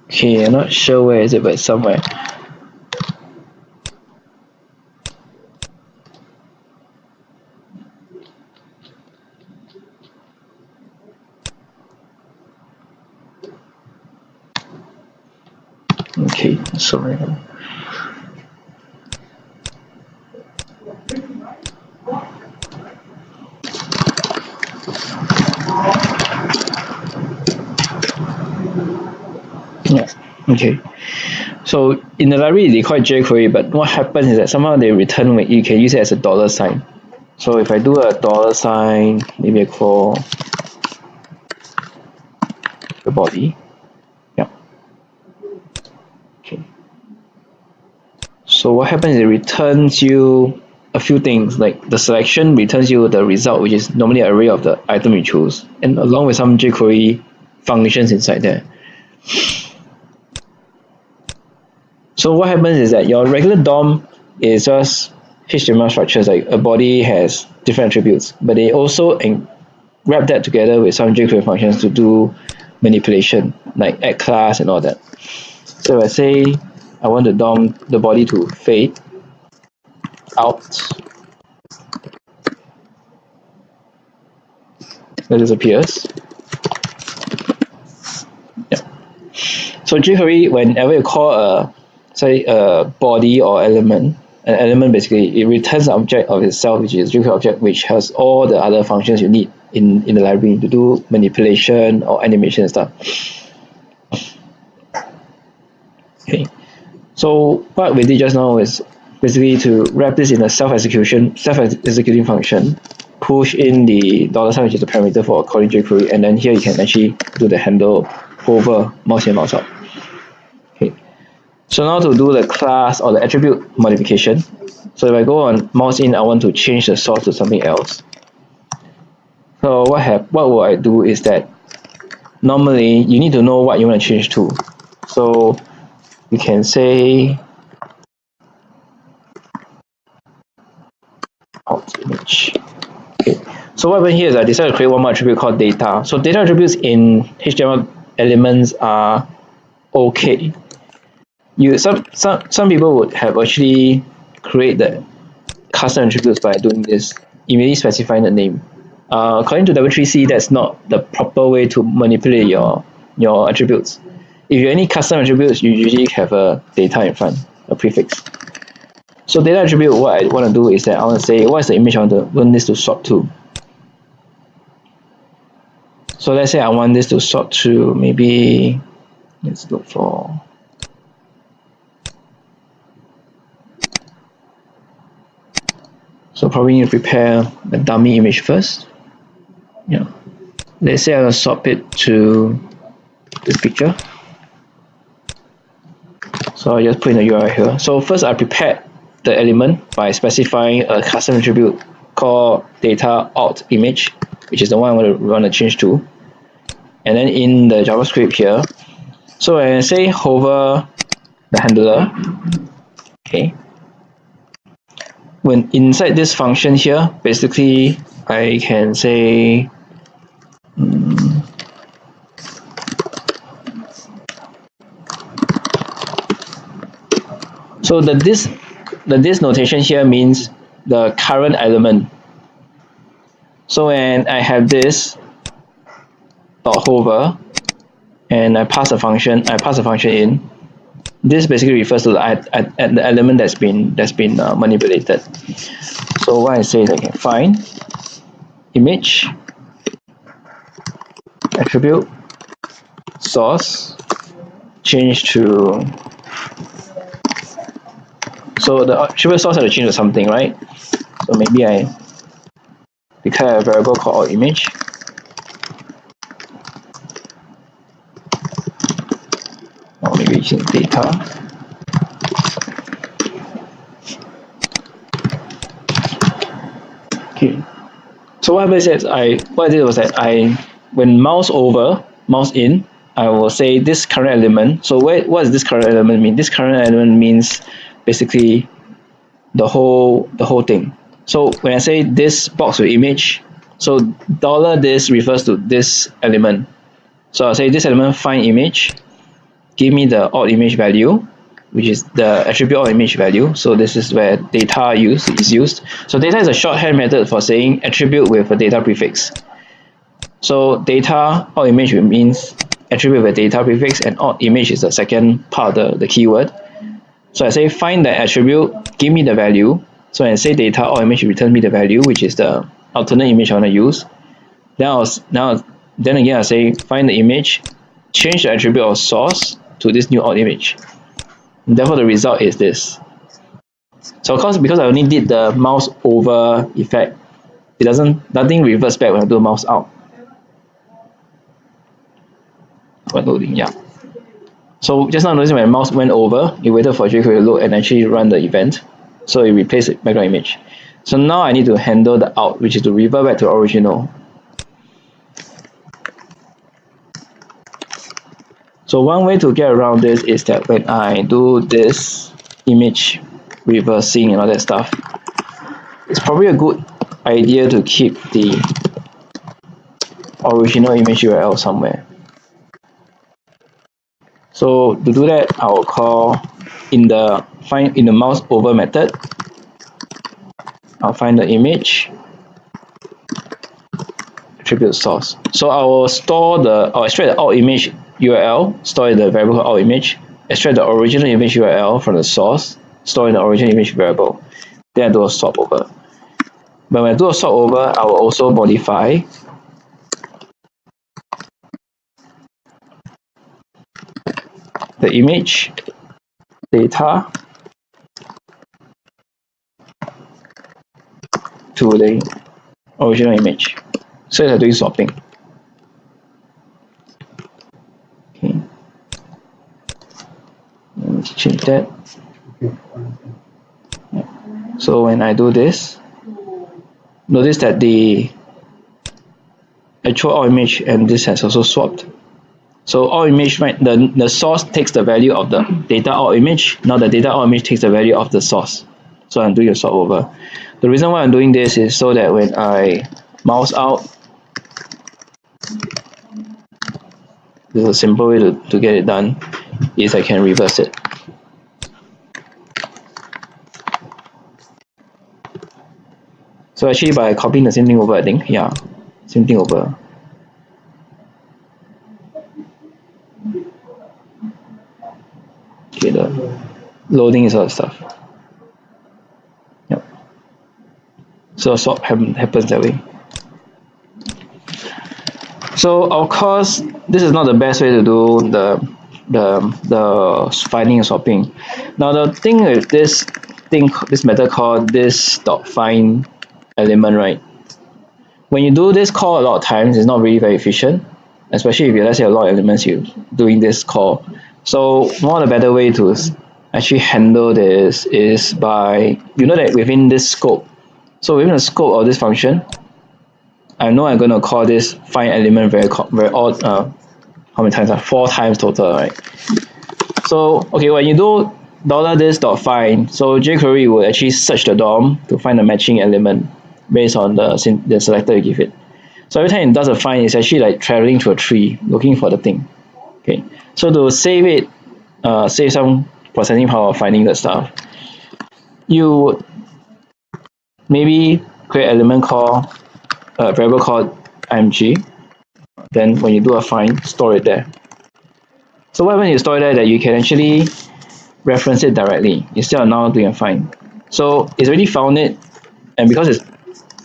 Okay, I'm not sure where is it, but it's somewhere. Okay, sorry. Yeah. Okay. So in the library they call it jQuery, but what happens is that somehow they return when you can use it as a dollar sign. So if I do a dollar sign, maybe I call the body. Yeah. Okay. So what happens is it returns you a few things, like the selection returns you the result, which is normally an array of the item you choose, and along with some jQuery functions inside there. So what happens is that your regular DOM is just HTML structures, like a body has different attributes, but they also wrap that together with some jQuery functions to do manipulation, like add class and all that. So I say I want the body to fade out. That disappears. Yeah. So jQuery, whenever you call a body or element, an element basically it returns an object of itself, which is a jQuery object, which has all the other functions you need in the library to do manipulation or animation and stuff. Okay. So what we did just now is basically to wrap this in a self-executing function, push in the $sign, which is the parameter for calling jQuery, and then here you can actually do the handle hover mouse in, mouse out. Okay. So now to do the class or the attribute modification. So if I go on mouse in, I want to change the source to something else. So what will I do is that normally you need to know what you want to change to. So you can say alt image. Okay. So what happened here is I decided to create one more attribute called data. So data attributes in HTML elements are okay. Some people would have actually create the custom attributes by doing this, immediately specifying the name. According to W3C, that's not the proper way to manipulate your attributes. If you have any custom attributes, you usually have a data in front, a prefix. So data attribute, what I want to do is that I want to say what is the image I want this to swap to. So let's say I want this to swap to maybe, let's look for, so probably need to prepare a dummy image first. Yeah. Let's say I want to swap it to this picture. So I just put in the URL here. So first I prepared the element by specifying a custom attribute called data alt image, which is the one I want to change to. And then in the JavaScript here, so when I say hover the handler, okay, when inside this function here, basically I can say so the this notation here means the current element. So when I have this dot hover and I pass a function in, this basically refers to the element that's been manipulated. So what I say is I can find image attribute source change to, so the attribute source has to change to something, right? So maybe I declare a variable called image. Or maybe it's data. Okay. So what happens is what I did was that when mouse over, mouse in, I will say this current element. So what does this current element mean? This current element means basically the whole thing. So when I say this box with image, so $this refers to this element. So I'll say this element find image, give me the alt image value, which is the attribute alt image value. So this is where data is used. So data is a shorthand method for saying attribute with a data prefix. So data alt image means attribute with a data prefix, and odd image is the second part of the keyword. So I say find the attribute, give me the value. So I say data odd image, return me the value, which is the alternate image I want to use. Then again I say find the image, change the attribute of source to this new odd image. And therefore the result is this. So of course, because I only did the mouse over effect, nothing reverts back when I do mouse out. When loading, yeah. So just now notice when mouse went over, it waited for jQuery to load and actually run the event. So it replaced the background image. So now I need to handle the out, which is to revert back to the original. So one way to get around this is that when I do this image reversing and all that stuff, it's probably a good idea to keep the original image URL somewhere. So to do that, I will call in the mouse over method, I'll find the image attribute source. So I will I'll extract the alt image URL, store in the variable alt image, extract the original image URL from the source, store in the original image variable. Then I do a swap over. But when I do a swap over, I will also modify the image data to the original image. So I'm doing swapping. Okay. Let's change that. So when I do this, notice that the actual alt image and this has also swapped. So alt image, right, the source takes the value of the data alt image. Now the data alt image takes the value of the source. So I'm doing a swap over. The reason why I'm doing this is so that when I mouse out, there's a simple way to get it done, is I can reverse it. So actually by copying the same thing over, I think, yeah, same thing over. Okay, the loading is all stuff. Yep. So swap happens that way. So of course, this is not the best way to do the finding and swapping. Now the thing with this method called this.find element, right? When you do this call a lot of times, it's not really very efficient, especially if you, let's say, a lot of elements you're doing this call. So one of the better way to actually handle this is by, you know that within this scope, so within the scope of this function, I know I'm going to call this find element very odd, how many times? 4 times total, right? So okay, when you do $this.find, so jQuery will actually search the DOM to find a matching element based on the selector you give it. So every time it does a find, it's actually like traveling through a tree looking for the thing. Okay, so to save it, save some processing power of finding the stuff, you would maybe create an element called a variable called img. Then when you do a find, store it there. So what happens when you store it there, that you can actually reference it directly instead of now doing a find. So it's already found it, and because it's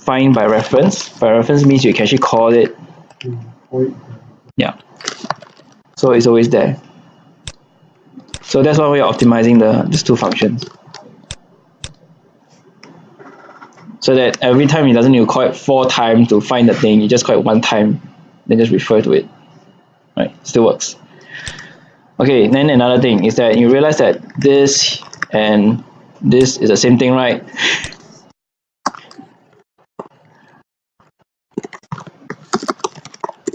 find by reference means you can actually call it. Yeah. So it's always there. So that's one way of optimizing these two functions. So that every time it doesn't need to call it 4 times to find the thing, you just call it 1 time, then just refer to it. Right? Still works. Okay, then another thing is that you realize that this and this is the same thing, right?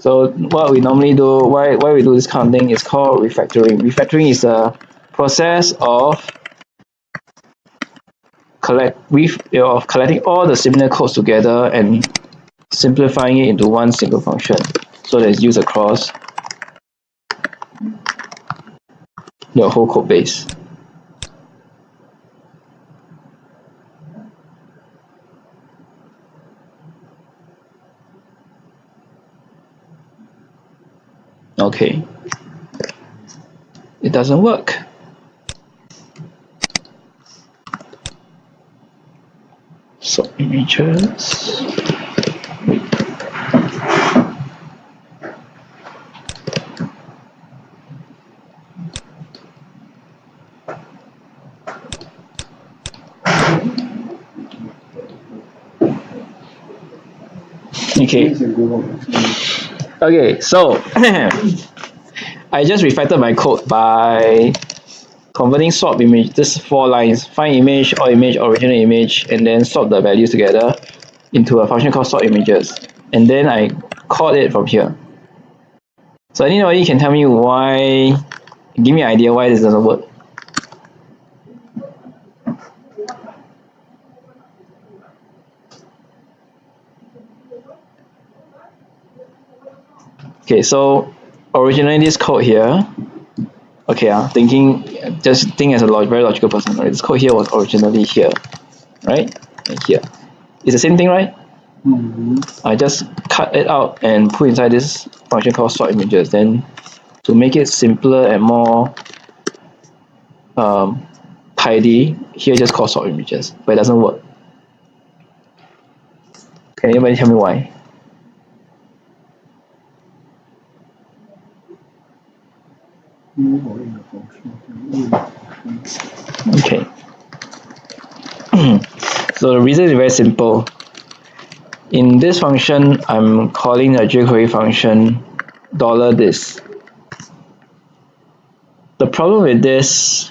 So what we normally do, why we do this kind of thing, is called refactoring. Refactoring is a process of collecting all the similar codes together and simplifying it into one single function, so that it's used across your whole code base. Okay, it doesn't work. Sort images. Okay. Okay, so I just refactored my code by converting swap image, this 4 lines, find image, original image, and then swap the values together into a function called swap images. And then I called it from here. So anybody can tell me why, give me an idea why this doesn't work. Okay, so originally this code here, okay, just think as a very logical person, right? This code here was originally here, right? And here. It's the same thing, right? I just cut it out and put inside this function called swap images. Then to make it simpler and more tidy, here just call swap images, but it doesn't work. Can anybody tell me why? Okay. So the reason is very simple. In this function, I'm calling the jQuery function $this. The problem with this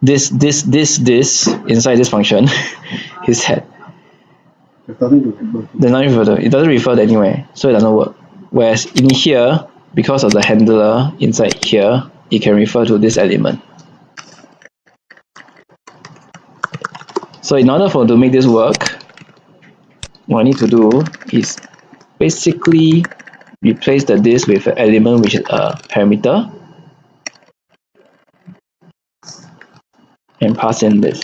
inside this function is that it doesn't refer to anywhere, so it doesn't work. Whereas in here, because of the handler inside here, it can refer to this element. So in order to make this work, what I need to do is basically replace the this with an element which is a parameter and pass in this.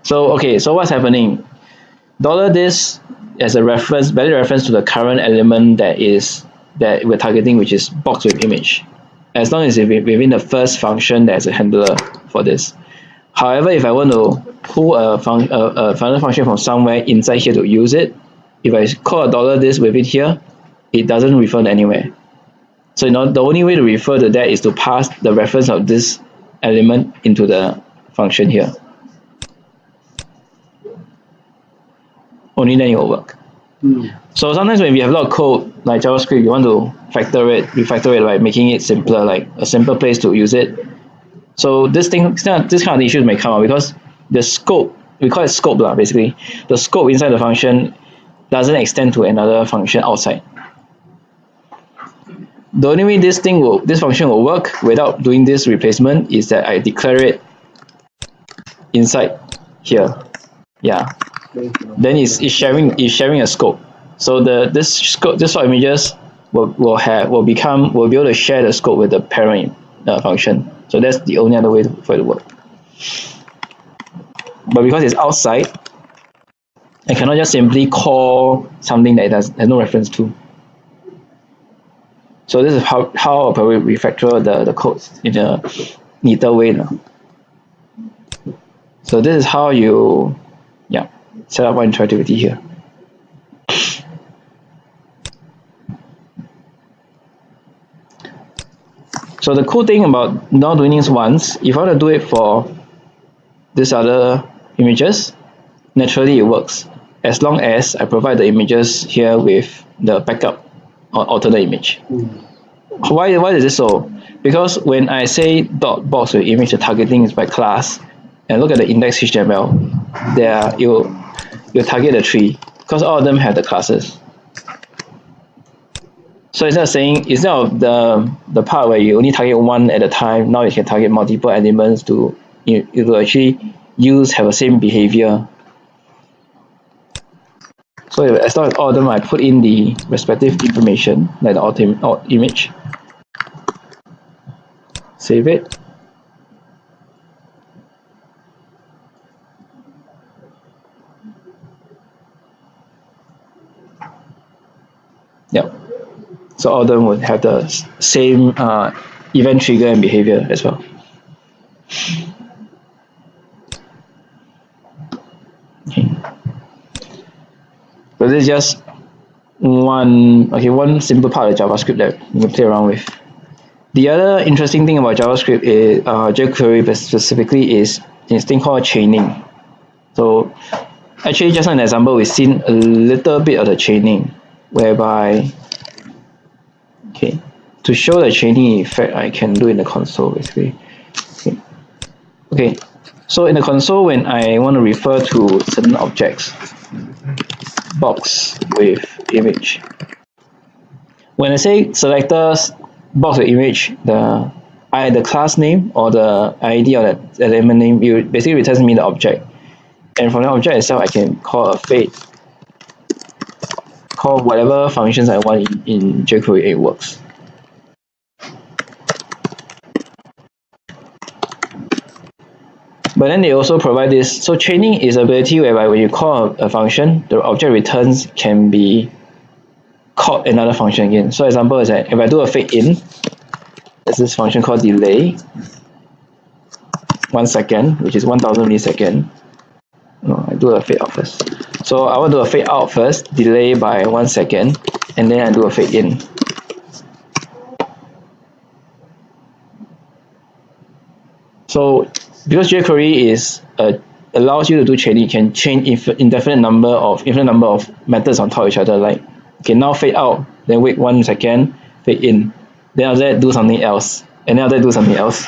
So okay, so what's happening? $this as a reference, valid reference to the current element that we're targeting, which is box with image. As long as it's within the first function, there's a handler for this. However, if I want to pull a final function from somewhere inside here to use it, if I call a $this within here, it doesn't refer to anywhere. So the only way to refer to that is to pass the reference of this element into the function here. Only then it will work. So sometimes when we have a lot of code like JavaScript, you want to refactor it by making it simpler, like a simple place to use it. So this kind of issues may come up because the scope, we call it scope basically. The scope inside the function doesn't extend to another function outside. The only way this function will work without doing this replacement is that I declare it inside here. Yeah. Then it's sharing a scope. So this swap images will be able to share the scope with the parent function. So that's the only other way for it to work. But because it's outside, I cannot just simply call something that it has no reference to. So this is how I'll probably refactor the codes in a neater way now. So this is how you set up one interactivity here. So the cool thing about not doing this once, if I want to do it for these other images, naturally it works, as long as I provide the images here with the backup or alternate image. Why is this so? Because when I say .box with image, the targeting is by class, and look at the index HTML, there you target the tree because all of them have the classes. So instead of the part where you only target one at a time, now you can target multiple elements to actually have the same behavior. So as long as all of them I put in the respective information, like the alt image, save it. Yep. So all of them would have the same event trigger and behavior as well. Okay. So this is just one simple part of JavaScript that you can play around with. The other interesting thing about JavaScript is jQuery specifically is this thing called chaining. So actually, just an example, we've seen a little bit of the chaining, whereby to show the chaining effect, I can do in the console basically. Okay. So in the console, when I want to refer to certain objects, box with image. When I say selectors box with image, the class name or the ID or the element name, it basically returns me the object. And from the object itself, I can call a fade, call whatever functions I want in jQuery, it works. But then they also provide this. So chaining is ability whereby when you call a function, the object returns can be called another function again. So example is that if I do a fade in, there's this function called delay 1 second, which is 1000 millisecond. No, I do a fade out first. So I want to do a fade out first, delay by 1 second, and then I do a fade in. So because jQuery allows you to do chaining, you can chain infinite number of methods on top of each other. Like, okay, now fade out, then wait 1 second, fade in, then after that do something else, and then after that do something else.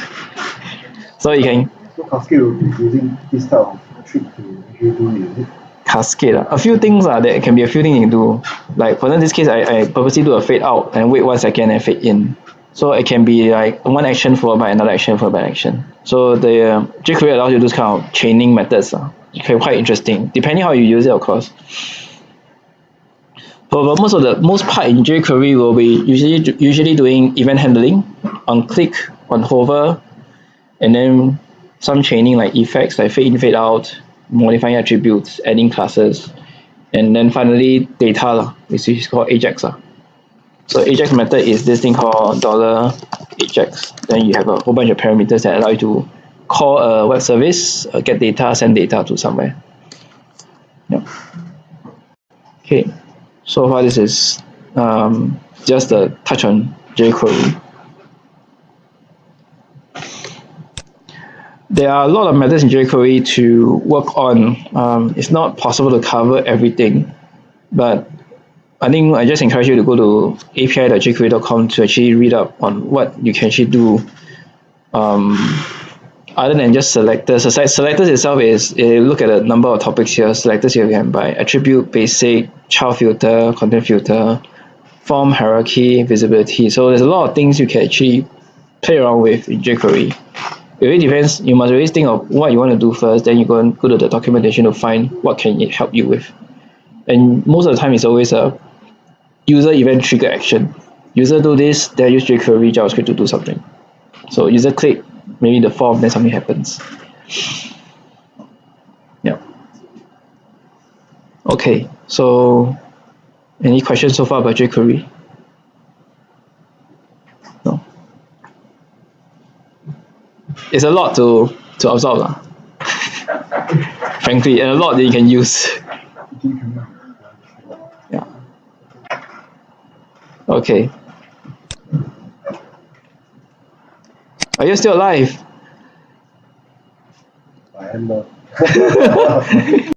So you can. So Cascade will be using this type of trick to actually do it. Cascade. A few things there can be a few things you can do. Like for example, in this case, I purposely do a fade out and wait 1 second and fade in. So it can be like one action followed by another action followed by an action. So the jQuery allows you to do this kind of chaining methods. It can be quite interesting, depending how you use it, of course. But most part in jQuery will be usually doing event handling on click, on hover, and then some chaining like effects like fade in, fade out, modifying attributes, adding classes, and then finally data, which is called Ajax. So Ajax method is this thing called $Ajax. Then you have a whole bunch of parameters that allow you to call a web service, get data, send data to somewhere. Yeah. Okay. So far this is just a touch on jQuery. There are a lot of methods in jQuery to work on. It's not possible to cover everything, but I think I just encourage you to go to api.jquery.com to actually read up on what you can actually do. Other than just selectors. So selectors itself is look at a number of topics here. Selectors here can by attribute, basic, child filter, content filter, form, hierarchy, visibility. So there's a lot of things you can actually play around with in jQuery. It really depends. You must always think of what you want to do first, then you go to the documentation to find what can it help you with. And most of the time it's always a user event trigger action. User do this, then use jQuery JavaScript to do something. So user click maybe the form, then something happens. Yeah. Okay, so any questions so far about jQuery? No. It's a lot to absorb, frankly, and a lot that you can use. Yeah. Okay. Are you still alive? I am not.